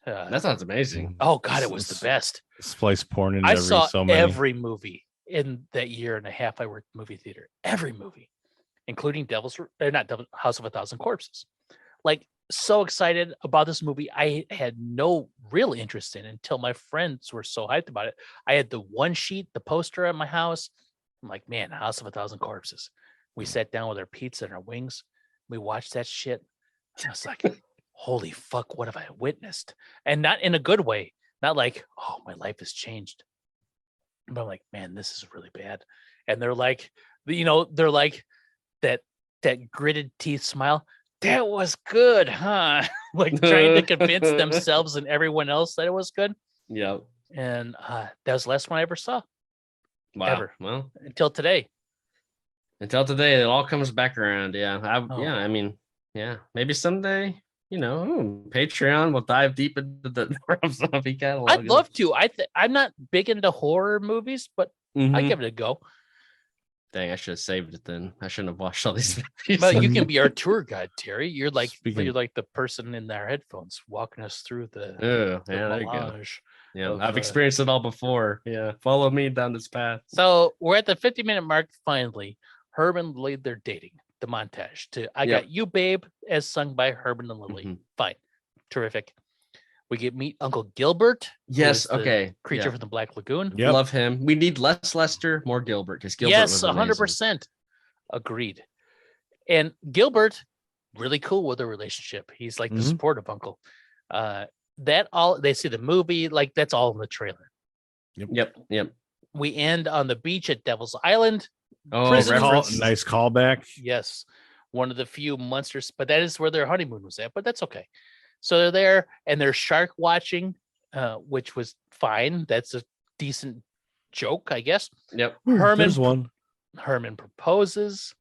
S2: That sounds amazing.
S1: Oh God, it was the best.
S3: Splice porn in
S1: I
S3: every
S1: saw
S3: so many.
S1: every movie in that year and a half I worked movie theater. Every movie, including House of a Thousand Corpses. Like, so excited about this movie. I had no real interest in it until my friends were so hyped about it. I had the one sheet, the poster at my house. I'm like, man, House of a Thousand Corpses. We sat down with our pizza and our wings. We watched that shit. I was like, holy fuck, what have I witnessed? And not in a good way. Not like, oh, my life has changed. But I'm like, man, this is really bad. And they're like, they're like that gritted teeth smile. That was good, huh? Like trying to convince themselves and everyone else that it was good.
S2: Yep.
S1: And that was the last one I ever saw
S2: Wow.
S1: Ever.
S2: Well,
S1: until today.
S2: until today, it all comes back around. Yeah.
S1: Oh.
S2: Yeah. I mean, yeah. Maybe someday, Patreon will dive deep into the Rob Zombie catalog.
S1: I'd love to. I'm not big into horror movies, but I
S2: Mhm.
S1: give it a go.
S2: Dang, I should have saved it then. I shouldn't have watched all these movies.
S1: Well, you can be our tour guide, Terry. You're like
S3: Speaking-
S1: the person in their headphones walking us through the
S2: Oh, yeah, there you go.
S1: collage.
S2: Yeah,
S1: of,
S2: I've experienced it all before. Yeah, follow me down this path.
S1: So we're at the 50-minute mark. Finally, Herman and Lily, they're dating. The montage to "I
S2: Yep.
S1: Got You, Babe," as sung by Herman and Lily.
S2: Mhm.
S1: Fine, terrific. We get meet Uncle Gilbert. who
S2: Yes,
S1: is the
S2: okay.
S1: creature
S2: yeah.
S1: from the Black Lagoon.
S3: Yep.
S2: Love him. We need less Lester, more Gilbert, because Gilbert
S1: Yes,
S2: was
S1: 100%. Agreed. And Gilbert, really cool with their relationship. He's like the
S3: Mhm.
S1: supportive uncle. that all they see the movie, like that's all in the trailer.
S2: Yep.
S1: We end on the beach at Devil's Island.
S2: Oh,
S1: Prison
S2: reference.
S3: Nice callback.
S1: Yes, one of the few Munsters, but that is where their honeymoon was at. But that's okay. So they're there and they're shark watching, which was fine. That's a decent joke, I guess.
S2: Yep.
S3: There's one.
S1: Herman proposes.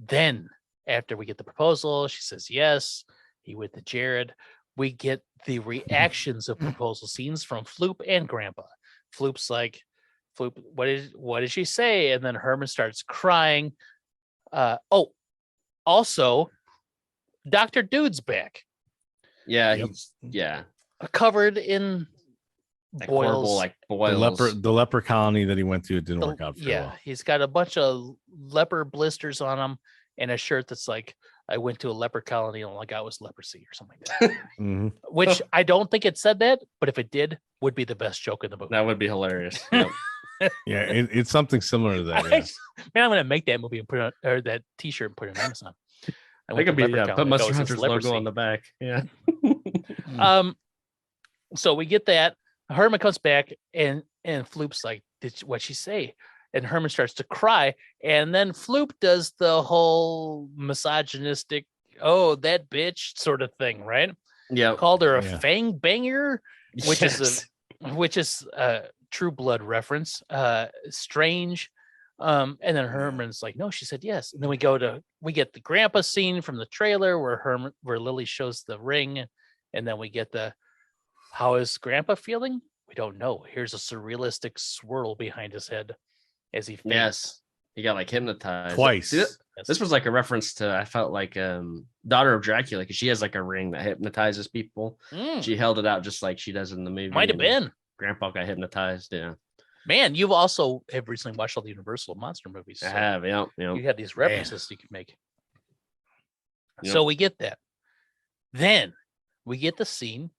S1: Then, after we get the proposal, she says yes. He went to Jared. We get the reactions of proposal scenes from Floop and Grandpa. Floop's like, Floop, what did she say? And then Herman starts crying. Also, Dr. Dude's back.
S2: Yeah,
S3: Yep.
S2: he's
S1: Covered in
S2: like
S1: boils.
S2: horrible, like boils.
S3: The leper colony that he went to, it didn't work out very well.
S1: He's got a bunch of leper blisters on him and a shirt that's like, I went to a leper colony and all I got was leprosy or something like that.
S3: Mhm.
S1: Which I don't think it said that, but if it did, would be the best joke in the movie.
S2: That would be hilarious. Yep.
S3: Yeah, it's something similar to that. Yeah.
S1: Man, I'm gonna make that movie and put it on, or that T-shirt and put it on Amazon. I
S2: It
S1: went
S2: could
S1: to
S2: be
S1: leper
S2: put
S1: colony,
S2: Munster
S1: goes, it's
S2: Hunters logo
S1: leprosy.
S2: on the back. Yeah.
S1: So we get that. Herman comes back and Floop's like, what'd she say? And Herman starts to cry. And then Floop does the whole misogynistic, oh, that bitch sort of thing, right?
S2: Yeah.
S1: Called her a
S3: Yeah.
S1: fang banger, which is a True Blood reference. Strange. And then Herman's like, no, she said yes. And then we get the grandpa scene from the trailer where Lily shows the ring. And then we get how is grandpa feeling? We don't know. Here's a surrealistic swirl behind his head as he faints.
S2: Yes. He got like hypnotized
S3: Twice.
S2: See, this was like a reference to, I felt like Daughter of Dracula, because she has like a ring that hypnotizes people. She held it out just like she does in the movie.
S1: Might have been.
S2: Grandpa got hypnotized. Yeah.
S1: Man, you've also have recently watched all the Universal monster movies.
S2: I
S1: so
S2: have. Yeah.
S1: You have these references you can make.
S2: Yep.
S1: So we get that. Then we get the scene,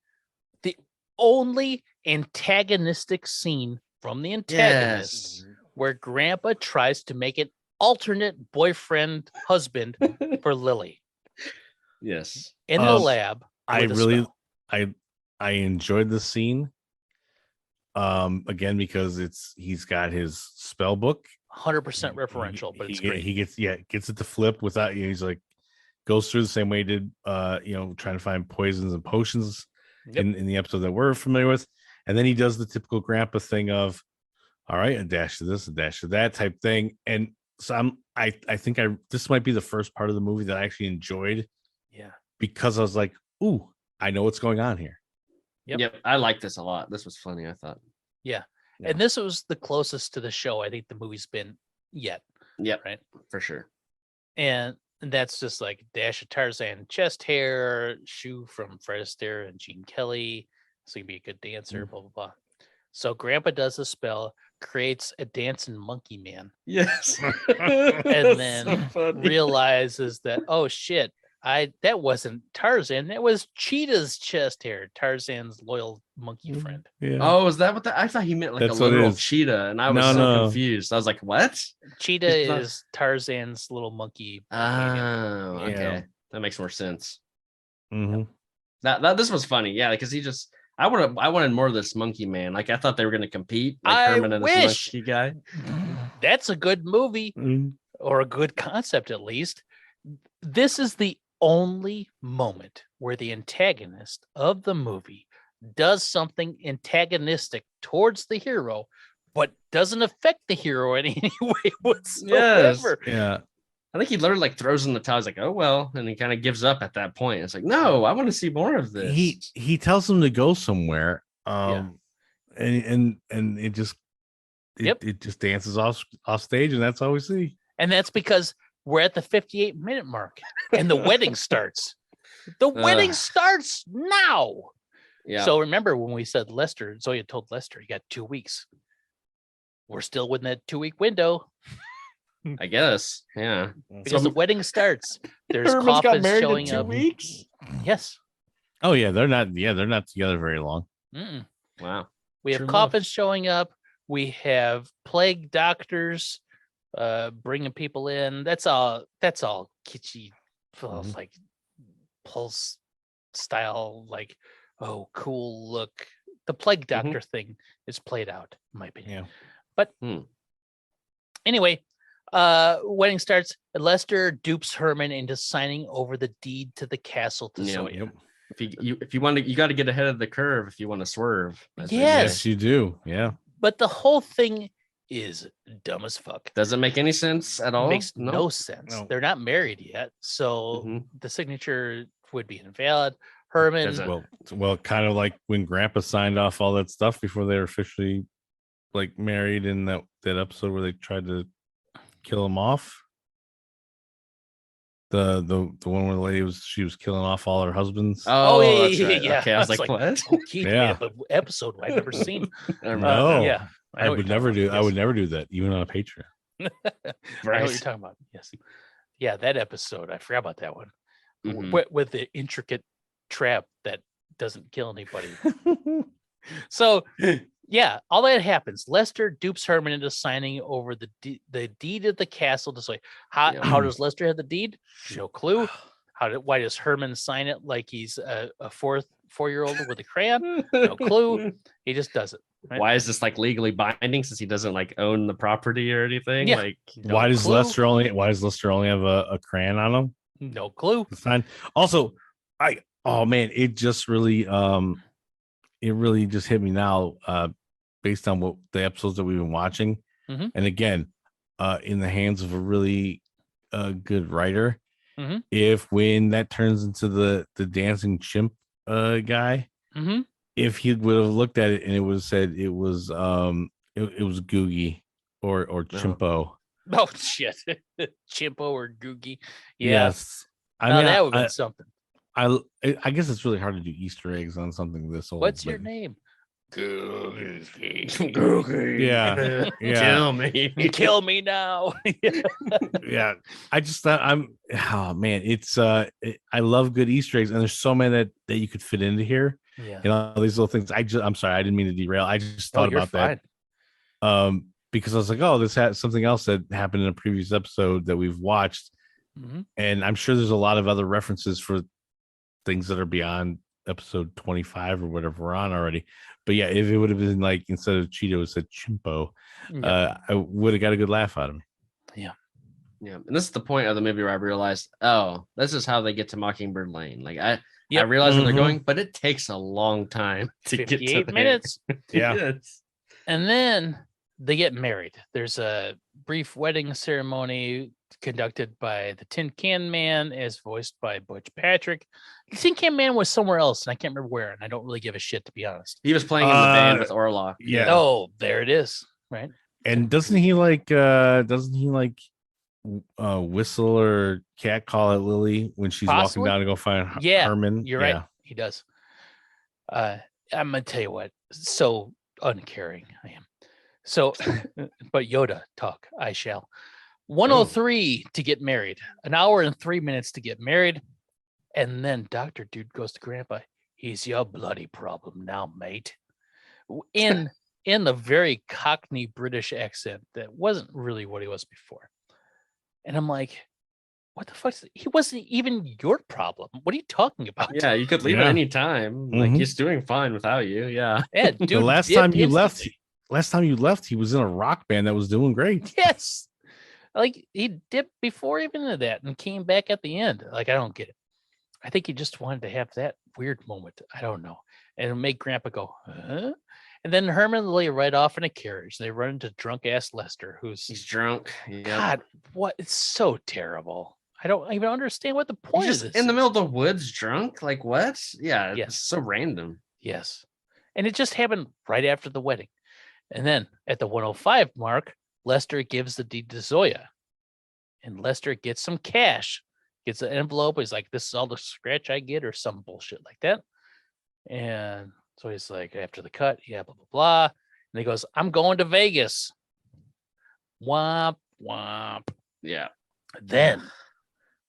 S1: the only antagonistic scene from the antagonist, where Grandpa tries to make an alternate boyfriend husband for Lily
S2: Yes.
S1: in the lab.
S3: I
S1: with a
S3: really,
S1: spell.
S3: I enjoyed the scene. Again, because he's got his spell book,
S1: 100% referential, but it's great.
S3: He gets it to flip without. He's like goes through the same way he did. Trying to find poisons and potions in the episode that we're familiar with, and then he does the typical grandpa thing of, all right, a dash to this, a dash to that type thing. And so I think this might be the first part of the movie that I actually enjoyed.
S1: Yeah,
S3: because I was like, ooh, I know what's going on here.
S1: Yep.
S2: I like this a lot. This was funny, I thought.
S1: Yeah. And this was the closest to the show I think the movie's been yet.
S2: Yep.
S1: Right.
S2: For sure.
S1: And that's just like dash of Tarzan chest hair, shoe from Fred Astaire and Gene Kelly. So you can be a good dancer, blah, blah, blah. So Grandpa does a spell, creates a dancing monkey man.
S2: Yes.
S1: And then realizes that, oh shit, that wasn't Tarzan, that was Cheetah's chest hair, Tarzan's loyal monkey friend.
S3: Yeah.
S2: Oh, is that what I thought he meant like
S3: That's
S2: a
S3: what it
S2: literal
S3: is.
S2: cheetah, and I was confused. I was like, what?
S1: Cheetah is Tarzan's little monkey.
S2: Oh, okay.
S3: Yeah.
S2: That makes more sense.
S3: Mm-hmm.
S2: That this was funny, yeah, because he just I wanted more of this monkey man. Like I thought they were gonna compete, like
S1: I
S2: Herman and
S1: wish.
S2: this monkey guy.
S1: That's a good movie, or a good concept at least. This is the only moment where the antagonist of the movie does something antagonistic towards the hero, but doesn't affect the hero in any way whatsoever.
S3: Yeah.
S2: I think he literally like throws in the towel. He's like, oh well, and he kind of gives up at that point. It's like, no, I want to see more of this.
S3: He tells him to go somewhere. And it just it just dances off stage, and that's all we see.
S1: And that's because we're at the 58-minute mark and the wedding starts. The wedding starts now.
S2: Yeah.
S1: So remember when we said Lester, Zoya told Lester, you got 2 weeks. We're still within that 2-week window.
S2: I guess. Yeah.
S1: Because the wedding starts. There's
S2: Herman's got
S1: coffins
S2: married in
S1: showing
S2: 2
S1: up.
S2: weeks?
S1: Yes.
S3: Oh yeah, they're not together very long.
S1: Mm-mm.
S2: Wow.
S1: We have
S3: True
S1: coffins showing up. We have plague doctors bringing people in. That's all kitschy, like Pulse style. Like, cool, look. The plague
S2: Mm-hmm.
S1: doctor thing is played out, in my opinion.
S3: Yeah.
S1: But
S2: Hmm.
S1: anyway, wedding starts. Lester dupes Herman into signing over the deed to the castle to
S2: Yeah.
S1: Zoya.
S3: Yep.
S2: If you want to, you got to get ahead of the curve if you want to swerve. as they say.
S1: Yes.
S3: Yes, you do. Yeah.
S1: But the whole thing is dumb as fuck.
S2: Doesn't make any sense at all.
S1: Makes no sense.
S3: No.
S1: They're not married yet, so
S2: Mhm.
S1: the signature would be invalid. Herman,
S2: Doesn't-
S3: Well, kind of like when Grandpa signed off all that stuff before they were officially like married in that episode where they tried to kill him off. The one where the lady she was killing off all her husbands.
S1: Oh, yeah,
S2: that's
S1: yeah,
S2: right.
S1: yeah.
S2: Okay, I was
S1: It's
S2: like,
S1: like,
S2: what?
S1: okay,
S3: Yeah.
S1: but episode I've never seen.
S2: Never
S3: No.
S2: mind.
S1: Yeah,
S3: I
S1: know what
S3: would
S1: you're
S3: never
S1: talking
S3: do.
S1: about.
S3: I would
S1: Yes.
S3: never do that, even on a Patreon.
S1: I know what
S2: Right.
S1: you're talking about. Yes. Yeah, that episode. I forgot about that one.
S2: Mhm.
S1: With the intricate trap that doesn't kill anybody. So, yeah, all that happens. Lester dupes Herman into signing over the deed of the castle to say, how does Lester have the deed? No clue. Why does Herman sign it like he's a 4-year-old with a crayon? No clue. He just does it. Right?
S2: Why is this like legally binding since he doesn't like own the property or anything?
S1: Yeah.
S2: Like,
S1: No
S3: Why does
S1: clue.
S3: Lester only have a crayon on him?
S1: No clue.
S3: It's fine. Also, it just really just hit me now, based on what the episodes that we've been watching.
S1: Mhm.
S3: And again, in the hands of a really good writer.
S1: Mhm.
S3: If when that turns into the dancing chimp guy,
S1: Mm-hmm.
S3: if he would have looked at it and it would have said it was it was Googie or Chimpo.
S1: Oh shit, Chimpo or Googie. Yeah,
S3: Yes.
S1: that would be something.
S3: I guess it's really hard to do Easter eggs on something this old.
S1: What's your
S3: but-
S1: name?
S3: Yeah. Yeah.
S2: Kill me.
S1: Kill me now.
S3: Yeah. I just thought it's I love good Easter eggs, and there's so many that you could fit into here.
S1: Yeah.
S3: You know, all these little things. I'm sorry, I didn't mean to derail. I just thought
S1: you're
S3: about that. Because I was like, this had something else that happened in a previous episode that we've watched.
S1: Mhm.
S3: And I'm sure there's a lot of other references for things that are beyond episode 25 or whatever we're on already. But yeah, if it would have been like instead of Cheeto, it said Chimpo,
S1: Yeah.
S3: I would have got a good laugh out of me.
S2: Yeah. And this is the point of the movie where I realized, this is how they get to Mockingbird Lane. Like I realize where they're
S3: Mhm.
S2: going, but it takes a long time to get to
S1: 58
S2: there.
S1: minutes.
S3: Yeah.
S2: Yes.
S1: And then they get married. There's a brief wedding ceremony conducted by the Tin Can Man, as voiced by Butch Patrick. The Tin Can Man was somewhere else, and I can't remember where, and I don't really give a shit, to be honest.
S2: He was playing in the band with Orlock.
S3: Yeah.
S1: Oh, there it is. Right.
S3: And doesn't he whistle or cat call at Lily when she's
S1: Possibly.
S3: walking down to go find Herman?
S1: You're right. He does. I'm gonna tell you what. So uncaring I am. So, but Yoda talk. I shall. 103 to get married. An hour and 3 minutes to get married, and then Dr. Dude goes to Grandpa. He's your bloody problem now, mate. In the very Cockney British accent that wasn't really what he was before. And I'm like, what the fuck? He wasn't even your problem. What are you talking about?
S2: Yeah, you could leave
S3: Yeah.
S2: at any time. Like
S3: Mhm.
S2: he's doing fine without you. Yeah.
S1: Yeah, dude.
S3: The last
S1: dipped
S3: time you
S1: instantly.
S3: left, he was in a rock band that was doing great.
S1: Yes. Like he dipped before even of that and came back at the end. Like, I don't get it. I think he just wanted to have that weird moment. I don't know. And make Grandpa go, huh? And then Herman and Lily ride off in a carriage. They run into drunk ass Lester,
S2: He's
S1: who's
S2: drunk. Yep.
S1: God, what? It's so terrible. I don't even understand what the point
S2: He's
S1: of
S2: just
S1: this
S2: in the
S1: is.
S2: middle of the woods drunk. Like what? Yeah.
S1: Yes.
S2: It's so random.
S1: Yes. And it just happened right after the wedding. And then at the 105 mark, Lester gives the deed to Zoya. And Lester gets some cash, gets an envelope. He's like, this is all the scratch I get, or some bullshit like that. And so he's like, after the cut, yeah, blah, blah, blah. And he goes, I'm going to Vegas. Womp, womp.
S2: Yeah.
S1: Then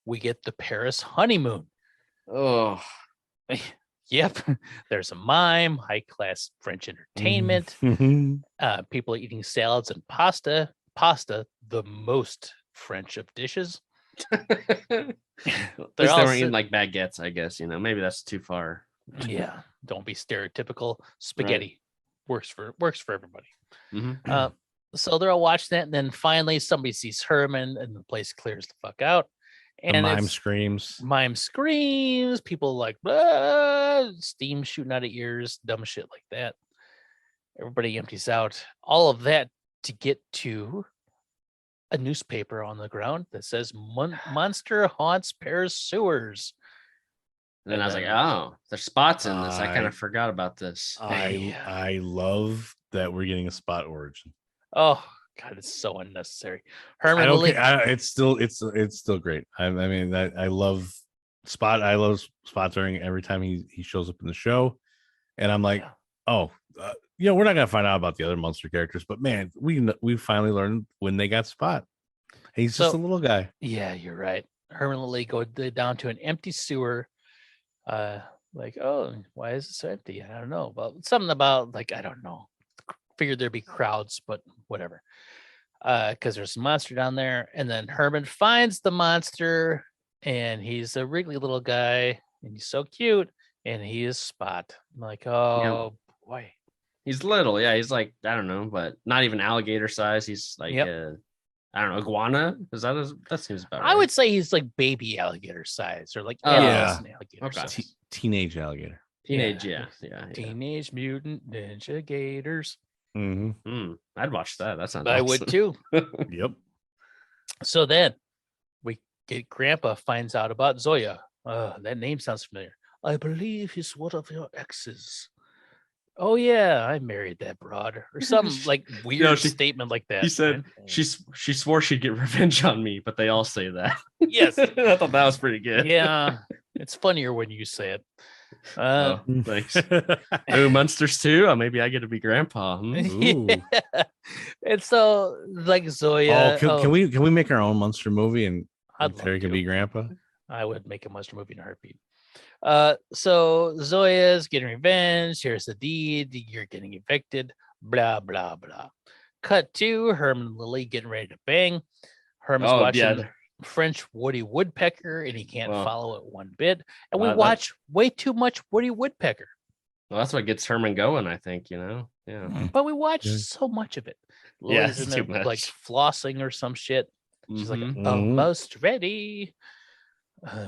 S1: we get the Paris honeymoon.
S2: Oh.
S1: Yep. There's a mime, high class French entertainment.
S3: Mhm.
S1: People eating salads and pasta. Pasta, the most French of dishes.
S2: At least they
S1: all
S2: weren't eating
S1: sit-
S2: like baguettes, I guess. Maybe that's too far.
S1: Yeah, don't be stereotypical. Spaghetti works for everybody.
S2: Mhm.
S1: So they're all watching that, and then finally somebody sees Herman, and the place clears the fuck out.
S3: The
S1: And
S3: mime
S1: it's
S3: screams.
S1: mime screams, people like "Ah," steam shooting out of ears, dumb shit like that. Everybody empties out. All of that to get to a newspaper on the ground that says Monster haunts Paris sewers.
S2: And then I was like,
S1: then-
S2: oh, there's spots in this. I kind
S3: I-
S2: of forgot about this.
S3: I love that we're getting a Spot origin.
S1: Oh God, it's so unnecessary.
S3: I
S1: Herman
S3: don't
S1: Lilly.
S3: care. It's still great. I mean, I love Spot. I love Spot during every time he shows up in the show, and I'm like,
S1: Yeah.
S3: oh, we're not gonna find out about the other Munster characters, but man, we finally learned when they got Spot. He's just
S1: So-
S3: a little guy.
S1: Yeah, you're right. Herman Lilly go down to an empty sewer. Like, oh, why is it so empty? I don't know. But something about like, I don't know. Figured there'd be crowds, but whatever. Because there's a monster down there. And then Herman finds the monster, and he's a wriggly little guy, and he's so cute, and he is Spot. I'm like, oh boy.
S2: He's little. Yeah, he's like, I don't know, but not even alligator size. He's like,
S1: Yep.
S2: I don't know, iguana? That seems about
S1: I
S2: right.
S1: would say he's like baby alligator size, or like
S2: Oh,
S1: adolescent alligator
S2: okay.
S1: size.
S3: Teenage alligator.
S2: Teenage,
S1: yeah.
S2: yeah.
S1: Teenage Mutant Ninja Gators.
S3: Mm-hmm.
S2: I'd watch that. That sounds
S1: I would
S2: awesome.
S1: too.
S3: Yep.
S1: So then we get Grandpa finds out about Zoya. That name sounds familiar. I believe he's one of your exes. Oh yeah, I married that broad, or some like weird statement like that.
S2: He said
S1: man.
S2: she swore she'd get revenge on me, but they all say that.
S1: Yes.
S2: I thought that was pretty good.
S1: Yeah, it's funnier when you say it.
S2: Oh, thanks. Oh, Munsters too? Oh, maybe I get to be grandpa.
S3: Ooh.
S1: Yeah. And so like Zoya.
S3: Can we make our own Munster movie and
S1: I'd
S3: Terry
S1: love
S3: can
S1: to.
S3: be Grandpa?
S1: I would make a Munster movie in a heartbeat. So Zoya's getting revenge. Here's the deed. You're getting evicted. Blah blah blah. Cut to Herman and Lily getting ready to bang. Herman's watching French Woody Woodpecker, and he can't
S2: Well,
S1: follow it one bit. And we
S2: that-
S1: watch way too much Woody Woodpecker,
S2: Well, that's what gets Herman going, I think, Yeah.
S1: but we watch
S3: Yeah.
S1: so much of it.
S2: Yeah,
S1: Lily's
S2: it's
S1: in
S2: too
S1: there like
S2: much.
S1: flossing or some shit. She's like
S2: Mhm.
S1: almost ready.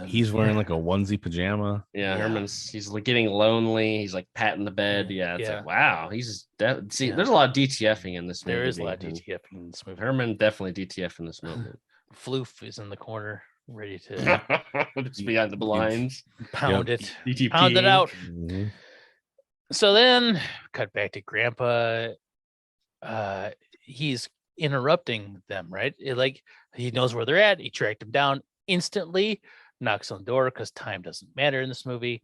S3: He's wearing like a onesie pajama.
S2: Yeah,
S1: Yeah.
S2: he's like getting lonely. He's like patting the bed. Yeah, it's
S1: Yeah.
S2: like, wow, he's see,
S1: Yeah.
S2: there's a lot of DTFing in this movie.
S1: There is a lot of
S2: and
S1: DTF in this movie.
S2: Herman definitely DTF in this movie.
S1: Floof is in the corner, ready to
S2: It's behind the blinds.
S1: pound it.
S2: DTP.
S1: Pound it out.
S3: Mhm.
S1: So then cut back to Grandpa. He's interrupting them, right? Like he knows where they're at. He tracked them down instantly, knocks on the door because time doesn't matter in this movie.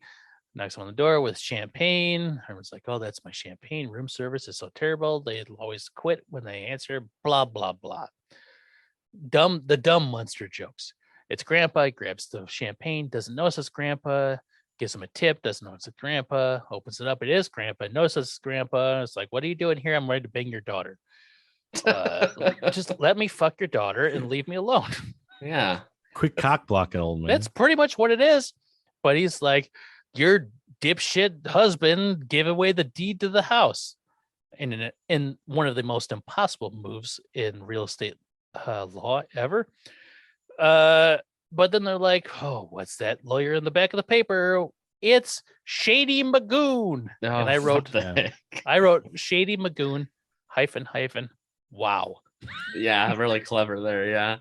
S1: Knocks on the door with champagne. Herman's like, oh, that's my champagne. Room service is so terrible. They always quit when they answer. Blah, blah, blah. The dumb Munster jokes. It's Grandpa. He grabs the champagne, doesn't notice it's Grandpa. Gives him a tip, doesn't know it's a Grandpa, opens it up, it is Grandpa, notices it's Grandpa. It's like, what are you doing here? I'm ready to bang your daughter. Just let me fuck your daughter and leave me alone.
S2: Yeah.
S3: Quick cock blocking, old man.
S1: That's pretty much what it is. But he's like, your dipshit husband gave away the deed to the house. And in one of the most impossible moves in real estate law ever. But then they're like, oh, what's that lawyer in the back of the paper? It's Shady Magoon.
S2: Oh,
S1: And I wrote
S2: what the heck?
S1: Shady Magoon -- wow.
S2: Yeah, really clever there. Yeah.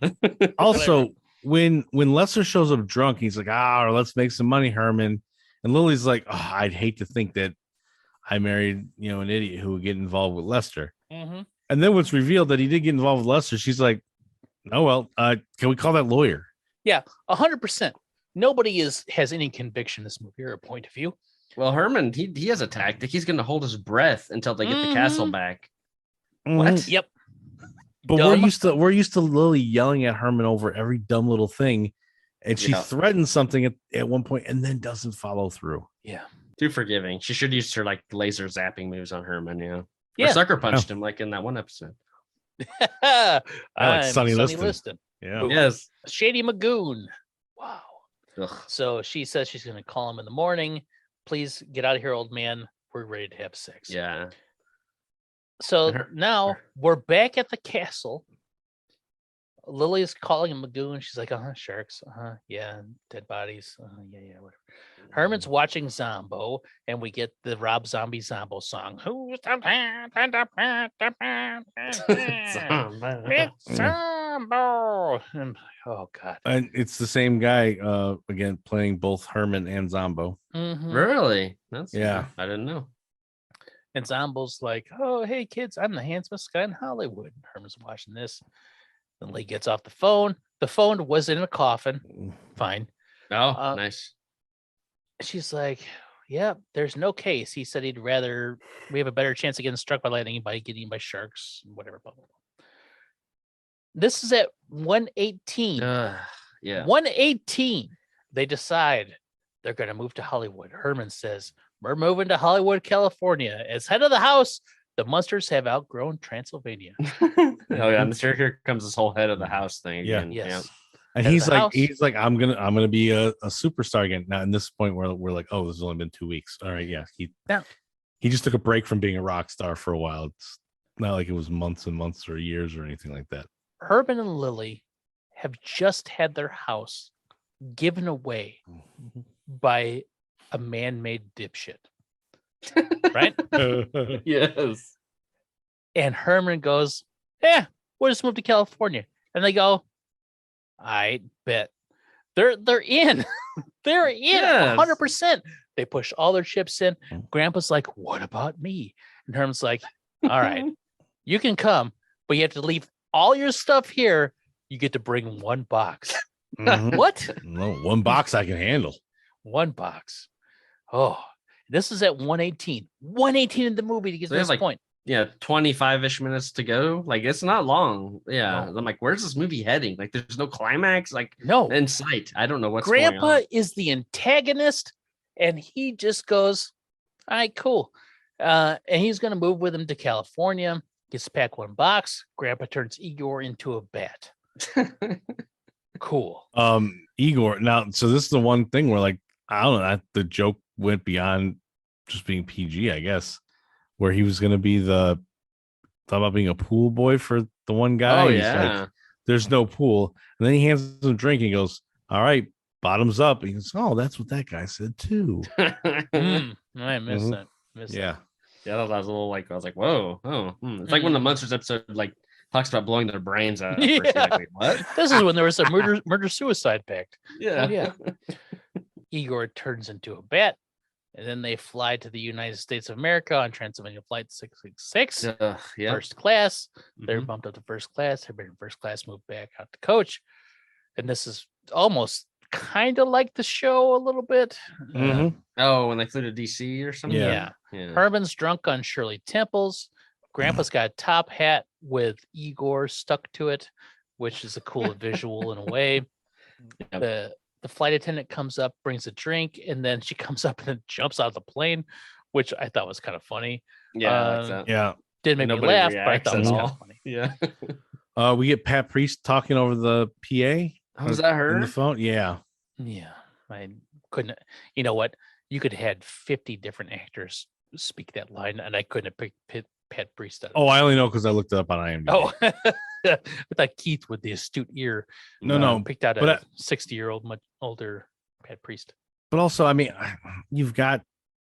S3: Also, when Lester shows up drunk, he's like, let's make some money, Herman. And Lily's like, oh, I'd hate to think that I married, an idiot who would get involved with Lester.
S1: Mm-hmm.
S3: And then what's revealed that he did get involved with Lester, she's like, oh, well, can we call that lawyer?
S1: 100%. Nobody has any conviction in this movie or a point of view.
S2: Well, Herman, he has a tactic. He's going to hold his breath until they get the castle back. What?
S3: Mhm.
S1: Yep.
S3: But
S1: Dumb.
S3: we're used to Lily yelling at Herman over every dumb little thing. And she
S2: Yeah.
S3: threatens something at one point and then doesn't follow through.
S1: Yeah.
S2: Too forgiving. She should use her like laser zapping moves on Herman,
S1: Yeah.
S2: Or sucker punched him like in that one episode.
S1: I
S3: like Sonny Liston. Yeah.
S1: Ooh.
S2: Yes.
S1: Shady Magoon. Wow.
S2: Ugh.
S1: So she says she's going to call him in the morning, please get out of here, old man. We're ready to have sex.
S2: Yeah.
S1: So
S2: Her-
S1: now
S2: her-
S1: we're back at the castle. Lily's calling him Magoo, and she's like, sharks. Yeah, dead bodies. Yeah, whatever. Herman's watching Zombo, and we get the Rob Zombie Zombo song. Who's the man? It's Zombo. And, oh, God.
S3: And it's the same guy again playing both Herman and Zombo.
S1: Mhm.
S2: Really? That's
S3: Yeah.
S2: I didn't know.
S1: And Zombo's like, oh, hey, kids, I'm the handsomest guy in Hollywood. Herman's watching this. Then Lee gets off the phone. The phone was in a coffin. Fine.
S2: Oh, nice.
S1: She's like, yeah, there's no case. He said he'd rather we have a better chance of getting struck by lightning by getting eaten by sharks, whatever. Blah, blah, blah. This is at 118.
S2: Yeah.
S1: 118. They decide they're going to move to Hollywood. Herman says, we're moving to Hollywood, California. As head of the house, the Munsters have outgrown Transylvania.
S2: Oh yeah, I'm sure here comes this whole head of the house thing
S3: Yeah.
S2: again.
S1: Yes.
S3: And
S1: Head of
S3: he's
S1: the
S3: like,
S1: house.
S3: I'm gonna be a superstar again. Now, in this point, we're like, oh, this has only been 2 weeks. All right, yeah. He just took a break from being a rock star for a while. It's not like it was months and months or years or anything like that.
S1: Herman and Lily have just had their house given away by a man-made dipshit. Right?
S2: Yes.
S1: And Herman goes, yeah, we'll just move to California. And they go, I bet. They're in. They're in
S2: Yes.
S1: 100%. They push all their chips in. Grandpa's like, what about me? And Herman's like, all right, you can come, but you have to leave all your stuff here. You get to bring one box.
S3: Mhm.
S1: What?
S3: No, one box I can handle.
S1: One box. Oh, this is at 118. 118 in the movie to get
S2: So
S1: to
S2: they
S1: this
S2: have, like,
S1: point.
S2: Yeah, 25-ish minutes to go. Like, it's not long. Yeah.
S1: No.
S2: I'm like, where's this movie heading? Like, there's no climax, like,
S1: No.
S2: in sight. I don't know what's going
S1: Grandpa
S2: on.
S1: is the antagonist, and he just goes, all right, cool. And he's going to move with him to California, gets to pack one box. Grandpa turns Igor into a bat. Cool.
S3: Igor. Now, so this is the one thing where, like, I don't know, the joke went beyond just being PG, I guess, where he was going to be thought about being a pool boy for the one guy.
S2: Oh,
S3: He's
S2: yeah.
S3: like, there's no pool. And then he hands him a drink and goes, all right, bottoms up. And he goes, oh, that's what that guy said too.
S1: I missed
S3: Mhm.
S1: that. Missed that.
S3: Yeah.
S2: Yeah, that was a little like, I was like, whoa. It's like when the Munsters episode, like, talks about blowing their brains out. First, you're like, wait, what?
S1: This is when there was a murder-suicide pact.
S2: Yeah.
S1: Oh, yeah. Igor turns into a bat, and then they fly to the United States of America on Transylvania Flight 666.
S2: Yeah.
S1: First class. They're
S2: Mhm.
S1: bumped up to first class. Everybody in first class moved back out to coach. And this is almost kind of like the show a little bit.
S3: Mhm.
S2: Oh, when they flew to DC or something?
S1: Yeah.
S2: Yeah.
S1: Herman's drunk on Shirley Temples. Grandpa's got a top hat with Igor stuck to it, which is a cool visual in a way.
S2: Yep.
S1: The flight attendant comes up, brings a drink, and then she comes up and then jumps out of the plane, which I thought was kind of funny.
S2: Yeah, I like
S1: Um,
S2: that.
S3: Yeah.
S1: Didn't make
S2: Nobody
S1: me laugh, but I
S2: reacts
S1: thought it
S2: at
S1: was kind
S2: all.
S1: of funny.
S2: Yeah.
S3: We get Pat Priest talking over the PA.
S2: Was that her?
S3: In the phone? Yeah.
S1: Yeah, I couldn't. You know what? You could have had 50 different actors speak that line, and I couldn't have picked Pat Priest out.
S3: Oh, I only know because I looked it up on IMDb.
S1: Oh, I thought Keith with the astute ear.
S3: No,
S1: picked out
S3: but
S1: a 60-year-old, much older Pat Priest.
S3: But also, I mean, you've got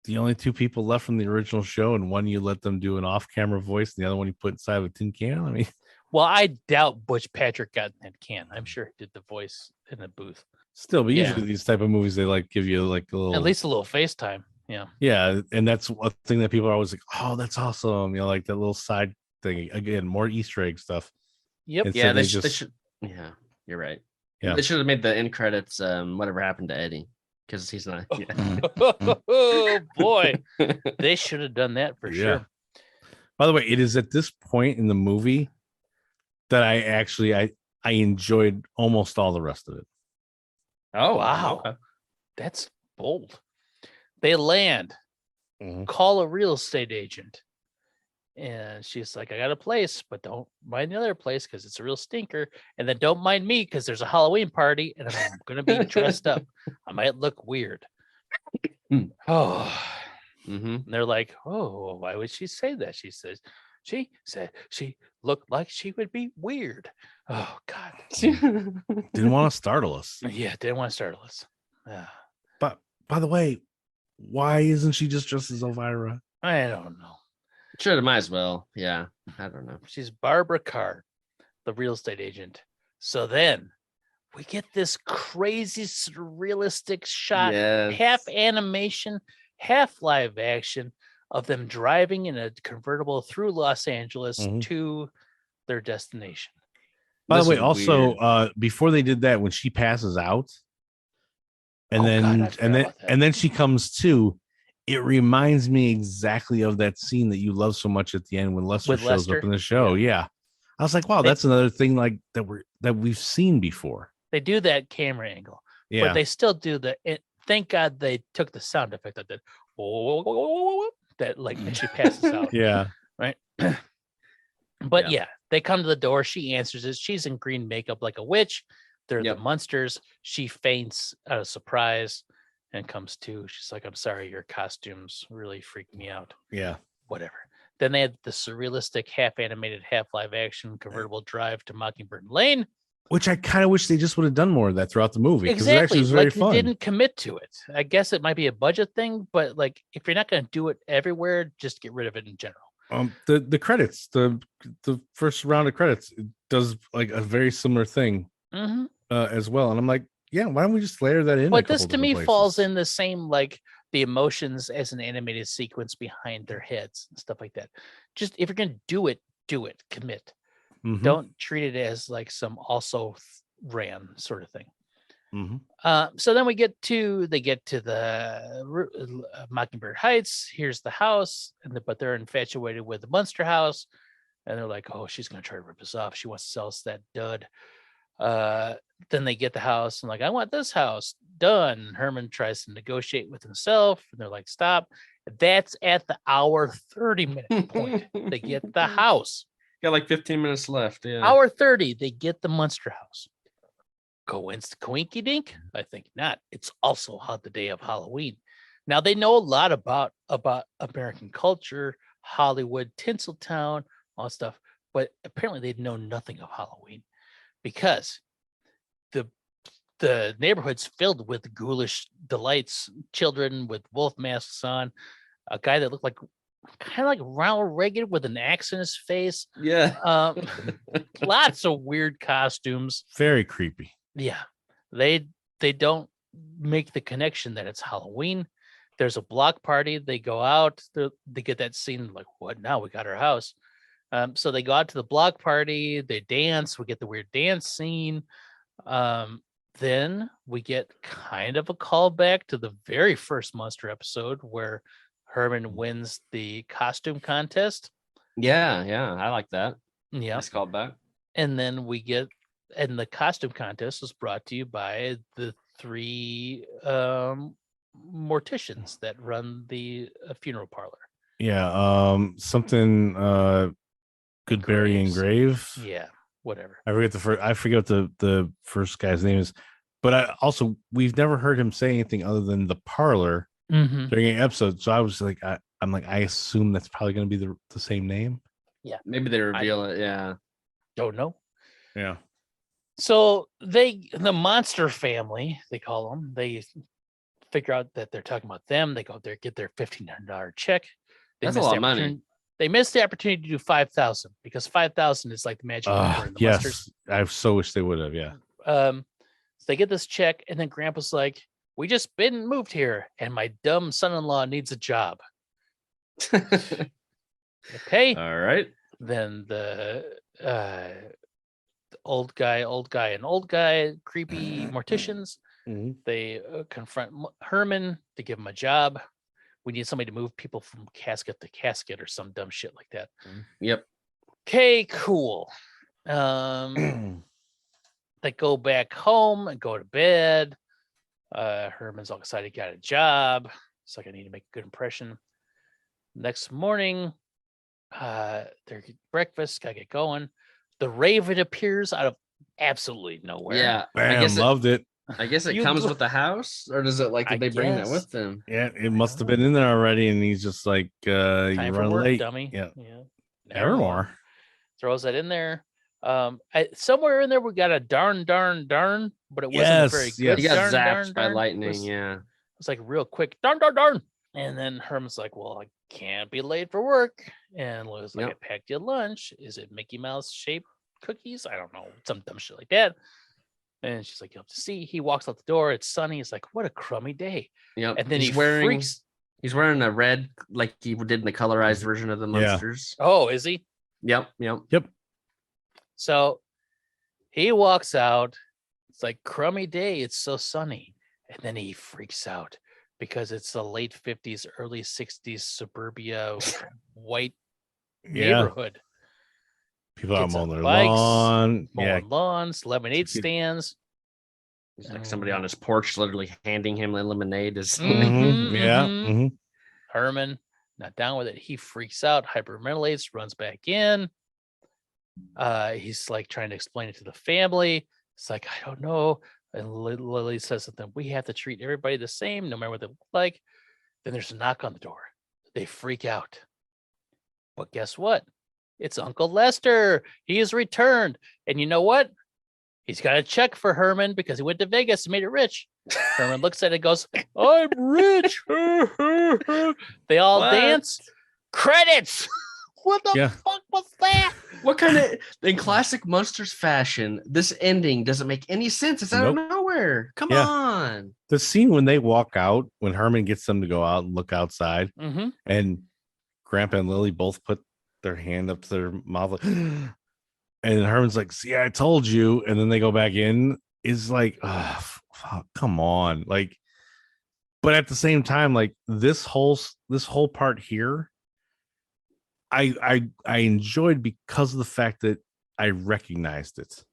S3: the only two people left from the original show, and one you let them do an off-camera voice, and the other one you put inside of a tin can. I mean,
S1: Well, I doubt Butch Patrick got in that can. I'm sure he did the voice in the booth.
S3: still, but
S1: Yeah.
S3: usually these type of movies, they like give you like a little,
S1: At least a little FaceTime. Yeah.
S3: yeah, and that's one thing that people are always like, oh, that's awesome, you know, like that little side thing. Again, more Easter egg stuff.
S1: Yep.
S3: Instead
S2: Yeah,
S3: they
S2: they
S3: just
S2: should. Yeah, you're right.
S3: Yeah.
S2: They should have made the end credits. Whatever happened to Eddie? Because he's not. Yeah.
S1: Oh boy, they should have done that for
S3: Yeah.
S1: sure.
S3: By the way, it is at this point in the movie that I enjoyed almost all the rest of it.
S2: Oh
S1: Wow.
S2: okay.
S1: That's bold. They land,
S3: Mhm.
S1: call a real estate agent. And she's like, I got a place, but don't mind the other place because it's a real stinker. And then don't mind me because there's a Halloween party and I'm going to be dressed up. I might look weird. Oh,
S2: Mm-hmm.
S1: and they're like, oh, why would she say that? She says, she said she looked like she would be weird. Oh, God.
S3: Didn't want to startle us.
S1: Yeah, didn't want to startle us.
S3: But by the way, why isn't she just dressed as Elvira?
S1: I don't know.
S2: Should have, might as well. Yeah, I don't know.
S1: She's Barbara Carr, the real estate agent. So then we get this crazy surrealistic shot,
S2: Yes.
S1: half animation, half live action of them driving in a convertible through Los Angeles
S3: Mhm.
S1: to their destination.
S3: By
S2: This
S3: the way,
S2: is
S3: also
S2: weird.
S3: before they did that, when she passes out, and
S1: Oh,
S3: then
S1: God, I forgot about that.
S3: and then she comes to, it reminds me exactly of that scene that you love so much at the end when Lester
S1: With
S3: shows
S1: Lester?
S3: up in the show. Yeah. I was like, wow,
S1: They-
S3: that's another thing like that we've seen before.
S1: They do that camera angle,
S3: Yeah.
S1: but they still do thank God they took the sound effect of that. That like when she passes out.
S3: Yeah.
S1: Right. But
S2: Yeah.
S1: yeah, they come to the door. She answers it. She's in green makeup like a witch. They're
S2: Yep.
S1: the Munsters. She faints out of surprise and comes to. She's like, I'm sorry, your costumes really freaked me out.
S3: Yeah.
S1: Whatever. Then they had the surrealistic, half animated, half live action convertible drive to Mockingbird Lane.
S3: Which I kind of wish they just would have done more of that throughout the movie. Because it
S1: Exactly.
S3: actually was very
S1: Like
S3: fun.
S1: they didn't commit to it. I guess it might be a budget thing, but like if you're not going to do it everywhere, just get rid of it in general.
S3: The credits, the first round of credits, it does like a very similar thing
S1: Mm-hmm.
S3: as well. And I'm like, yeah, why don't we just layer that in? a
S1: But this
S3: couple
S1: to me
S3: different
S1: falls
S3: places?
S1: in the same like the emotions as an animated sequence behind their heads and stuff like that. Just if you're gonna do it, commit.
S3: Mhm.
S1: Don't treat it as like some also ran sort of thing.
S3: Mhm.
S1: So then they get to the Mockingbird Heights. Here's the house, but they're infatuated with the Munster house, and they're like, "Oh, she's gonna try to rip us off. She wants to sell us that dud." Then they get the house and like, "I want this house done." Herman tries to negotiate with himself, and they're like, "Stop." That's at the hour 30-minute point. They get the house.
S2: Got like 15 minutes left. Yeah.
S1: Hour 30, they get the Munster house. Coinky dink? I think not. It's also the day of Halloween. Now they know a lot about American culture, Hollywood, Tinseltown, all that stuff, but apparently they know nothing of Halloween because the neighborhood's filled with ghoulish delights, children with wolf masks on, a guy that looked like kind of like Ronald Reagan with an axe in his face.
S2: Yeah.
S1: Lots of weird costumes.
S3: Very creepy.
S1: Yeah, they don't make the connection that it's Halloween. There's a block party. They go out. They get that scene like, what now? We got our house. So they go out to the block party. They dance. We get the weird dance scene. Then we get kind of a callback to the very first Munster episode where Herman wins the costume contest.
S2: Yeah. I like that.
S1: Yeah.
S2: Nice callback.
S1: And then and the costume contest was brought to you by the 3 morticians that run the funeral parlor.
S3: Yeah. Something good burying grave.
S1: Yeah, whatever.
S3: I forget what the first guy's name is. But we've never heard him say anything other than the parlor during an episode. So I was like, I assume that's probably going to be the same name.
S1: Yeah.
S2: Maybe they reveal it. Yeah.
S1: Don't know.
S3: Yeah.
S1: So the Monster family, they call them, they figure out that they're talking about them. They go up there, get their $1,500 check.
S2: That's a lot of money.
S1: They missed the opportunity to do 5,000 because 5,000 is like the magic number in the
S3: Yes.
S1: Munsters.
S3: I so wish they would have. Yeah.
S1: So they get this check, and then Grandpa's like, "We just been moved here, and my dumb son-in-law needs a job." Okay.
S2: All right.
S1: Then the old guy, creepy morticians.
S3: Mhm.
S1: They confront Herman to give him a job. We need somebody to move people from casket to casket or some dumb shit like that.
S2: Yep.
S1: Okay, cool. They go back home and go to bed. Herman's all excited, got a job. It's like, I need to make a good impression. Next morning, they're getting breakfast, gotta get going. The Raven appears out of absolutely nowhere.
S2: Yeah.
S3: Bam, loved it.
S2: I guess it
S1: You
S2: comes
S1: bl-
S2: with the house, or does it like
S1: I
S2: did they bring that
S1: guess.
S2: with them?
S3: Yeah, it must have been in there already, and he's just like,
S1: Time
S3: "You
S1: for
S3: run
S1: work,
S3: late."
S1: dummy.
S3: Yeah,
S1: Nevermore. Throws that in there. Somewhere in there we got a darn, but it wasn't a very
S3: Yes,
S1: good
S3: yes.
S2: He got
S1: darn,
S2: zapped by
S1: darn.
S2: lightning.
S1: It
S2: Yeah.
S1: was like real quick, darn. And then Herman's like, well, I can't be late for work. And Lou's like,
S2: Yep.
S1: I packed you lunch. Is it Mickey Mouse shaped cookies? I don't know. Some dumb shit like that. And she's like, you'll have to see. He walks out the door. It's sunny. He's like, what a crummy day.
S2: Yep.
S1: And then
S2: he's
S1: he
S2: wearing
S1: freaks.
S2: he's wearing a red like he did in the colorized version of the
S3: Yeah.
S2: Munsters.
S1: Oh, is he?
S2: Yep.
S1: So he walks out. It's like crummy day. It's so sunny. And then he freaks out because it's the late 50s, early 60s suburbia white
S3: Yeah,
S1: neighborhood.
S3: people out
S1: Kids on
S3: mowing their
S1: bikes,
S3: lawn. Yeah,
S1: Mowing lawns, lemonade
S3: It's a kid-
S1: stands.
S2: He's like somebody on his porch literally handing him lemonade. Is
S1: Mhm,
S3: yeah.
S1: mhm.
S3: mhm.
S1: Herman, not down with it. He freaks out, hyperventilates, runs back in. He's like trying to explain it to the family. It's like, I don't know. And Lily says something. We have to treat everybody the same, no matter what they look like. Then there's a knock on the door. They freak out. But guess what? It's Uncle Lester. He has returned. And you know what? He's got a check for Herman because he went to Vegas and made it rich. Herman looks at it and goes, I'm rich. They all
S2: What?
S1: dance. Credits. What the
S3: Yeah.
S1: fuck was that?
S2: what kind of in classic Munsters fashion? This ending doesn't make any sense. It's out of nowhere. Come
S3: Yeah.
S2: on.
S3: The scene when they walk out, when Herman gets them to go out and look outside,
S1: Mm-hmm.
S3: and Grandpa and Lily both put their hand up to their mouth, like, and Herman's like, "See, I told you," and then they go back in. Is like, fuck, come on, like. But at the same time, like this whole part here, I enjoyed because of the fact that I recognized it.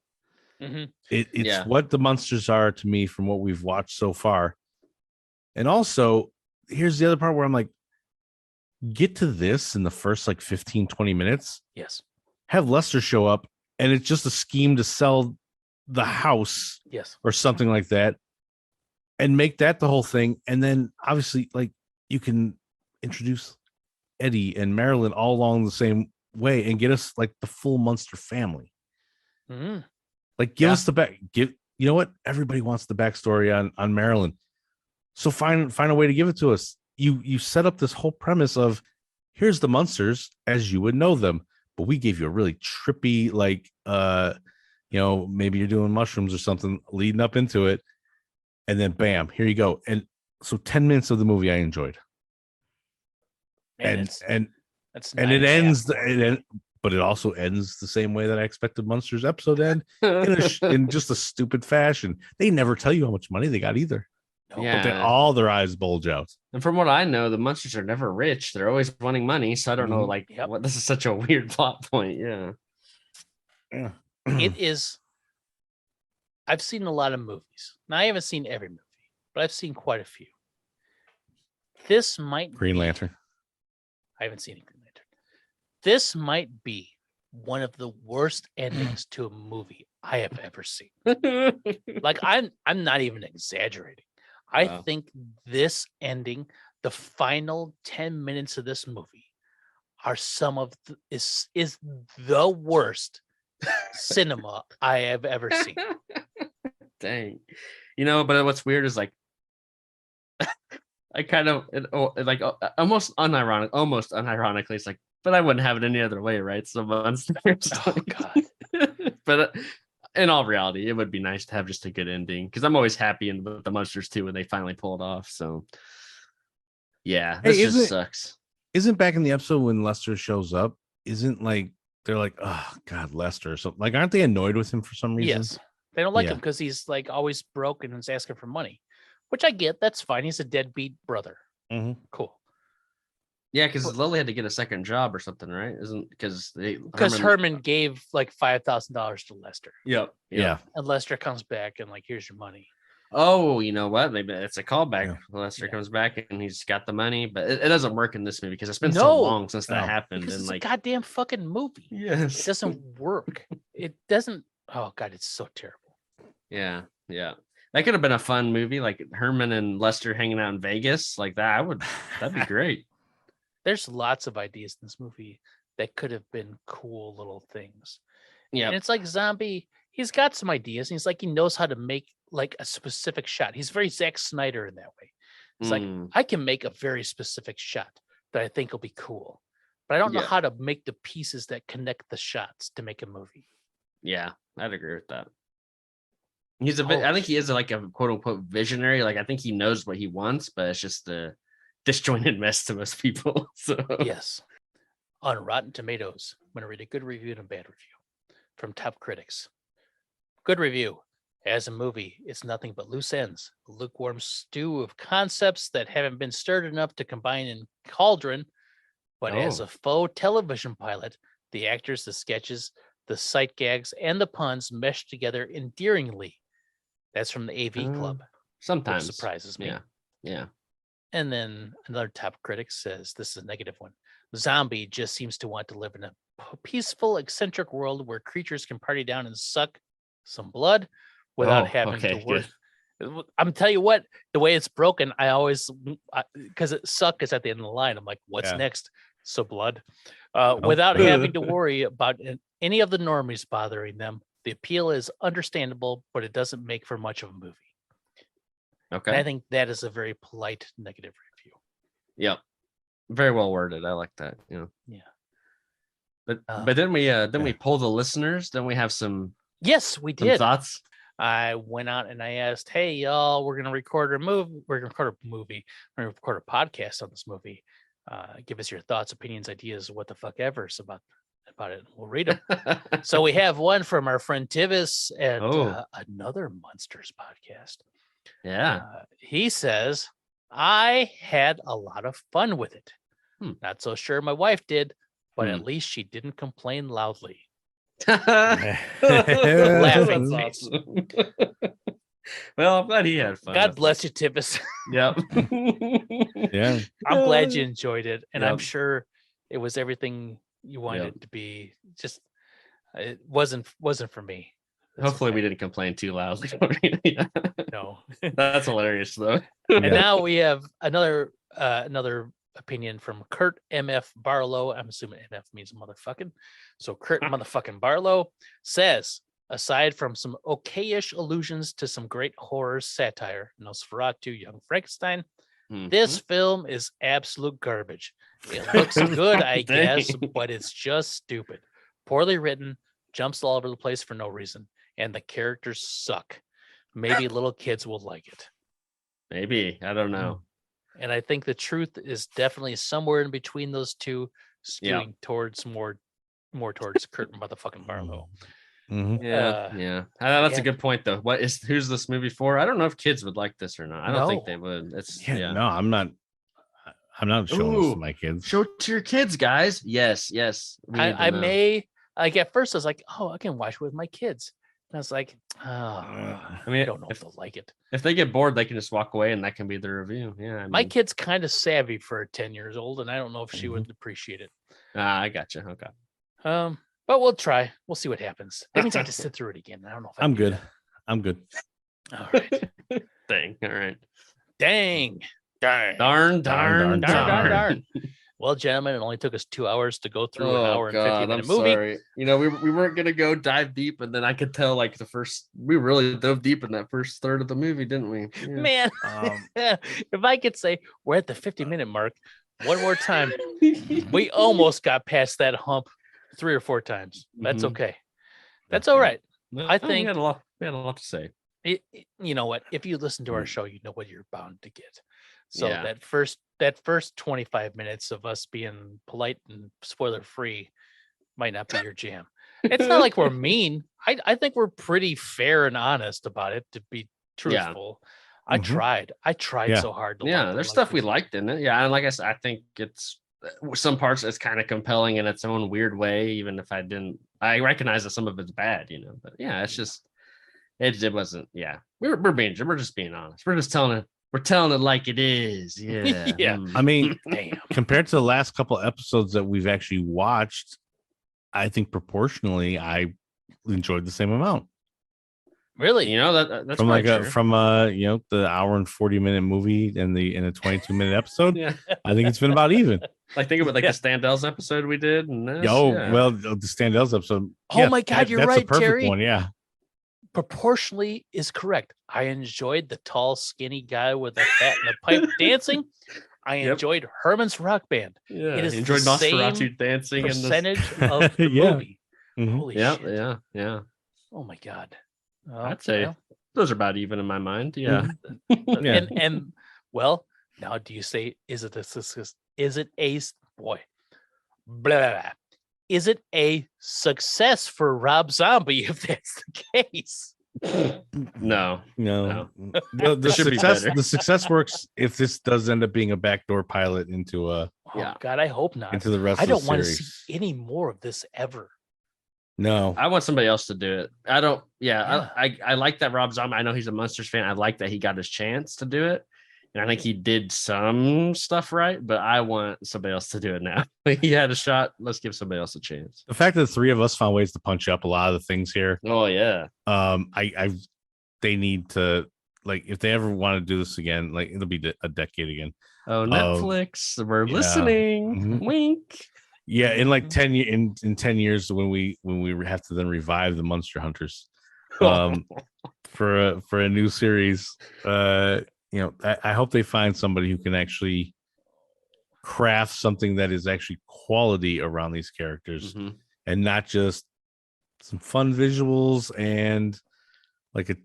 S1: Mm-hmm.
S3: It's
S2: Yeah.
S3: what the Munsters are to me from what we've watched so far. And also, here's the other part where I'm like, get to this in the first like 15, 20 minutes,
S1: Yes.
S3: have Lester show up, and it's just a scheme to sell the house
S1: Yes.
S3: or something like that, and make that the whole thing. And then obviously, like, you can introduce Eddie and Marilyn all along the same way and get us like the full Munster family.
S1: Mm-hmm.
S3: Like, give
S2: Yeah.
S3: us the back. You know what? Everybody wants the backstory on Marilyn. So find a way to give it to us. You set up this whole premise of here's the Munsters as you would know them, but we gave you a really trippy, like, maybe you're doing mushrooms or something leading up into it, and then bam, here you go. And so 10 minutes of the movie I enjoyed.
S1: Man,
S3: And
S1: that's
S3: and it ends but it also ends the same way that I expected Munsters episode to end, in just a stupid fashion. They never tell you how much money they got either.
S1: No,
S2: Yeah.
S3: But they all their eyes bulge out.
S2: And from what I know, the Munsters are never rich. They're always wanting money. So I don't know,
S3: Mhm.
S2: like,
S1: Yep.
S2: what. This is such a weird plot point. Yeah.
S3: Yeah.
S1: it is. I've seen a lot of movies. Now I haven't seen every movie, but I've seen quite a few. This might
S3: Green
S1: be-
S3: Lantern.
S1: I haven't seen Green Lantern. This might be one of the worst endings to a movie I have ever seen. Like, I'm not even exaggerating. I
S2: Wow.
S1: think this ending, the final 10 minutes of this movie, are some of is the worst cinema I have ever seen.
S2: Dang. But what's weird is like I kind of like almost unironically, it's like, but I wouldn't have it any other way, right? So Munsters.
S1: Oh God.
S2: But in all reality, it would be nice to have just a good ending because I'm always happy with the Munsters too when they finally pull it off. So yeah,
S3: Hey,
S2: this
S3: isn't
S2: just
S3: it-
S2: sucks.
S3: Isn't back in the episode when Lester shows up, isn't like they're like, oh God, Lester. So like, aren't they annoyed with him for some reason?
S1: Yes. They don't like
S3: Yeah.
S1: him because he's like always broke and is asking for money, which I get. That's fine. He's a deadbeat brother.
S3: Mhm.
S1: Cool.
S2: Yeah, because Lily had to get a second job or something, right? Isn't because
S1: Herman gave like $5,000 to Lester,
S2: Yep.
S3: Yeah.
S1: and Lester comes back and like, here's your money.
S2: Oh, you know what? Maybe it's a callback.
S3: Yeah.
S2: Lester
S1: Yeah.
S2: comes back and he's got the money, but it doesn't work in this movie because it's been
S1: No.
S2: so long since that
S3: No.
S2: happened.
S1: Because
S2: And
S1: it's
S2: like,
S1: a goddamn fucking movie. It
S2: yes,
S1: doesn't work. It doesn't. Oh God, it's so terrible.
S2: yeah. That could have been a fun movie, like Herman and Lester hanging out in Vegas, like that. That'd be great.
S1: There's lots of ideas in this movie that could have been cool little things.
S2: Yeah,
S1: And it's like Zombie, he's got some ideas. And he's like, he knows how to make like a specific shot. He's very Zack Snyder in that way. It's like, I can make a very specific shot that I think will be cool, but I don't know how to make the pieces that connect the shots to make a movie.
S2: Yeah, I'd agree with that. He's a bit, I think he is like a quote unquote visionary. Like, I think he knows what he wants, but it's just a disjointed mess to most people. So,
S1: Yes. On Rotten Tomatoes, I'm going to read a good review and a bad review from top critics. Good review. As a movie, it's nothing but loose ends, a lukewarm stew of concepts that haven't been stirred enough to combine in cauldron. But as a faux television pilot, the actors, the sketches, the sight gags, and the puns mesh together endearingly. That's from the AV Club.
S2: Sometimes
S1: which surprises me.
S2: Yeah.
S1: And then another top critic says, this is a negative one. Zombie just seems to want to live in a peaceful, eccentric world where creatures can party down and suck some blood without having to work. I'm telling you what, the way it's broken, I always, because suck is at the end of the line. I'm like, what's next? So blood. Without having to worry about any of the normies bothering them. The appeal is understandable, but it doesn't make for much of a movie.
S2: Okay.
S1: And I think that is a very polite negative review.
S2: Yep. Very well worded. I like that. Yeah. But then we poll the listeners. Then we have some.
S1: Yes, we did.
S2: Thoughts.
S1: I went out and I asked, "Hey, y'all, we're gonna record a movie. We're gonna record a movie. We're gonna record a podcast on this movie. Give us your thoughts, opinions, ideas, what the fuck ever's about it. We'll read them." So we have one from our friend Tivis at another Munsters podcast.
S2: Yeah.
S1: He says, I had a lot of fun with it. Not so sure my wife did, but at least she didn't complain loudly. Laughing face.
S2: Awesome. Well, I'm glad he had fun.
S1: God bless you, Tivis.
S2: Yep.
S3: Yeah.
S1: I'm glad you enjoyed it. And I'm sure it was everything you wanted it to be. Just it wasn't for me.
S2: Hopefully we didn't complain too loudly.
S1: No.
S2: That's hilarious though.
S1: And now we have another opinion from Kurt MF Barlow. I'm assuming MF means motherfucking. So Kurt motherfucking Barlow says, aside from some okayish allusions to some great horror satire, Nosferatu, Young Frankenstein, this film is absolute garbage. It looks good, I guess, but it's just stupid. Poorly written, jumps all over the place for no reason, and the characters suck. Maybe little kids will like it.
S2: Maybe. I don't know.
S1: And I think the truth is definitely somewhere in between those two, skewing towards more towards Kurt motherfucking Barlow.
S3: Mm-hmm.
S2: Yeah. That's a good point though. Who's this movie for? I don't know if kids would like this or not. I don't think they would.
S3: No, I'm not showing this to my kids.
S2: Show it to your kids, guys. Yes.
S1: I may, like, at first I was like, oh, I can watch it with my kids. And I was like, I don't know if they'll like it.
S2: If they get bored, they can just walk away and that can be their review. Yeah.
S1: My kid's kind of savvy for 10 years old, and I don't know if she would appreciate it.
S2: I gotcha. Okay.
S1: But we'll try. We'll see what happens. That means I have to sit through it again. I don't know if
S3: I'm good. I'm good.
S1: All right.
S2: Dang. All right.
S1: Dang.
S2: Darn.
S1: Well, gentlemen, it only took us 2 hours to go through an hour and 50-minute movie.
S2: Sorry. We weren't gonna go dive deep, and then I could tell like we really dove deep in that first third of the movie, didn't we? Yeah.
S1: Man, if I could say we're at the 50-minute mark one more time, we almost got past that hump 3 or 4 times. That's okay. That's all right. I think
S2: we had a lot to say.
S1: You know what? If you listen to our show, you know what you're bound to get. So that first 25 minutes of us being polite and spoiler free might not be your jam. It's not like we're mean. I think we're pretty fair and honest about it, to be truthful. I tried so hard.
S2: There's stuff we liked in it. Yeah, and like I said, I think it's some parts it's kind of compelling in its own weird way. Even if I recognize that some of it's bad, But yeah, it's just it wasn't. Yeah, we're just being honest. We're just telling it. We're telling it like it is. Yeah.
S1: Yeah.
S3: I mean, compared to the last couple episodes that we've actually watched, I think proportionally I enjoyed the same amount.
S1: Really?
S2: You know that's
S3: from
S2: probably true.
S3: the hour and 40-minute movie and in a 22-minute episode.
S2: Yeah.
S3: I think it's been about even.
S2: Like think about like
S1: Yeah.
S2: the Standells episode we did. And this,
S3: Well, the Standells episode.
S1: Oh my God, you're
S3: that's
S1: right,
S3: a perfect
S1: Terry.
S3: one. Yeah.
S1: Proportionally is correct. I enjoyed the tall, skinny guy with the hat and the pipe dancing. I
S2: Yep.
S1: enjoyed Herman's Rock Band.
S2: Yeah.
S1: It is the
S2: Enjoyed Nosferatu
S1: same
S2: dancing in this.
S1: percentage of the
S3: Yeah.
S1: movie.
S3: Mhm.
S1: Holy
S2: Yeah,
S1: shit.
S2: yeah.
S1: Oh my God.
S2: I'd say
S1: well,
S2: those are about even in my mind. Yeah.
S3: Yeah.
S1: and well, now do you say is it a boy? Blah, blah, blah. Is it a success for Rob Zombie if that's the case?
S2: No.
S3: No. The
S2: Should be
S3: success
S2: better.
S3: the success works if this does end up being a backdoor pilot into
S1: Oh
S2: Yeah.
S1: God, I hope not.
S3: the rest
S1: I
S3: of the
S1: don't want to
S3: series.
S1: see any more of this ever.
S3: No.
S2: I want somebody else to do it. I don't. Yeah,
S1: Yeah.
S2: I like that Rob Zombie. I know he's a Munsters fan. I like that he got his chance to do it, and I think he did some stuff right. But I want somebody else to do it now. He had a shot. Let's give somebody else a chance.
S3: The fact that the three of us found ways to punch up a lot of the things here,
S2: Oh yeah,
S3: they need to, like, if they ever want to do this again, like, it'll be a decade again.
S2: oh Netflix, we're
S3: yeah.
S2: listening.
S3: Mhm.
S2: Wink.
S3: Yeah, in like 10 years, in 10 years when we have to then revive the Munster Hunters for a new series, I hope they find somebody who can actually craft something that is actually quality around these characters
S2: Mhm.
S3: and not just some fun visuals and like a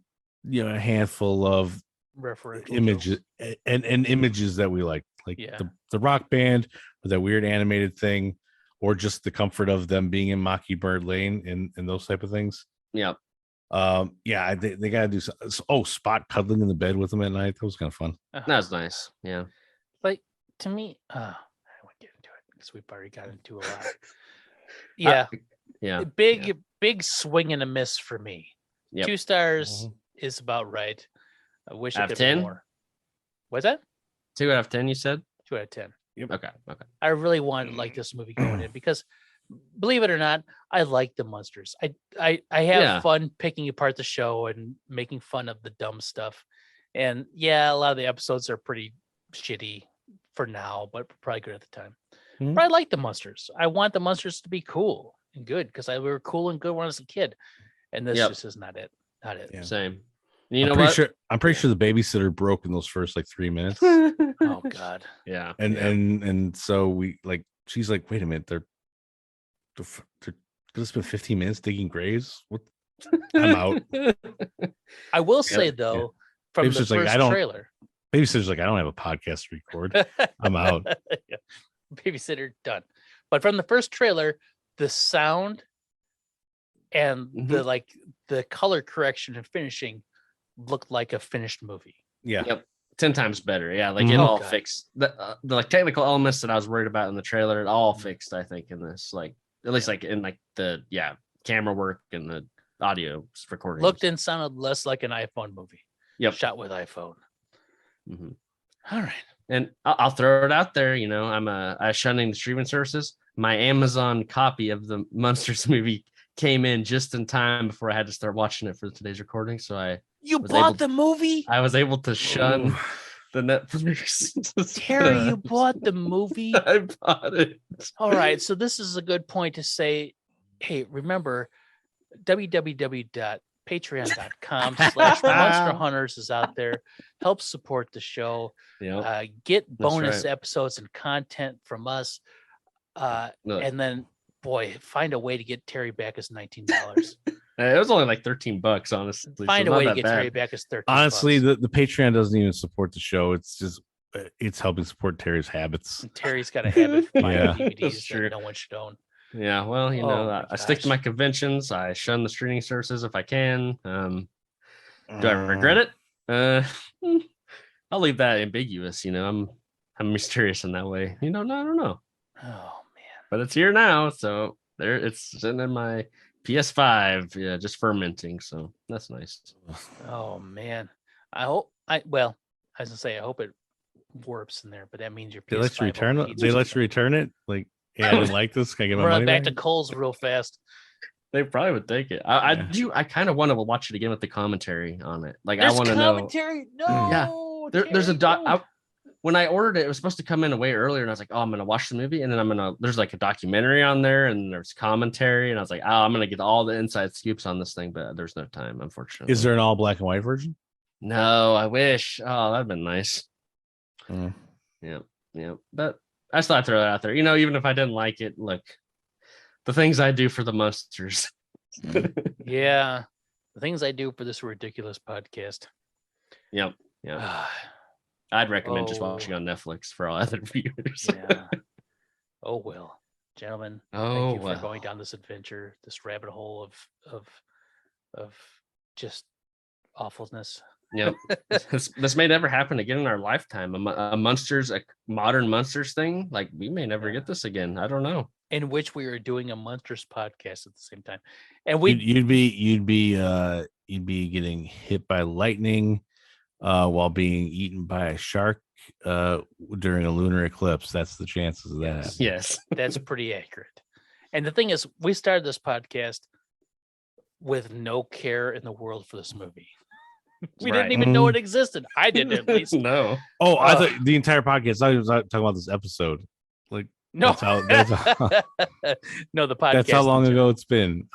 S3: handful of
S1: Referential
S3: images
S1: jokes.
S3: and images that we like
S1: Yeah.
S3: the rock band or that weird animated thing, or just the comfort of them being in Mockingbird Lane and those type of things.
S2: Yep.
S3: They gotta do Spot cuddling in the bed with them at night. That was kind of fun.
S2: That's nice. Yeah.
S1: Like to me, I don't want to get into it because we've already got into a lot. Yeah,
S2: Yeah.
S1: big swing and a miss for me.
S2: Yep.
S1: 2 stars is about right. I wish
S2: Out
S1: it
S2: of
S1: could
S2: 10?
S1: be more. What's that?
S2: 2 out of 10. You said.
S1: 2 out of 10.
S2: Okay.
S1: I really want like this movie going in because, believe it or not, I like the Munsters. I have
S2: Yeah.
S1: fun picking apart the show and making fun of the dumb stuff. And yeah, a lot of the episodes are pretty shitty for now, but probably good at the time.
S3: Mhm.
S1: But I like the Munsters. I want the Munsters to be cool and good because we were cool and good when I was a kid. And this
S2: Yep.
S1: just is not it. Not it.
S3: Yeah.
S2: Same. You
S3: I'm
S2: know
S3: pretty
S2: what?
S3: I'm pretty sure the babysitter broke in those first like 3 minutes.
S1: Oh God.
S2: Yeah.
S3: and so she's like, wait a minute, they're gonna spend 15 minutes digging graves. What? I'm out.
S1: I will say though, from
S3: Maybe
S1: the
S3: it's like,
S1: first
S3: I don't-
S1: trailer,
S3: Babysitter's like, I don't have a podcast to record. I'm out.
S1: Yeah. Babysitter done. But from the first trailer, the sound and the color correction and finishing looked like a finished movie.
S3: Yeah.
S2: Yep. 10 times better. Yeah. Like it
S3: Mhm.
S2: all
S1: Okay.
S2: fixed. The like technical elements that I was worried about in the trailer, it all fixed, I think, in this. Like at least like in like the camera work and the audio recording.
S1: Looked and sounded less like an iPhone movie.
S2: Yep.
S1: Shot with iPhone.
S2: Mhm.
S1: All right.
S2: And I'll throw it out there. You know, I shunning the streaming services. My Amazon copy of the Munsters movie came in just in time before I had to start watching it for today's recording. So
S1: You
S2: was
S1: bought
S2: able-
S1: the movie?
S2: I was able to shun
S3: Ooh.
S2: the Netflix.
S1: Terry, you bought the movie?
S2: I bought it.
S1: All right. So this is a good point to say, hey, remember www.patreon.com/Munster Hunters is out there. Help support the show.
S2: Yeah.
S1: Get bonus
S2: right.
S1: episodes and content from us.
S2: Look.
S1: And then, boy, find a way to get Terry back as $19.
S2: It was only like $13, honestly.
S1: Find
S2: so
S1: a
S2: not
S1: way to
S2: that
S1: get
S2: bad.
S1: Terry back as 13.
S3: Honestly,
S1: bucks.
S3: the Patreon doesn't even support the show. It's just it's helping support Terry's habits.
S1: And Terry's got a habit of buying
S3: Yeah.
S1: DVDs
S2: That's true.
S1: that no one should own.
S2: Yeah, well, you
S1: Oh
S2: know,
S1: my
S2: I stick to
S1: gosh.
S2: my conventions. I shun the streaming services if I can. Do I regret it? I'll leave that ambiguous. You know, I'm mysterious in that way. You know, no, I don't know,
S1: Oh man.
S2: but it's here now, so there it's sitting in my PS5. Yeah, just fermenting. So that's nice.
S1: Oh man. I hope I was gonna say I hope it warps in there, but that means your
S3: They
S1: PS5
S3: let you return
S1: only
S3: it.
S1: needs
S3: They
S1: two
S3: let you return it. Like, yeah, I didn't like this. Can I get my
S1: Run
S3: money
S1: back to
S3: back?
S1: Cole's real fast.
S2: They probably would take it. I
S3: Yeah.
S2: do. I kind of want to watch it again with the commentary on it. Like
S1: There's
S2: I want to know.
S1: commentary. No.
S2: Yeah. There's a
S1: Terry,
S2: when I ordered it, it was supposed to come in way earlier, and I was like, "Oh, I'm gonna watch the movie," and then there's like a documentary on there, and there's commentary, and I was like, "Oh, I'm gonna get all the inside scoops on this thing," but there's no time, unfortunately.
S3: Is there an all black and white version?
S2: No, I wish. Oh, that'd been nice.
S3: Mm.
S2: Yeah. But I still have to throw that out there. You know, even if I didn't like it, look, the things I do for the Munsters.
S1: Yeah. The things I do for this ridiculous podcast.
S2: Yep. Yeah. I'd recommend just watching on Netflix for all other viewers.
S1: Yeah. Oh well, gentlemen.
S2: Oh,
S1: thank you
S2: well.
S1: for going down this adventure, this rabbit hole of just awfulness.
S2: Yep. This may never happen again in our lifetime. A Munsters, a modern Munsters thing. Like we may never get this again. I don't know.
S1: In which we are doing a Munsters podcast at the same time, and we
S3: You'd be getting hit by lightning while being eaten by a shark during a lunar eclipse. That's the chances of that.
S2: Yes.
S1: that's pretty accurate. And the thing is, we started this podcast with no care in the world for this movie. We
S2: Right.
S1: didn't even know it existed. I didn't, at least.
S2: No.
S3: Oh, I thought the entire podcast. I was talking about this episode. Like
S1: No,
S3: that's how
S1: no, the podcast.
S3: that's how long
S1: in
S3: ago
S1: general.
S3: it's been.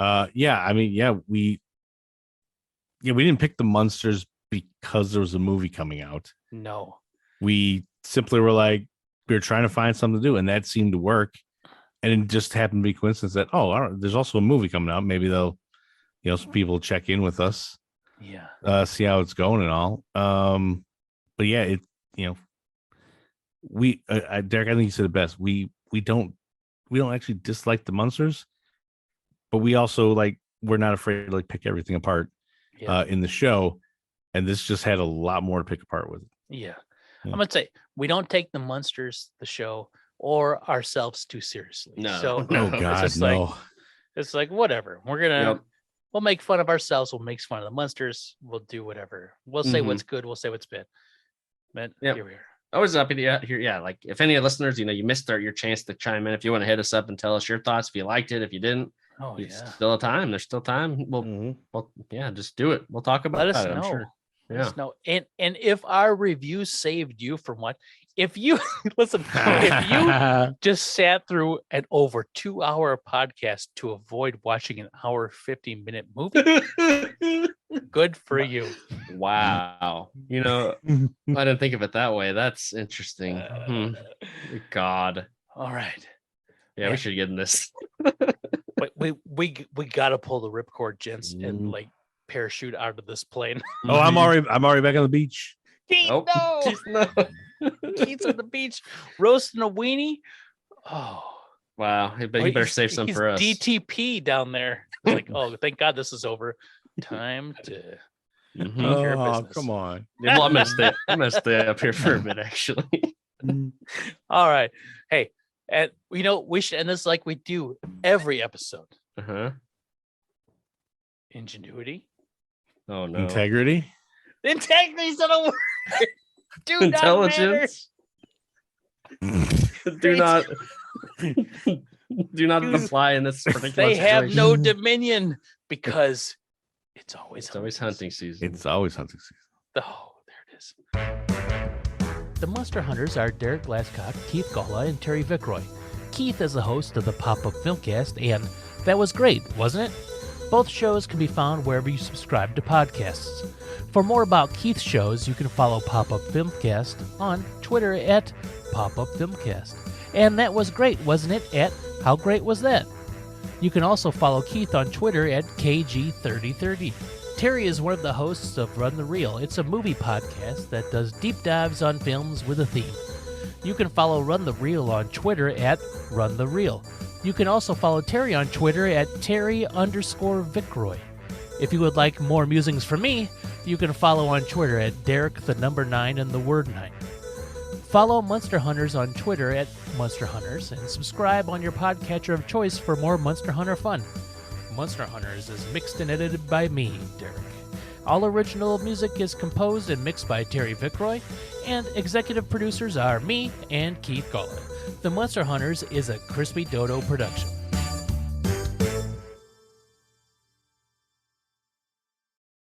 S3: We didn't pick the Munsters because there was a movie coming out.
S1: No,
S3: We simply were like, we were trying to find something to do, and that seemed to work. And it just happened to be coincidence that there's also a movie coming out. Maybe they'll, some people check in with us, see how it's going and all. But yeah, we Derek, I think you said it best. We don't actually dislike the Munsters, but we also we're not afraid to pick everything apart in the show, and this just had a lot more to pick apart with.
S1: Yeah. I'm gonna say we don't take the Munsters, the show, or ourselves too seriously.
S2: No.
S1: So
S3: Oh God,
S1: it's just
S3: no.
S1: it's like whatever. We're gonna
S2: Yep.
S1: we'll make fun of ourselves. We'll make fun of the Munsters. We'll do whatever. We'll say what's good. We'll say what's bad. But
S2: Yep.
S1: here we are.
S2: Always happy to hear. Yeah, like if any listeners, you missed your chance to chime in. If you want to hit us up and tell us your thoughts, if you liked it, if you didn't,
S1: Oh
S2: it's
S1: yeah.
S2: still a time. There's still time. Well, yeah, just do it. We'll talk about
S1: Let us
S2: it. I'm
S1: know.
S2: sure.
S1: Let
S2: Yeah.
S1: us know. And if our reviews saved you from what, if you listen, if you just sat through an over 2-hour podcast to avoid watching an hour 50-minute movie, good for you.
S2: Wow. I didn't think of it that way. That's interesting. God.
S1: All right.
S2: Yeah, we should get in this.
S1: But we got to pull the ripcord, gents, and parachute out of this plane.
S3: Oh, I'm already back on the beach.
S1: Keith,
S2: Nope.
S1: no.
S2: No.
S1: Keith's on the beach roasting a weenie. Oh,
S2: Wow. But you better save some for us.
S1: DTP down there. It's like, oh, thank God this is over. Time to
S2: Mhm.
S1: your
S3: Oh,
S1: business.
S3: come on.
S2: Yeah, well, I'm gonna stay up here for a bit, actually.
S1: All right. Hey, and we should end this like we do every episode.
S2: Uh-huh.
S1: Ingenuity.
S2: Oh no.
S3: Integrity.
S1: Integrity's not a word. Do not matter.
S2: Intelligence. do not apply in this particular
S1: They have
S2: situation.
S1: no dominion because it's always
S2: hunting season.
S3: It's always hunting season.
S1: Oh, there it is. The Munster Hunters are Derek Glascock, Keith Gawla, and Terry Vickroy. Keith is the host of the Pop-Up Filmcast, and that was great, wasn't it? Both shows can be found wherever you subscribe to podcasts. For more about Keith's shows, you can follow Pop-Up Filmcast on Twitter at Pop-Up Filmcast. And that was great, wasn't it? At How Great Was That? You can also follow Keith on Twitter at KG3030. Terry is one of the hosts of Run the Reel. It's a movie podcast that does deep dives on films with a theme. You can follow Run the Reel on Twitter at Run the Reel. You can also follow Terry on Twitter at Terry_Vickroy. If you would like more musings from me, you can follow on Twitter at Derek9 and the word 9. Follow Munster Hunters on Twitter at Munster Hunters and subscribe on your podcatcher of choice for more Munster Hunter fun. Munster Hunters is mixed and edited by me, Derek. All original music is composed and mixed by Terry Vickroy, and executive producers are me and Keith Gawla. The Munster Hunters is a Krispy Dodo production.